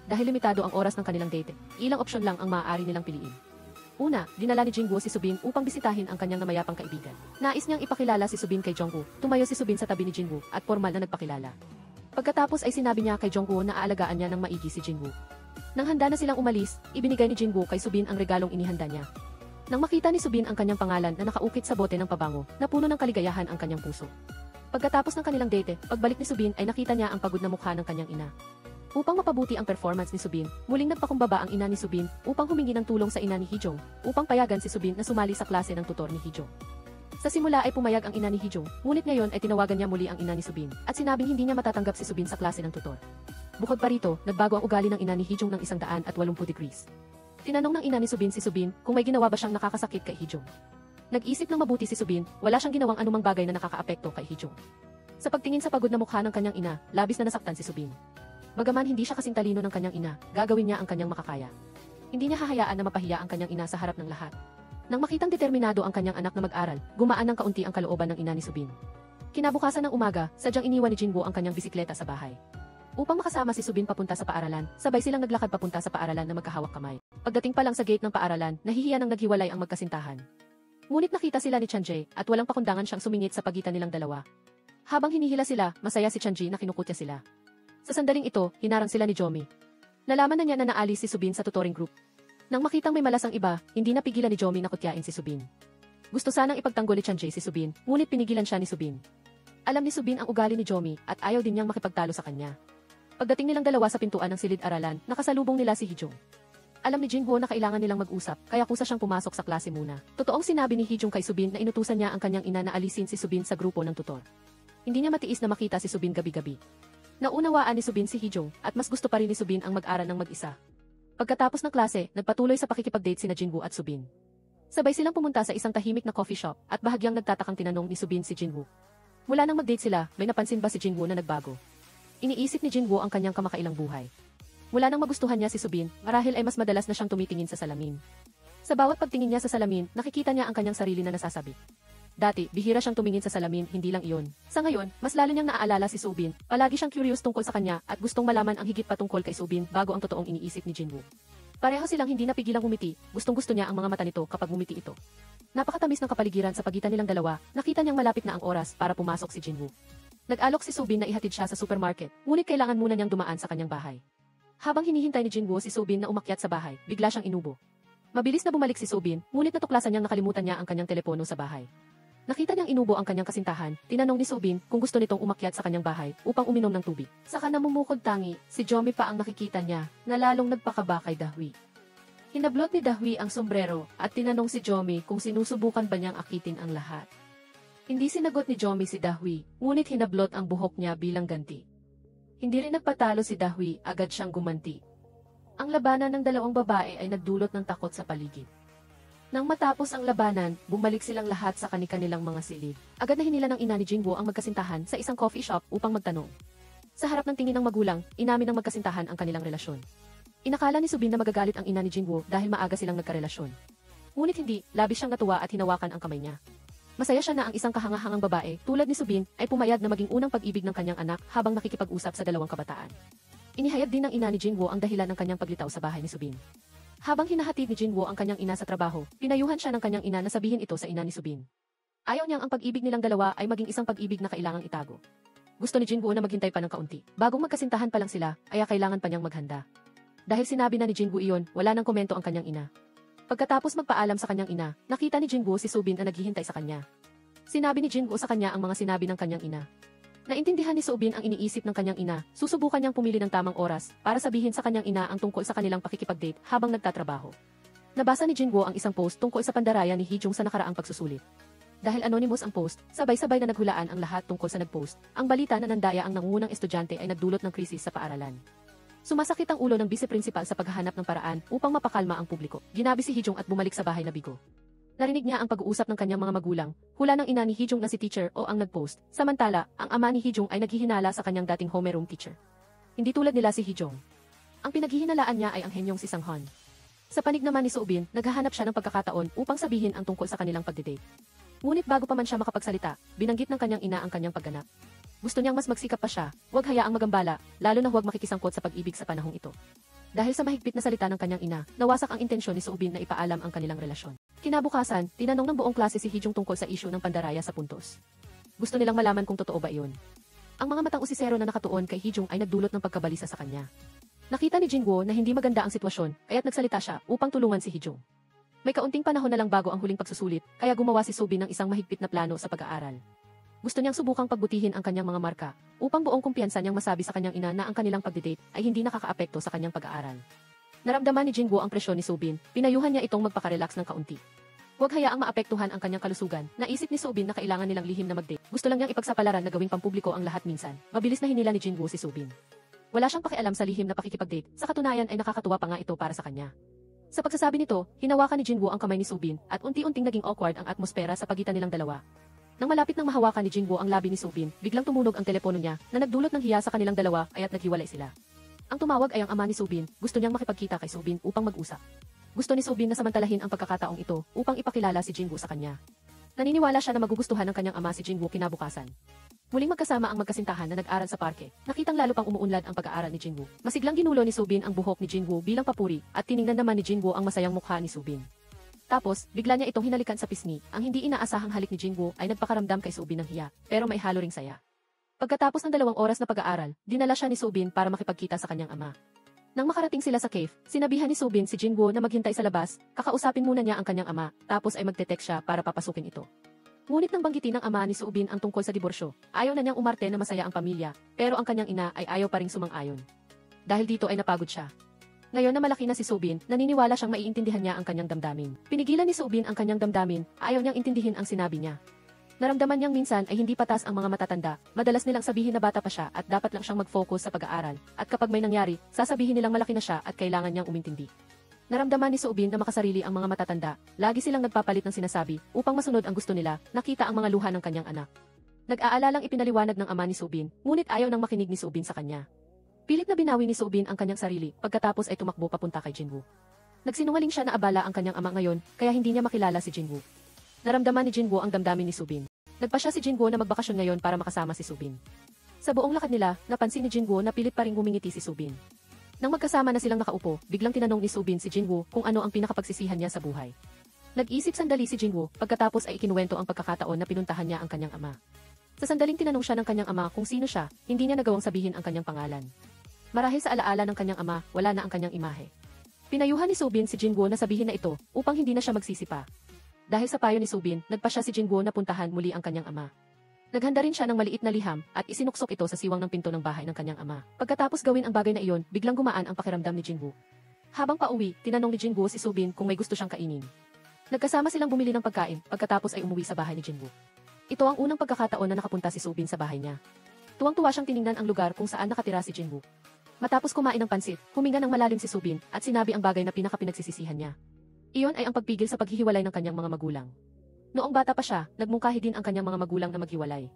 Dahil limitado ang oras ng kanilang date, ilang opsyon lang ang maaari nilang piliin. Una, dinala ni Jinwoo si Subin upang bisitahin ang kanyang namayapang kaibigan. Nais niyang ipakilala si Subin kay Jungwoo. Tumayo si Subin sa tabi ni Jinwoo at formal na nagpakilala. Pagkatapos ay sinabi niya kay Jungwoo na aalagaan niya ng maigi si Jinwoo. Nang handa na silang umalis, ibinigay ni Jinwoo kay Subin ang regalong inihanda niya. Nang makita ni Subin ang kanyang pangalan na nakaukit sa bote ng pabango, napuno ng kaligayahan ang kanyang puso. Pagkatapos ng kanilang date, pagbalik ni Subin ay nakita niya ang pagod na mukha ng kanyang ina. Upang mapabuti ang performance ni Subin, muling nagpakumbaba ang ina ni Subin upang humingi ng tulong sa ina ni Hee-jung upang payagan si Subin na sumali sa klase ng tutor ni Hee-jung. Sa simula ay pumayag ang ina ni Hee-jung, ngunit ngayon ay tinawagan niya muli ang ina ni Subin at sinabing hindi niya matatanggap si Subin sa klase ng tutor. Bukod pa rito, nagbago ang ugali ng ina ni Hee-jung ng 180 degrees. Tinanong ng ina ni Subin si Subin kung may ginawa ba siyang nakakasakit kay Hee-jung. Nag-isip ng mabuti si Subin, wala siyang ginawang anumang bagay na nakakaapekto kay Hee-jung. Sa pagtingin sa pagod na mukha ng kanyang ina, labis na nasaktan si Subin. Bagaman hindi siya kasing talino ng kanyang ina, gagawin niya ang kanyang makakaya. Hindi niya hahayaan na mapahiya ang kanyang ina sa harap ng lahat. Nang makitang determinado ang kanyang anak na mag-aral, gumaan ng kaunti ang kalooban ng ina ni Subin. Kinabukasan ng umaga, sadyang iniwan ni Jinwoo ang kanyang bisikleta sa bahay. Upang makasama si Subin papunta sa paaralan, sabay silang naglakad papunta sa paaralan na magkahawak kamay. Pagdating pa lang sa gate ng paaralan, nahihiya nang naghiwalay ang magkasintahan. Ngunit nakita sila ni Chanjae at walang pakundangan siyang sumingit sa pagitan nilang dalawa. Habang hinihila sila, masaya si Chanjae na kinukutya sila. Sa sandaling ito, hinarang sila ni Jomi. Nalaman na niya na naalis si Subin sa tutoring group. Nang makitang may malas ang iba, hindi napigilan ni Jomi na kutyain si Subin. Gusto sanang ipagtanggol ni Chanjae si Subin, ngunit pinigilan siya ni Subin. Alam ni Subin ang ugali ni Jomi at ayaw din niyang makipagtalo sa kanya. Pagdating nilang dalawa sa pintuan ng silid-aralan, nakasalubong nila si Hee-jung. Alam ni Jinwoo na kailangan nilang mag-usap, kaya kusa siyang pumasok sa klase muna. Totoong sinabi ni Hee-jung kay Subin na inutusan niya ang kanyang ina na alisin si Subin sa grupo ng tutor. Hindi niya matiis na makita si Subin gabi-gabi. Naunawaan ni Subin si Hee-jung at mas gusto pa rin ni Subin ang mag-aral ng mag-isa. Pagkatapos ng klase, nagpatuloy sa pakikipag-date sina Jinwoo at Subin. Sabay silang pumunta sa isang tahimik na coffee shop at bahagyang nagtatakang tinanong ni Subin si Jinwoo. Mula nang mag-date sila, may napansin ba si Jinwoo na nagbago? Iniisip ni Jinwoo ang kanyang kamakailang buhay. Mula nang magustuhan niya si Subin, marahil ay mas madalas na siyang tumitingin sa salamin. Sa bawat pagtingin niya sa salamin, nakikita niya ang kanyang sarili na nasasabik. Dati, bihira siyang tumingin sa salamin, hindi lang iyon. Sa ngayon, mas lalo niyang naaalala si Subin, palagi siyang curious tungkol sa kanya at gustong malaman ang higit pa tungkol kay Subin bago ang totoong iniisip ni Jinwoo. Pareho silang hindi napigilang ngumiti, gustong-gusto niya ang mga mata nito kapag ngumiti ito. Napakatamis ng kapaligiran sa pagitan nilang dalawa, nakita niyang malapit na ang oras para pumasok si Jinwoo. Nag-alok si Subin na ihatid siya sa supermarket, ngunit kailangan muna niyang dumaan sa kanyang bahay. Habang hinihintay ni Jinwoo si Subin na umakyat sa bahay, bigla siyang inubo. Mabilis na bumalik si Subin, ngunit natuklasan niyang nakalimutan niya ang kanyang telepono sa bahay. Nakita niyang inubo ang kanyang kasintahan, tinanong ni Subin kung gusto nitong umakyat sa kanyang bahay upang uminom ng tubig. Saka namumukod tangi, si Jomi pa ang nakikita niya, na lalong nagpakaba kay Dahwi. Hinablot ni Dahwi ang sombrero at tinanong si Jomi kung sinusubukan ba niyang akitin ang lahat. Hindi sinagot ni Jomi si Dahwi, ngunit hinablot ang buhok niya bilang ganti. Hindi rin nagpatalo si Dahwi, agad siyang gumanti. Ang labanan ng dalawang babae ay nagdulot ng takot sa paligid. Nang matapos ang labanan, bumalik silang lahat sa kani-kanilang mga silid. Agad na hinila ng ina ni Jinwoo ang magkasintahan sa isang coffee shop upang magtanong. Sa harap ng tingin ng magulang, inamin ng magkasintahan ang kanilang relasyon. Inakala ni Subin na magagalit ang ina ni Jinwoo dahil maaga silang nagkarelasyon. Ngunit hindi, labis siyang natuwa at hinawakan ang kamay niya. Masaya siya na ang isang kahangahangang babae, tulad ni Subin, ay pumayag na maging unang pag-ibig ng kanyang anak habang nakikipag-usap sa dalawang kabataan. Inihayag din ng ina ni Jinwoo ang dahilan ng kanyang paglitaw sa bahay ni Subin. Habang hinahatid ni Jinwoo ang kanyang ina sa trabaho, pinayuhan siya ng kanyang ina na sabihin ito sa ina ni Subin. Ayaw niyang ang pag-ibig nilang dalawa ay maging isang pag-ibig na kailangang itago. Gusto ni Jinwoo na maghintay pa ng kaunti. Bagong magkasintahan pa lang sila, ay kailangan pa niyang maghanda. Dahil sinabi na ni Jinwoo iyon, wala nang komento ang kanyang ina. Pagkatapos magpaalam sa kanyang ina, nakita ni Jinwoo si Soobin na naghihintay sa kanya. Sinabi ni Jinwoo sa kanya ang mga sinabi ng kanyang ina. Naintindihan ni Soobin ang iniisip ng kanyang ina, susubukan niyang pumili ng tamang oras para sabihin sa kanyang ina ang tungkol sa kanilang pakikipag-date habang nagtatrabaho. Nabasa ni Jinwoo ang isang post tungkol sa pandaraya ni Hee-jung sa nakaraang pagsusulit. Dahil anonymous ang post, sabay-sabay na naghulaan ang lahat tungkol sa nagpost. Ang balita na nandaya ang nangungunang estudyante ay nagdulot ng krisis sa paaralan. Sumasakit ang ulo ng vice-principal sa paghahanap ng paraan upang mapakalma ang publiko. Ginabi si Hee-jung at bumalik sa bahay na bigo. Narinig niya ang pag-uusap ng kanyang mga magulang. Hula ng ina ni Hee-jung na si teacher o ang nagpost. Samantala, ang ama ni Hee-jung ay naghihinala sa kanyang dating homeroom teacher. Hindi tulad nila si Hee-jung. Ang pinaghihinalaan niya ay ang henyong si Sang-hon. Sa panig naman ni Soobin, naghahanap siya ng pagkakataon upang sabihin ang tungkol sa kanilang pagdidate. Ngunit bago pa man siya makapagsalita, binanggit ng kanyang ina ang kanyang pagganap. Gusto niyang mas magsikap pa siya, huwag hayaang magambala, lalo na huwag makikisangkot sa pag-ibig sa panahong ito. Dahil sa mahigpit na salita ng kanyang ina, nawasak ang intensyon ni Soobin na ipaalam ang kanilang relasyon. Kinabukasan, tinanong ng buong klase si Hee-jung tungkol sa issue ng pandaraya sa puntos. Gusto nilang malaman kung totoo ba iyon. Ang mga matang usisero na nakatuon kay Hee-jung ay nagdulot ng pagkabalisa sa kanya. Nakita ni Jinwoo na hindi maganda ang sitwasyon, kaya't nagsalita siya upang tulungan si Hee-jung. May kaunting panahon na lang bago ang huling pagsusulit, kaya gumawa si Soobin ng isang mahigpit na plano sa pag-aaral. Gusto niyang subukang pagbutihin ang kanyang mga marka, upang buong kumpiyansa niyang masabi sa kanyang ina na ang kanilang pagdidate ay hindi nakakaapekto sa kanyang pag-aaral. Naramdaman ni Jinwoo ang presyon ni Soobin, pinayuhan niya itong magpakarelax ng kaunti. Huwag hayaang maapektuhan ang kanyang kalusugan, naisip ni Soobin na kailangan nilang lihim na mag-date. Gusto lang niyang ipagsapalaran na gawing pampubliko ang lahat minsan. Mabilis na hinila ni Jinwoo si Soobin. Wala siyang pakialam sa lihim na pakikipag-date, sa katunayan ay nakakatuwa pa nga ito para sa kanya. Sa pagsasabi nito, hinawakan ni Jinwoo ang kamay ni Soobin at unti-unting naging awkward ang atmosfera sa pagitan nilang dalawa. Nang malapit nang mahawakan ni Jinwoo ang labi ni Soobin, biglang tumunog ang telepono niya na nagdulot ng hiya sa kanilang dalawa aya't naghiwalay sila. Ang tumawag ay ang ama ni Soobin, gusto niyang makipagkita kay Soobin upang mag-usap. Gusto ni Soobin na samantalahin ang pagkakataong ito upang ipakilala si Jinwoo sa kanya. Naniniwala siya na magugustuhan ng kanyang ama si Jinwoo kinabukasan. Muling magkasama ang magkasintahan na nag-aral sa parke. Nakitang lalo pang umuunlad ang pag-aaral ni Jinwoo. Masiglang ginulo ni Soobin ang buhok ni Jinwoo bilang papuri at tiningnan naman ni Jinwoo ang masayang mukha ni Soobin. Tapos, bigla niya itong hinalikan sa pisngi. Ang hindi inaasahang halik ni Jinwoo ay nagpakaramdam kay Soobin ng hiya, pero may halo ring saya. Pagkatapos ng 2 oras na pag-aaral, dinala siya ni Soobin para makipagkita sa kanyang ama. Nang makarating sila sa cave, sinabihan ni Soobin si Jinwoo na maghintay sa labas, kakausapin muna niya ang kanyang ama, tapos ay magte-text siya para papasukin ito. Ngunit nang banggitin ng ama ni Soobin ang tungkol sa diborsyo, ayaw na niyang umarte na masaya ang pamilya, pero ang kanyang ina ay ayaw pa ring sumang-ayon. Dahil dito ay napagod siya. Ngayon na malaki na si Soobin, naniniwala siyang maiintindihan niya ang kanyang damdamin. Pinigilan ni Soobin ang kanyang damdamin, ayaw niyang intindihin ang sinabi niya. Naramdaman niyang minsan ay hindi patas ang mga matatanda, madalas nilang sabihin na bata pa siya at dapat lang siyang mag-focus sa pag-aaral, at kapag may nangyari, sasabihin nilang malaki na siya at kailangan niyang umintindi. Naramdaman ni Soobin na makasarili ang mga matatanda, lagi silang nagpapalit ng sinasabi upang masunod ang gusto nila, nakita ang mga luha ng kanyang anak. Nag-aalalang ipinaliwanag ng ama ni Soobin, ngunit ayaw nang makinig ni Soobin sa kanya. Pilit na binawi ni Soobin ang kanyang sarili, pagkatapos ay tumakbo papunta kay Jinwoo. Nagsinungaling siya na abala ang kanyang ama ngayon, kaya hindi niya makilala si Jinwoo. Naramdaman ni Jinwoo ang damdamin ni Soobin. Nagpa siya si Jinwoo na magbakasyon ngayon para makasama si Soobin. Sa buong lakad nila, napansin ni Jinwoo na pilit pa ring ngumingiti si Soobin. Nang magkasama na silang nakaupo, biglang tinanong ni Soobin si Jinwoo kung ano ang pinakapagsisihan niya sa buhay. Nag-isip sandali si Jinwoo, pagkatapos ay ikinuwento ang pagkakataon na pinuntahan niya ang kanyang ama. Sa sandaling tinanong siya ng kanyang ama kung sino siya, hindi niya nagawang sabihin ang kanyang pangalan. Marahil sa alaala ng kanyang ama, wala na ang kanyang imahe. Pinayuhan ni Soobin si Jinwoo na sabihin na ito upang hindi na siya magsisi pa. Dahil sa payo ni Soobin, nagpa siya si Jinwoo na puntahan muli ang kanyang ama. Naghanda rin siya ng maliit na liham at isinuksok ito sa siwang ng pinto ng bahay ng kanyang ama. Pagkatapos gawin ang bagay na iyon, biglang gumaan ang pakiramdam ni Jinwoo. Habang pauwi, tinanong ni Jinwoo si Soobin kung may gusto siyang kainin. Nagkasama silang bumili ng pagkain, pagkatapos ay umuwi sa bahay ni Jinwoo. Ito ang unang pagkakataon na nakapunta si Soobin sa bahay niya. Tuwang-tuwa siyang tiningnan ang lugar kung saan nakatira si Jinwoo. Matapos kumain ng pansit, huminga ng malalim si Soobin at sinabi ang bagay na pinakapinagsisisihan niya. Iyon ay ang pagpigil sa paghihiwalay ng kanyang mga magulang. Noong bata pa siya, nagmungkahi din ang kanyang mga magulang na maghiwalay.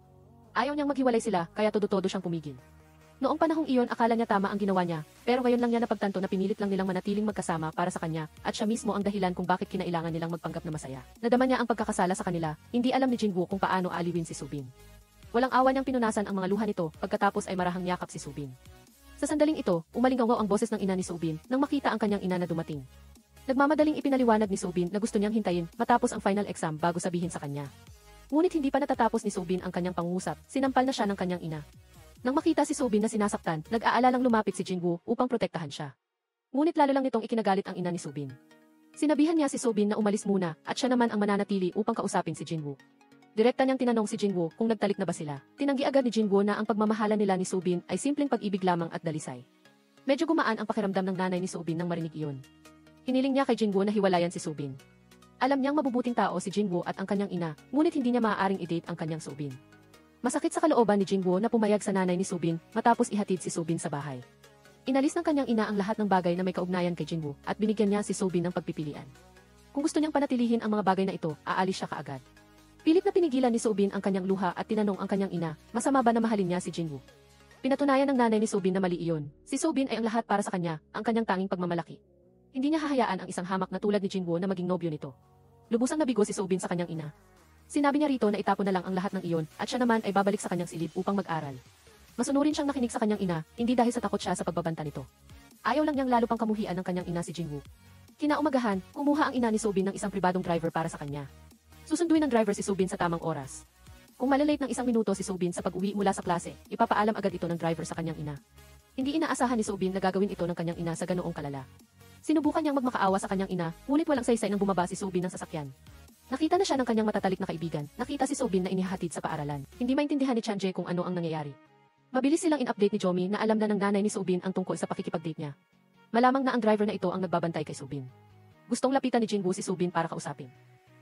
Ayaw niyang maghiwalay sila, kaya todo-todo siyang pumigil. Noong panahong iyon, akala niya tama ang ginawa niya, pero ngayon lang niya napagtanto na pinilit lang nilang manatiling magkasama para sa kanya, at siya mismo ang dahilan kung bakit kinailangan nilang magpanggap na masaya. Nadama niya ang pagkakasala sa kanila, hindi alam ni Jinwoo kung paano aliwin si Soobin. Walang awa niyang pinunasan ang mga luha nito, pagkatapos ay marahang yakap si Soobin. Sa sandaling ito, umalingaw ang boses ng ina ni Soobin nang makita ang kanyang ina na dumating. Nagmamadaling ipinaliwanag ni Soobin na gusto niyang hintayin matapos ang final exam bago sabihin sa kanya. Ngunit hindi pa natatapos ni Soobin ang kanyang pangungusap, sinampal na siya ng kanyang ina. Nang makita si Subin na sinasaktan, nag-aalalang lumapit si Jinwoo upang protektahan siya. Ngunit lalo lang nitong ikinagalit ang ina ni Subin. Sinabihan niya si Subin na umalis muna at siya naman ang mananatili upang kausapin si Jinwoo. Direkta niyang tinanong si Jinwoo kung nagtalik na ba sila. Tinanggi agad ni Jinwoo na ang pagmamahalan nila ni Subin ay simpleng pag-ibig lamang at dalisay. Medyo gumaan ang pakiramdam ng nanay ni Subin nang marinig iyon. Hiniling niya kay Jinwoo na hiwalayan si Subin. Alam niyang mabubuting tao si Jinwoo at ang kanyang ina, ngunit hindi niya maaaring i-date ang kanyang Subin. Masakit sa kalooban ni Jinwoo na pumayag sa nanay ni Subin matapos ihatid si Subin sa bahay. Inalis ng kanyang ina ang lahat ng bagay na may kaugnayan kay Jinwoo at binigyan niya si Subin ng pagpipilian. Kung gusto niyang panatilihin ang mga bagay na ito, aalis siya kaagad. Pilit na pinigilan ni Subin ang kanyang luha at tinanong ang kanyang ina, masama ba na mahalin niya si Jinwoo? Pinatunayan ng nanay ni Subin na mali iyon. Si Subin ay ang lahat para sa kanya, ang kanyang tanging pagmamalaki. Hindi niya hahayaan ang isang hamak na tulad ni Jinwoo na maging nobyo nito. Lubusang nabigo si Subin sa kanyang ina. Sinabi niya rito na itapon na lang ang lahat ng iyon at siya naman ay babalik sa kanyang silid upang mag-aral. Masunurin siyang nakinig sa kanyang ina, hindi dahil sa takot siya sa pagbabanta nito. Ayaw lang niyang lalo pang kamuhian ng kanyang ina si Jinwoo. Kinaumagahan, kumuha ang ina ni Subin ng isang pribadong driver para sa kanya. Susunduin ng driver si Subin sa tamang oras. Kung malalate ng 1 minuto si Subin sa pag-uwi mula sa klase, ipapaalam agad ito ng driver sa kanyang ina. Hindi inaasahan ni Subin na gagawin ito ng kanyang ina sa ganoong kalala. Sinubukan niyang magmakaawa sa kanyang ina, ngunit walang saysay nang bumaba si Subin ng sasakyan. Nakita na siya ng kanyang matatalik na kaibigan. Nakita si Subin na inihahatid sa paaralan. Hindi maintindihan ni Chanje kung ano ang nangyayari. Mabilis silang in-update ni Jomi na alam na ng nanay ni Subin ang tungkol sa pakikipag-date niya. Malamang na ang driver na ito ang nagbabantay kay Subin. Gustong lapitan ni Jinwoo si Subin para kausapin.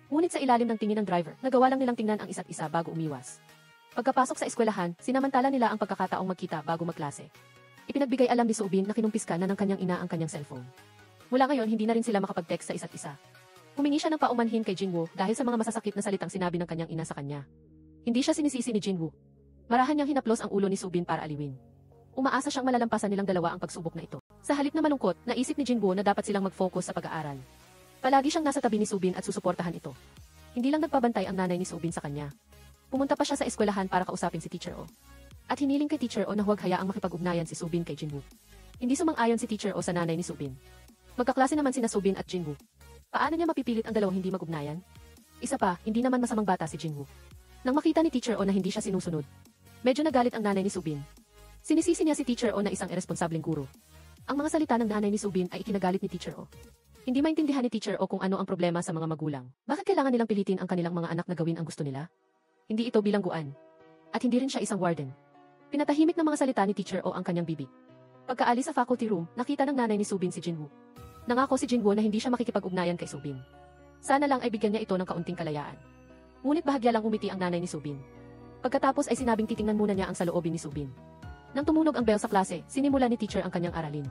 Ngunit sa ilalim ng tingin ng driver, nagawa lang nilang tingnan ang isa't isa bago umiwas. Pagkapasok sa eskwelahan, sinamantala nila ang pagkakataong magkita bago magklase. Ipinagbigay alam ni Subin na kinumpiska na ng kanyang ina ang kanyang cellphone. Mula ngayon hindi na rin sila makapag-text sa isa't isa. Humingi siya ng paumanhin kay Jinwoo dahil sa mga masasakit na salitang sinabi ng kanyang ina sa kanya. Hindi siya sinisisi ni Jinwoo. Marahan niyang hinaplos ang ulo ni Subin para aliwin. Umaasa siyang malalampasan nilang dalawa ang pagsubok na ito. Sa halip na malungkot, naisip ni Jinwoo na dapat silang mag-focus sa pag-aaral. Palagi siyang nasa tabi ni Subin at susuportahan ito. Hindi lang nagpabantay ang nanay ni Subin sa kanya. Pumunta pa siya sa eskwelahan para kausapin si Teacher O. At hiniling kay Teacher O na huwag hayaang makipag-ugnayan si Subin kay Jinwoo. Hindi sumang-ayon si Teacher O sa nanay ni Subin. Magkaklase naman sina Subin at Jinwoo. Paano niya mapipilit ang dalawang hindi mag-ugnayan? Isa pa, hindi naman masamang bata si Jinwoo. Nang makita ni Teacher O na hindi siya sinusunod, medyo nagalit ang nanay ni Subin. Sinisisi niya si Teacher O na isang irresponsableng guro. Ang mga salita ng nanay ni Subin ay ikinagalit ni Teacher O. Hindi maintindihan ni Teacher O kung ano ang problema sa mga magulang. Bakit kailangan nilang pilitin ang kanilang mga anak na gawin ang gusto nila? Hindi ito bilangguan. At hindi rin siya isang warden. Pinatahimik ng mga salita ni Teacher O ang kanyang bibig. Pagkaalis sa faculty room, nakita ng nanay ni Subin si Jinwoo. Nangako si Jinwoo na hindi siya makikipag-ugnayan kay Subin. Sana lang ay bigyan niya ito ng kaunting kalayaan. Ngunit bahagya lang umiti ang nanay ni Subin. Pagkatapos ay sinabing titingnan muna niya ang saloobin ni Subin. Nang tumunog ang bell sa klase, sinimula ni teacher ang kanyang aralin.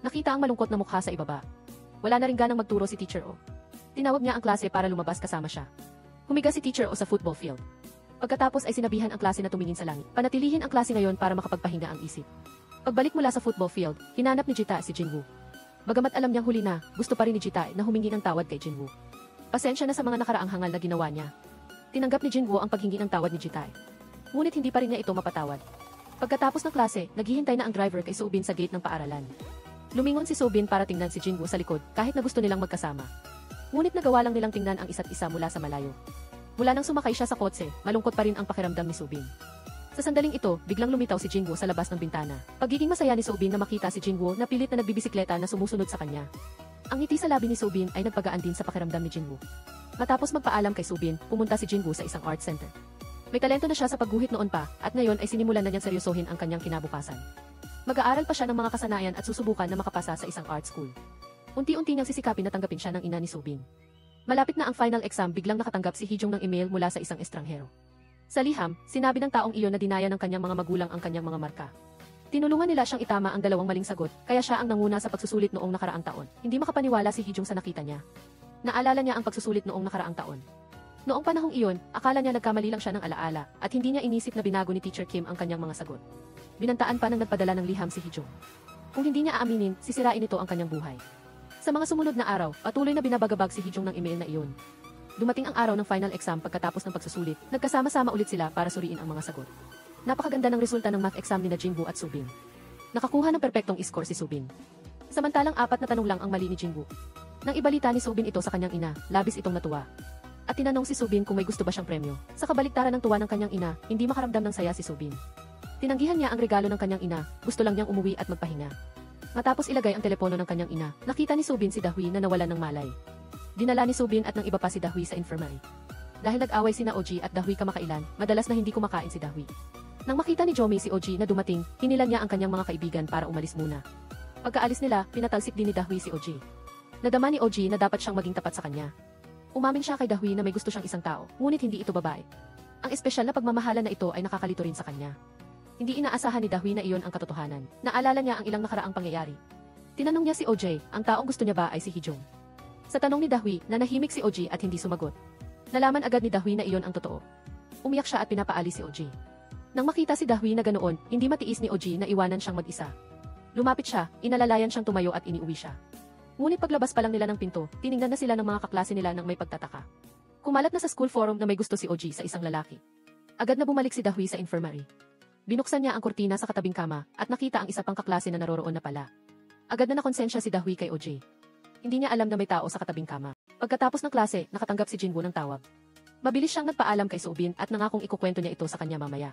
Nakita ang malungkot na mukha sa ibaba. Wala na rin ganang magturo si Teacher O. Tinawag niya ang klase para lumabas kasama siya. Humiga si Teacher O sa football field. Pagkatapos ay sinabihan ang klase na tumingin sa langit. Panatilihin ang klase ngayon para makapagpahinga ang isip. Pagbalik mula sa football field, hinanap ni Jita si Jinwoo. Bagamat alam niyang huli na, gusto pa rin ni Jita na humingi ng tawad kay Jinwoo. Pasensya na sa mga nakaraang hangal na ginawa niya. Tinanggap ni Jinwoo ang paghingi ng tawad ni Jita. Ngunit hindi pa rin niya ito mapatawad. Pagkatapos ng klase, naghihintay na ang driver kay Subin sa gate ng paaralan. Lumingon si Subin para tingnan si Jinwoo sa likod kahit na gusto nilang magkasama. Ngunit nagawa lang nilang tingnan ang isa't isa mula sa malayo. Mula nang sumakay siya sa kotse, malungkot pa rin ang pakiramdam ni Subin. Sa sandaling ito, biglang lumitaw si Jinwoo sa labas ng bintana. Pagiging masaya ni Subin na makita si Jinwoo na pilit na nagbibisikleta na sumusunod sa kanya. Ang ngiti sa labi ni Subin ay nagpagaan din sa pakiramdam ni Jinwoo. Matapos magpaalam kay Subin, pumunta si Jinwoo sa isang art center. May talento na siya sa pagguhit noon pa, at ngayon ay sinimulan na niyang seryosohin ang kanyang kinabukasan. Mag-aaral pa siya ng mga kasanayan at susubukan na makapasa sa isang art school. Unti-unti niyang sisikapin na tanggapin siya ng ina ni Subin. Malapit na ang final exam, biglang nakatanggap si Hee-jung ng email mula sa isang estranghero. Sa liham, sinabi ng taong iyon na dinaya ng kanyang mga magulang ang kanyang mga marka. Tinulungan nila siyang itama ang dalawang maling sagot, kaya siya ang nanguna sa pagsusulit noong nakaraang taon. Hindi makapaniwala si Hee-jung sa nakita niya. Naalala niya ang pagsusulit noong nakaraang taon. Noong panahong iyon, akala niya nagkamali lang siya ng alaala, at hindi niya inisip na binago ni Teacher Kim ang kanyang mga sagot. Binantaan pa ng nagpadala ng liham si Hee-jung. Kung hindi niya aaminin, sisirain ito ang kanyang buhay. Sa mga sumunod na araw, patuloy na binabagabag si Hee-jung ng email na iyon. Dumating ang araw ng final exam pagkatapos ng pagsusulit, nagkasama-sama ulit sila para suriin ang mga sagot. Napakaganda ng resulta ng math exam ni Jinwoo at Subin. Nakakuha ng perpektong score si Subin. Samantalang 4 na tanong lang ang mali ni Jinwoo. Nang ibalita ni Subin ito sa kanyang ina, labis itong natuwa. At tinanong si Subin kung may gusto ba siyang premyo. Sa kabaliktaran ng tuwa ng kanyang ina, hindi makaramdam ng saya si Subin. Tinanggihan niya ang regalo ng kanyang ina, gusto lang niyang umuwi at magpahinga. Matapos ilagay ang telepono ng kanyang ina, nakita ni Subin si Dahui na nawalan ng malay. Dinala ni Subin at ng iba pa si Dahui sa infirmary. Dahil nag-away sina Oji at Dahui kamakailan, madalas na hindi kumakain si Dahui. Nang makita ni Jomi si Oji na dumating, hinilan niya ang kanyang mga kaibigan para umalis muna. Pagkaalis nila, pinatalsik din ni Dahui si Oji. Nadama ni Oji na dapat siyang maging tapat sa kanya. Umamin siya kay Dahui na may gusto siyang isang tao, ngunit hindi ito babae. Ang espesyal na pagmamahalan na ito ay nakakalito rin sa kanya. Hindi inaasahan ni Dahui na iyon ang katotohanan. Naalala niya ang ilang nakaraang pangyayari. Tinanong niya si OJ, ang taong gusto niya ba ay si Hijong. Sa tanong ni Dahui, nanahimik si OJ at hindi sumagot. Nalaman agad ni Dahui na iyon ang totoo. Umiyak siya at pinapaalis si OJ. Nang makita si Dahui na ganoon, hindi matiis ni OJ na iwanan siyang mag-isa. Lumapit siya, inalalayan siyang tumayo at iniuwi siya. Ngunit paglabas pa lang nila ng pinto, tiningnan na sila ng mga kaklase nila nang may pagtataka. Kumalat na sa school forum na may gusto si OJ sa isang lalaki. Agad na bumalik si Dahui sa infirmary. Binuksan niya ang kurtina sa katabing kama at nakita ang isa pang kaklase na naroroon na pala. Agad na nakonsensya si Dahui kay OJ. Hindi niya alam na may tao sa katabing kama. Pagkatapos ng klase, nakatanggap si Jinwoo ng tawag. Mabilis siyang nagpaalam kay Subin at nangakong ikukwento niya ito sa kanya mamaya.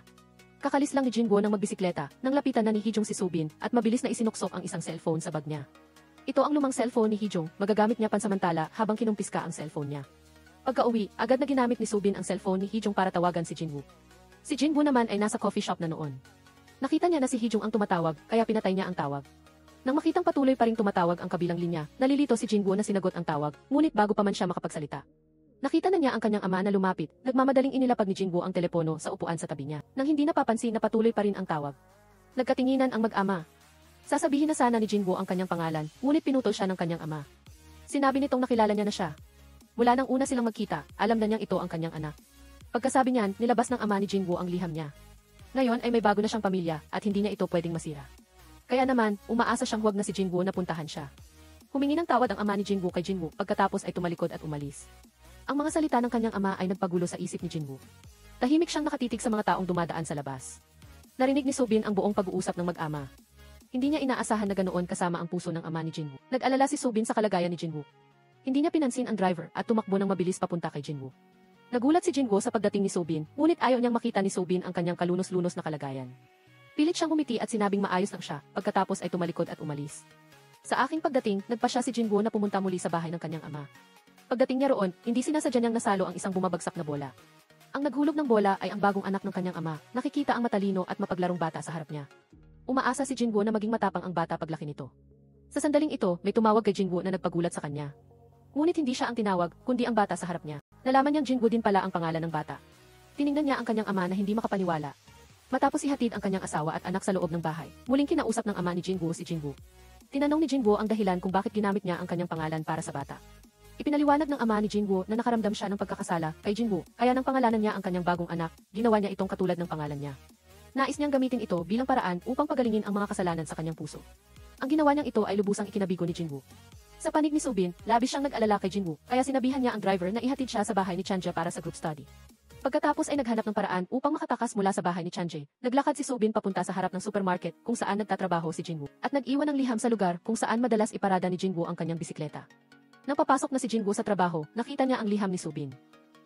Kakalis lang ni Jinwoo ng magbisikleta nang lapitan na ni Hijong si Subin at mabilis na isinuksok ang isang cellphone sa bag niya. Ito ang lumang cellphone ni Hijong, magagamit niya pansamantala habang kinumpiska ang cellphone niya. Pagka-uwi, agad na ginamit ni Subin ang cellphone ni Hijong para tawagan si Jinwoo. Si Jinwoo naman ay nasa coffee shop na noon. Nakita niya na si Hijong ang tumatawag, kaya pinatay niya ang tawag. Nang makitang patuloy pa ring tumatawag ang kabilang linya, nalilito si Jinwoo na sinagot ang tawag, ngunit bago pa man siya makapagsalita. Nakita na niya ang kanyang ama na lumapit, nagmamadaling inilapag ni Jinwoo ang telepono sa upuan sa tabi niya, nang hindi napapansin na patuloy pa rin ang tawag. Nagkatinginan ang mag-ama. Sasabihin na sana ni Jinwoo ang kanyang pangalan, ngunit pinutol siya ng kanyang ama. Sinabi nitong nakilala niya na siya. Mula nang una silang magkita, alam na niyang ito ang kanyang anak. Pagkasabi niyan, nilabas ng ama ni Jinwoo ang liham niya. Ngayon ay may bago na siyang pamilya at hindi niya ito pwedeng masira. Kaya naman, umaasa siyang huwag na si Jinwoo na puntahan siya. Humingi ng tawad ang ama ni Jinwoo kay Jinwoo pagkatapos ay tumalikod at umalis. Ang mga salita ng kanyang ama ay nagpagulo sa isip ni Jinwoo. Tahimik siyang nakatitig sa mga taong dumadaan sa labas. Narinig ni Subin ang buong pag-uusap ng mag-ama. Hindi niya inaasahan na ganoon kasama ang puso ng ama ni Jinwoo. Nag-alala si Subin sa kalagayan ni Jinwoo. Hindi niya pinansin ang driver at tumakbo ng mabilis papunta kay Jinwoo. Nagulat si Jinwoo sa pagdating ni Subin, ngunit ayaw niyang makita ni Subin ang kanyang kalunos-lunos na kalagayan. Pilit siyang umiti at sinabing maayos lang siya, pagkatapos ay tumalikod at umalis. Sa aking pagdating, nagpa siya si Jinwoo na pumunta muli sa bahay ng kanyang ama. Pagdating niya roon, hindi sinasadya niyang nasalo ang isang bumabagsak na bola. Ang naghulog ng bola ay ang bagong anak ng kanyang ama, nakikita ang matalino at mapaglarong bata sa harap niya. Umaasa si Jinwoo na maging matapang ang bata paglaki nito. Sa sandaling ito, may tumawag kay Jinwoo na nagpagulat sa kanya. Ngunit hindi siya ang tinawag, kundi ang bata sa harap niya. Nalaman niyang Jinwoo din pala ang pangalan ng bata. Tiningnan niya ang kanyang ama na hindi makapaniwala. Matapos ihatid ang kanyang asawa at anak sa loob ng bahay, muling kinausap ng ama ni Jinwoo si Jinwoo. Tinanong ni Jinwoo ang dahilan kung bakit ginamit niya ang kanyang pangalan para sa bata. Ipinaliwanag ng ama ni Jinwoo na nakaramdam siya ng pagkakasala kay Jinwoo, kaya nang pangalanan niya ang kanyang bagong anak, ginawa niya itong katulad ng pangalan niya. Nais niyang gamitin ito bilang paraan upang pagalingin ang mga kasalanan sa kanyang puso. Ang ginawa niyang ito ay lubusang ikinabigo ni Jinwoo. Sa panig ni Subin, labis siyang nag-alala kay Jinwoo, kaya sinabihan niya ang driver na ihatid siya sa bahay ni Chanja para sa group study. Pagkatapos ay naghanap ng paraan upang makatakas mula sa bahay ni Chanje. Naglakad si Subin papunta sa harap ng supermarket kung saan nagtatrabaho si Jinwoo at nag-iwan ng liham sa lugar kung saan madalas iparada ni Jinwoo ang kanyang bisikleta. Nang papasok na si Jinwoo sa trabaho, nakita niya ang liham ni Subin.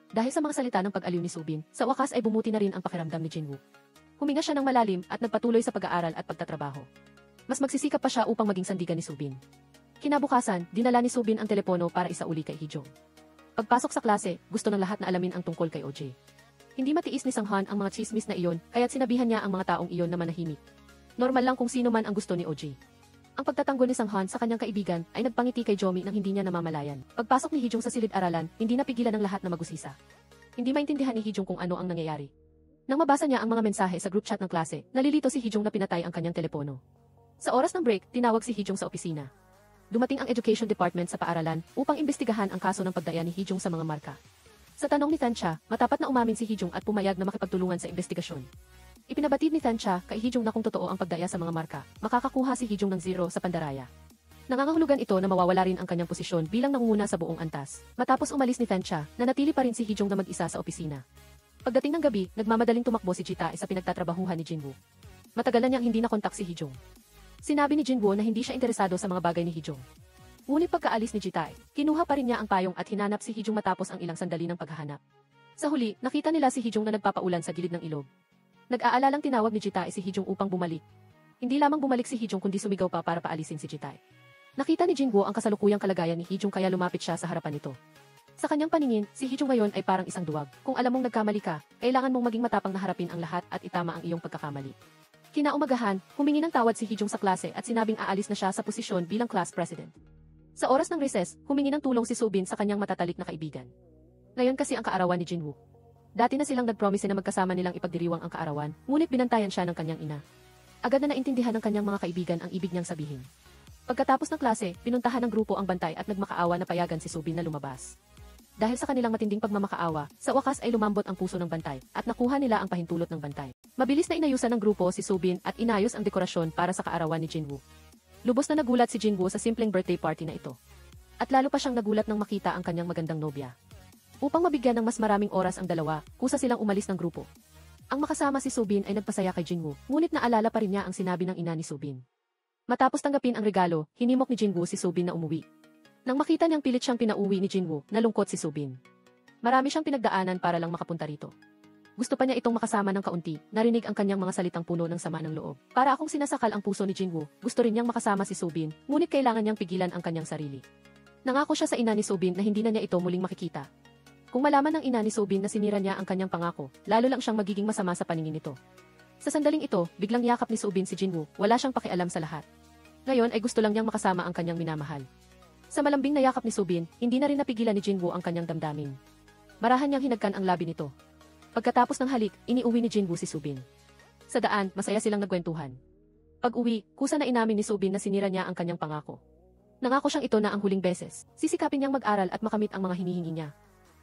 Dahil sa mga salita ng pag-aliw ni Subin, sa wakas ay bumuti na rin ang pakiramdam ni Jinwoo. Huminga siya ng malalim at nagpatuloy sa pag-aaral at pagtatrabaho. Mas magsisikap pa siya upang maging sandigan ni Subin. Kinabukasan, dinala ni Subin ang telepono para isauli kay Hijong. Pagpasok sa klase, gusto ng lahat na alamin ang tungkol kay OJ. Hindi matiis ni Sanghan ang mga chismis na iyon, kaya't sinabihan niya ang mga taong iyon na manahimik. Normal lang kung sino man ang gusto ni OJ. Ang pagtatanggol ni Sanghan sa kanyang kaibigan ay nagpangiti kay Jomi nang hindi niya namamalayan. Pagpasok ni Hijong sa silid-aralan, hindi napigilan ng lahat na magusisa. Hindi maintindihan ni Hijong kung ano ang nangyayari. Nang mabasa niya ang mga mensahe sa group chat ng klase, nalilito si Hijong na pinatay ang kanyang telepono. Sa oras ng break, tinawag si Hijong sa opisina. Dumating ang Education Department sa paaralan upang imbestigahan ang kaso ng pagdaya ni Hijong sa mga marka. Sa tanong ni Tansha, matapat na umamin si Hijong at pumayag na makipagtulungan sa investigasyon. Ipinabatid ni Tansha kay Hijong na kung totoo ang pagdaya sa mga marka, makakakuha si Hijong ng 0 sa pandaraya. Nangangahulugan ito na mawawala rin ang kanyang posisyon bilang nangunguna sa buong antas. Matapos umalis ni Tansha, nanatili pa rin si Hijong na mag-isa sa opisina. Pagdating ng gabi, nagmamadaling tumakbo si Jita sa pinagtatrabahuhan ni Jinwoo. Matagal na niyang hindi nakontak si Hijong. Sinabi ni Jinwoo na hindi siya interesado sa mga bagay ni Hijong. Ngunit pagkaalis ni Jitae, kinuha pa rin niya ang payong at hinanap si Hijong matapos ang ilang sandali ng paghahanap. Sa huli, nakita nila si Hijong na nagpapaulan sa gilid ng ilog. Nag-aalalang tinawag ni Jitae si Hijong upang bumalik. Hindi lamang bumalik si Hijong kundi sumigaw pa para paalisin si Jitae. Nakita ni Jinwoo ang kasalukuyang kalagayan ni Hijong kaya lumapit siya sa harapan nito. Sa kanyang paningin, si Hijong ngayon ay parang isang duwag. Kung alam mong nagkamali ka, kailangan mong maging matapang na harapin ang lahat at itama ang iyong pagkakamali. Kinaumagahan, humingi ng tawad si Hijong sa klase at sinabing aalis na siya sa posisyon bilang class president. Sa oras ng recess, humingi ng tulong si Subin sa kanyang matatalik na kaibigan. Ngayon kasi ang kaarawan ni Jinwoo. Dati na silang nagpromise na magkasama nilang ipagdiriwang ang kaarawan, ngunit binantayan siya ng kanyang ina. Agad na naintindihan ng kanyang mga kaibigan ang ibig niyang sabihin. Pagkatapos ng klase, pinuntahan ng grupo ang bantay at nagmakaawa na payagan si Subin na lumabas. Dahil sa kanilang matinding pagmamakaawa, sa wakas ay lumambot ang puso ng bantay at nakuha nila ang pahintulot ng bantay. Mabilis na inayusan ng grupo si Subin at inayos ang dekorasyon para sa kaarawan ni Jinwoo. Lubos na nagulat si Jinwoo sa simpleng birthday party na ito. At lalo pa siyang nagulat nang makita ang kanyang magandang nobya. Upang mabigyan ng mas maraming oras ang dalawa, kusa silang umalis ng grupo. Ang makasama si Subin ay nagpasaya kay Jinwoo, ngunit naalala pa rin niya ang sinabi ng ina ni Subin. Matapos tanggapin ang regalo, hinimok ni Jinwoo si Subin na umuwi. Nang makita niyang pilit siyang pinauwi ni Jinwoo, nalungkot si Subin. Marami siyang pinagdaanan para lang makapunta rito. Gusto pa niya itong makasama ng kaunti, narinig ang kanyang mga salitang puno ng sama ng loob. Para akong sinasakal ang puso ni Jinwoo, gusto rin niyang makasama si Subin, ngunit kailangan niyang pigilan ang kanyang sarili. Nangako siya sa ina ni Subin na hindi na niya ito muling makikita. Kung malaman ng ina ni Subin na sinira niya ang kanyang pangako, lalo lang siyang magiging masama sa paningin nito. Sa sandaling ito, biglang yakap ni Subin si Jinwoo, wala siyang pakialam sa lahat. Ngayon ay gusto lang niyang makasama ang kanyang minamahal. Sa malambing na yakap ni Subin, hindi na rin napigilan ni Jinwoo ang kanyang damdamin. Marahan niyang hinagkan ang labi nito. Pagkatapos ng halik, iniuwi ni Jinwoo si Subin. Sa daan, masaya silang nagkwentuhan. Pag-uwi, kusa na inamin ni Subin na sinira niya ang kanyang pangako. Nangako siyang ito na ang huling beses, sisikapin niyang mag-aral at makamit ang mga hinihingi niya.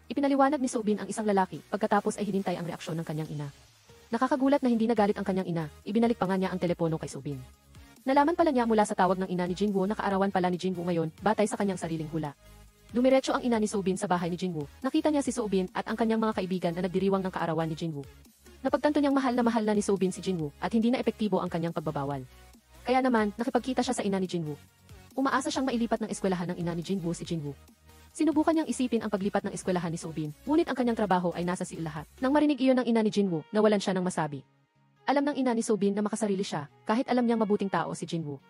Ipinaliwanag ni Subin ang isang lalaki, pagkatapos ay hinintay ang reaksyon ng kanyang ina. Nakakagulat na hindi nagalit ang kanyang ina, ibinalik pa nga niya ang telepono kay Subin. Nalaman pala niya mula sa tawag ng ina ni Jinwoo na kaarawan pala ni Jinwoo ngayon, batay sa kanyang sariling hula. Dumiretso ang ina ni Subin sa bahay ni Jinwoo, nakita niya si Subin at ang kanyang mga kaibigan na nagdiriwang ng kaarawan ni Jinwoo. Napagtanto niyang mahal na ni Subin si Jinwoo at hindi na epektibo ang kanyang pagbabawal. Kaya naman, nakipagkita siya sa ina ni Jinwoo. Umaasa siyang mailipat ng eskwelahan ng ina ni Jinwoo si Jinwoo. Sinubukan niyang isipin ang paglipat ng eskwelahan ni Subin, ngunit ang kanyang trabaho ay nasa Seoul lahat. Nang marinig iyon ng ina ni Jinwoo, nawalan siya ng masabi. Alam ng ina ni Subin na makasarili siya, kahit alam niyang mabuting tao si Jinwoo.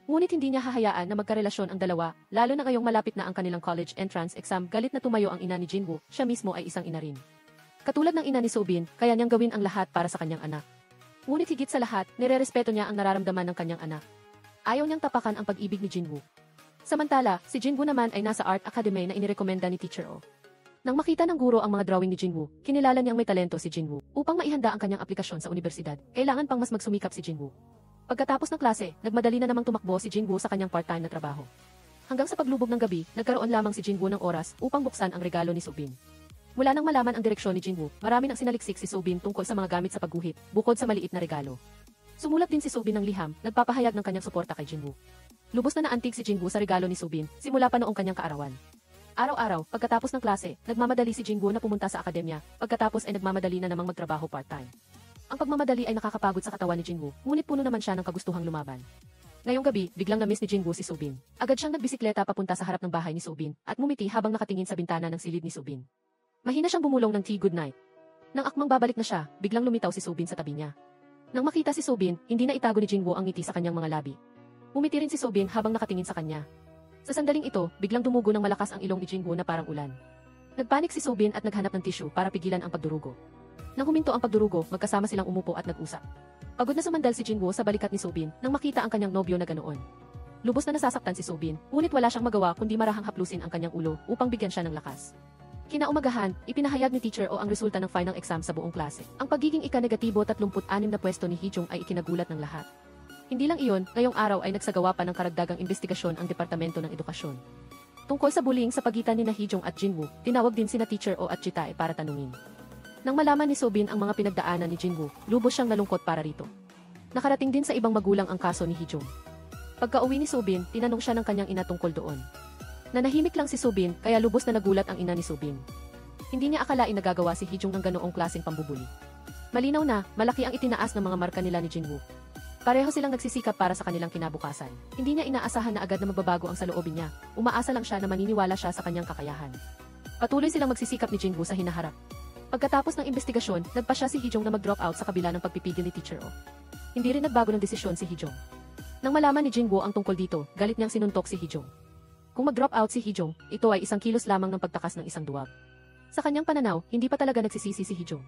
Ngunit hindi niya hahayaan na magkarelasyon ang dalawa, lalo na ngayong malapit na ang kanilang college entrance exam. Galit na tumayo ang ina ni Jinwoo, siya mismo ay isang ina rin. Katulad ng ina ni Subin, kaya niyang gawin ang lahat para sa kanyang anak. Ngunit higit sa lahat, nirerespeto niya ang nararamdaman ng kanyang anak. Ayaw niyang tapakan ang pag-ibig ni Jinwoo. Samantala, si Jinwoo naman ay nasa art academy na inirekomenda ni Teacher Oh. Nang makita ng guro ang mga drawing ni Jinwoo, kinilala niyang may talento si Jinwoo. Upang maihanda ang kanyang aplikasyon sa universidad, kailangan pang mas magsumikap si Jinwoo. Pagkatapos ng klase, nagmadali na namang tumakbo si Jinwoo sa kanyang part-time na trabaho. Hanggang sa paglubog ng gabi, nagkaroon lamang si Jinwoo ng oras upang buksan ang regalo ni Subin. Mula nang malaman ang direksyon ni Jinwoo, marami nang sinaliksik si Subin tungkol sa mga gamit sa pagguhit, bukod sa maliit na regalo. Sumulat din si Subin ng liham, nagpapahayag ng kanyang suporta kay Jinwoo. Lubos na naantig si Jinwoo sa regalo ni Subin, simula pa noong kanyang kaarawan. Araw-araw, pagkatapos ng klase, nagmamadali si Jinwoo na pumunta sa akademya, pagkatapos ay nagmamadali na namang magtrabaho part-time. Ang pagmamadali ay nakakapagod sa katawan ni Jinwoo, ngunit puno naman siya ng kagustuhang lumaban. Ngayong gabi, biglang na-miss ni Jinwoo si Subin. Agad siyang nagbisikleta papunta sa harap ng bahay ni Subin, at ngumiti habang nakatingin sa bintana ng silid ni Subin. Mahina siyang bumulong ng tea goodnight. Nang akmang babalik na siya, biglang lumitaw si Subin sa tabi niya. Nang makita si Subin, hindi na itago ni Jinwoo ang ngiti sa kanyang mga labi. Umiti rin si Subin habang nakatingin sa kanya. Sa sandaling ito, biglang dumugo ng malakas ang ilong ni Jinwoo na parang ulan. Nagpanik si Subin at naghanap ng tissue para pigilan ang pagdurugo. Nang huminto ang pagdurugo, magkasama silang umupo at nag-usap. Pagod na sumandal si Jinwoo sa balikat ni Subin nang makita ang kanyang nobyo na ganoon. Lubos na nasasaktan si Subin, ngunit wala siyang magawa kundi marahang haplusin ang kanyang ulo upang bigyan siya ng lakas. Kinaumagahan, ipinahayag ni Teacher O ang resulta ng final exam sa buong klase. Ang pagiging ika-negatibo 36 na pwesto ni Hijong ay ikinagulat ng lahat. Hindi lang iyon, ngayong araw ay nagsagawa pa ng karagdagang investigasyon ang Departamento ng Edukasyon. Tungkol sa bullying sa pagitan ni Hijong at Jinwoo, tinawag din sina Teacher O at Jitae para tanungin. Nang malaman ni Subin ang mga pinagdaanan ni Jinwoo, lubos siyang nalungkot para rito. Nakarating din sa ibang magulang ang kaso ni Hijong. Pagka-uwi ni Subin, tinanong siya ng kanyang ina tungkol doon. Nanahimik lang si Subin, kaya lubos na nagulat ang ina ni Subin. Hindi niya akalain nagagawa si Hijong ng ganoong klaseng pambubuli. Malinaw na, malaki ang itinaas ng mga marka nila ni Jinwoo. Pareho silang nagsisikap para sa kanilang kinabukasan. Hindi niya inaasahan na agad na magbabago ang saloobin niya. Umaasa lang siya na maniniwala siya sa kanyang kakayahan. Patuloy silang magsisikap ni Jinwoo sa hinaharap. Pagkatapos ng investigasyon, nagpasya si Hee-jong na mag-drop out sa kabila ng pagpipigil ni Teacher Oh. Hindi rin nagbago ng desisyon si Hee-jong. Nang malaman ni Jingwoo ang tungkol dito, galit niyang sinuntok si Hee-jong. Kung mag-drop out si Hee-jong, ito ay 1 kilos lamang ng pagtakas ng isang duwag. Sa kanyang pananaw, hindi pa talaga nagsisisi si Hee-jong.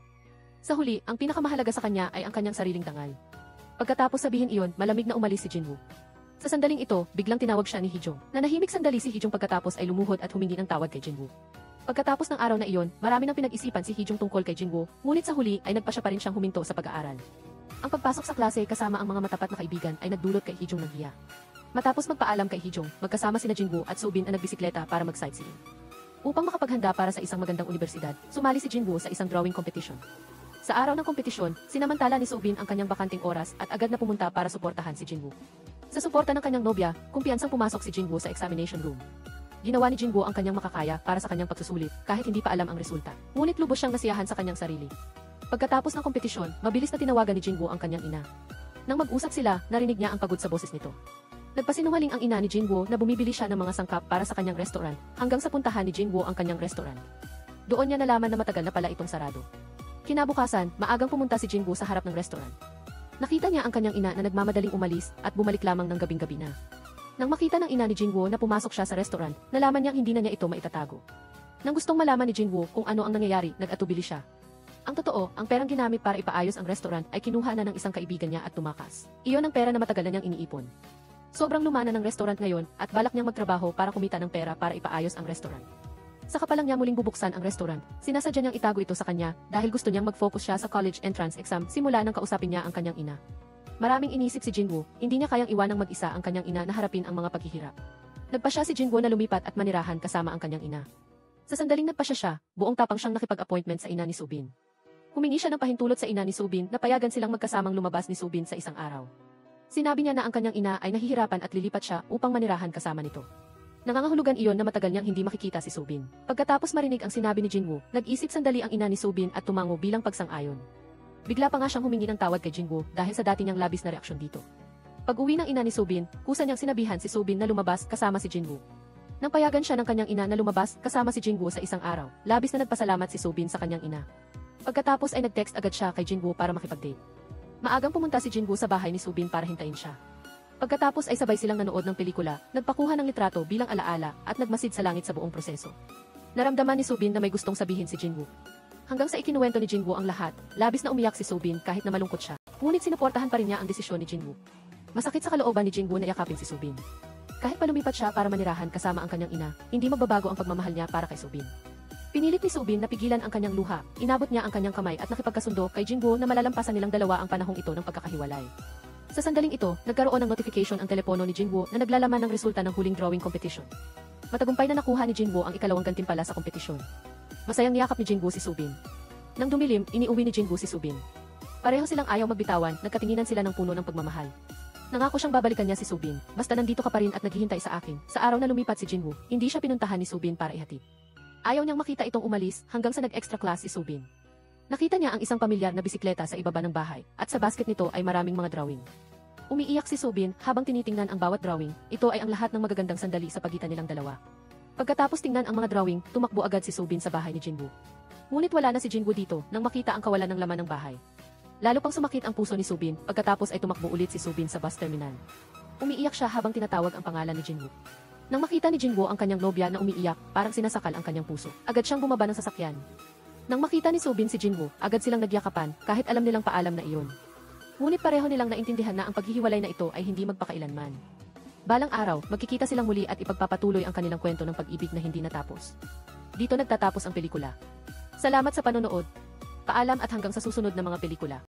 Sa huli, ang pinakamahalaga sa kanya ay ang kanyang sariling dangal. Pagkatapos sabihin iyon, malamig na umalis si Jinwoo. Sa sandaling ito, biglang tinawag siya ni Hee-jong. Nanahimik sandali si Hee-jong pagkatapos ay lumuhod at humingi ng tawad kay Jinwoo. Pagkatapos ng araw na iyon, marami nang pinag-isipan si Hee-jong tungkol kay Jinwoo, ngunit sa huli ay nagpasya pa rin siyang huminto sa pag-aaral. Ang pagpasok sa klase kasama ang mga matapat na kaibigan ay nagdulot kay Hee-jong ng hiya. Matapos magpaalam kay Hee-jong, magkasama sina Jinwoo at Soobin ang nagbisikleta para mag-sightseeing. Upang makapaghanda para sa isang magandang universidad, sumali si Jinwoo sa isang drawing competition. Sa araw ng kompetisyon, sinamantala ni Soobin ang kanyang bakanting oras at agad na pumunta para suportahan si Jinwoo. Sa suporta ng kanyang nobya, kumpiyansang pumasok si Jinwoo sa examination room. Ginawa ni Jinwoo ang kanyang makakaya para sa kanyang pagsusulit kahit hindi pa alam ang resulta. Ngunit lubos siyang nasiyahan sa kanyang sarili. Pagkatapos ng kompetisyon, mabilis na tinawagan ni Jinwoo ang kanyang ina. Nang mag-usap sila, narinig niya ang pagod sa boses nito. Nagpasinungaling ang ina ni Jinwoo na bumibili siya ng mga sangkap para sa kanyang restaurant hanggang sa puntahan ni Jinwoo ang kanyang restaurant. Doon niya nalaman na matagal na pala itong sarado. Kinabukasan, maagang pumunta si Jinwoo sa harap ng restaurant. Nakita niya ang kanyang ina na nagmamadaling umalis at bumalik lamang ng gabing-gabi na. Nang makita ng ina ni Jinwoo na pumasok siya sa restaurant, nalaman niyang hindi na niya ito maitatago. Nang gustong malaman ni Jinwoo kung ano ang nangyayari, nag-atubili siya. Ang totoo, ang perang ginamit para ipaayos ang restaurant ay kinuha na ng isang kaibigan niya at tumakas. Iyon ang pera na matagal na niyang iniipon. Sobrang lumana ng restaurant ngayon at balak niyang magtrabaho para kumita ng pera para ipaayos ang restaurant. Saka pa lang niya muling bubuksan ang restaurant, sinasadya niyang itago ito sa kanya dahil gusto niyang mag-focus siya sa college entrance exam simula nang kausapin niya ang kanyang ina. Maraming inisip si Jinwoo, hindi niya kayang iwanang mag-isa ang kanyang ina na harapin ang mga paghihirap. Nagpasya si Jinwoo na lumipat at manirahan kasama ang kanyang ina. Sa sandaling nagpasya siya, buong tapang siyang nakipag-appointment sa ina ni Soobin. Humingi siya ng pahintulot sa ina ni Soobin na payagan silang magkasamang lumabas ni Soobin sa isang araw. Sinabi niya na ang kanyang ina ay nahihirapan at lilipat siya upang manirahan kasama nito. Nangangahulugan iyon na matagal niyang hindi makikita si Soobin. Pagkatapos marinig ang sinabi ni Jinwoo, nag-isip sandali ang ina ni Soobin at tumango bilang pagsang-ayon. Bigla pa nga siyang humingi ng tawad kay Jinwoo dahil sa dati niyang labis na reaksyon dito. Pag-uwi ng ina ni Soobin, kusa niyang sinabihan si Soobin na lumabas kasama si Jinwoo. Nang payagan siya ng kanyang ina na lumabas kasama si Jinwoo sa isang araw, labis na nagpasalamat si Soobin sa kanyang ina. Pagkatapos ay nag-text agad siya kay Jinwoo para makipag-date. Maagang pumunta si Jinwoo sa bahay ni Soobin para hintayin siya. Pagkatapos ay sabay silang nanood ng pelikula, nagpakuha ng litrato bilang alaala at nagmasid sa langit sa buong proseso. Naramdaman ni Soobin na may gustong sabihin si Jinwoo. Hanggang sa ikinuwento ni Jinwoo ang lahat, labis na umiyak si Soobin kahit na malungkot siya. Ngunit sinuportahan pa rin niya ang desisyon ni Jinwoo. Masakit sa kalooban ni Jinwoo na yakapin si Soobin. Kahit pa lumipat siya para manirahan kasama ang kanyang ina, hindi magbabago ang pagmamahal niya para kay Soobin. Pinilit ni Soobin na pigilan ang kanyang luha, inabot niya ang kanyang kamay at nakipagkasundo kay Jinwoo na malalampasan nilang dalawa ang panahong ito ng pagkakahiwalay. Sa sandaling ito, nagkaroon ng notification ang telepono ni Jinwoo na naglalaman ng resulta ng huling drawing competition. Matagumpay na nakuha ni Jinwoo ang ikalawang gantimpala sa kompetisyon. Masayang niyakap ni Jinwoo si Soobin. Nang dumilim, iniuwi ni Jinwoo si Soobin. Pareho silang ayaw magbitawan, nagkatinginan sila ng puno ng pagmamahal. Nangako siyang babalikan niya si Soobin, basta nandito ka pa rin at naghihintay sa akin. Sa araw na lumipat si Jinwoo, hindi siya pinuntahan ni Soobin para ihatid. Ayaw niyang makita itong umalis hanggang sa nag-extra class si Soobin. Nakita niya ang isang pamilyar na bisikleta sa ibaba ng bahay, at sa basket nito ay maraming mga drawing. Umiiyak si Soobin habang tinitingnan ang bawat drawing, ito ay ang lahat ng magagandang sandali sa pagitan nilang dalawa. Pagkatapos tingnan ang mga drawing, tumakbo agad si Soobin sa bahay ni Jinwoo. Ngunit wala na si Jinwoo dito nang makita ang kawalan ng laman ng bahay. Lalo pang sumakit ang puso ni Soobin, pagkatapos ay tumakbo ulit si Soobin sa bus terminal. Umiiyak siya habang tinatawag ang pangalan ni Jinwoo. Nang makita ni Jinwoo ang kanyang nobya na umiiyak, parang sinasakal ang kanyang puso. Agad siyang bumaba ng sasakyan. Nang makita ni Soobin si Jinwoo, agad silang nagyakapan kahit alam nilang paalam na iyon. Ngunit pareho nilang naintindihan na ang paghihiwalay na ito ay hindi magpakailanman. Balang araw, magkikita silang muli at ipagpapatuloy ang kanilang kwento ng pag-ibig na hindi natapos. Dito nagtatapos ang pelikula. Salamat sa panonood. Paalam at hanggang sa susunod na mga pelikula.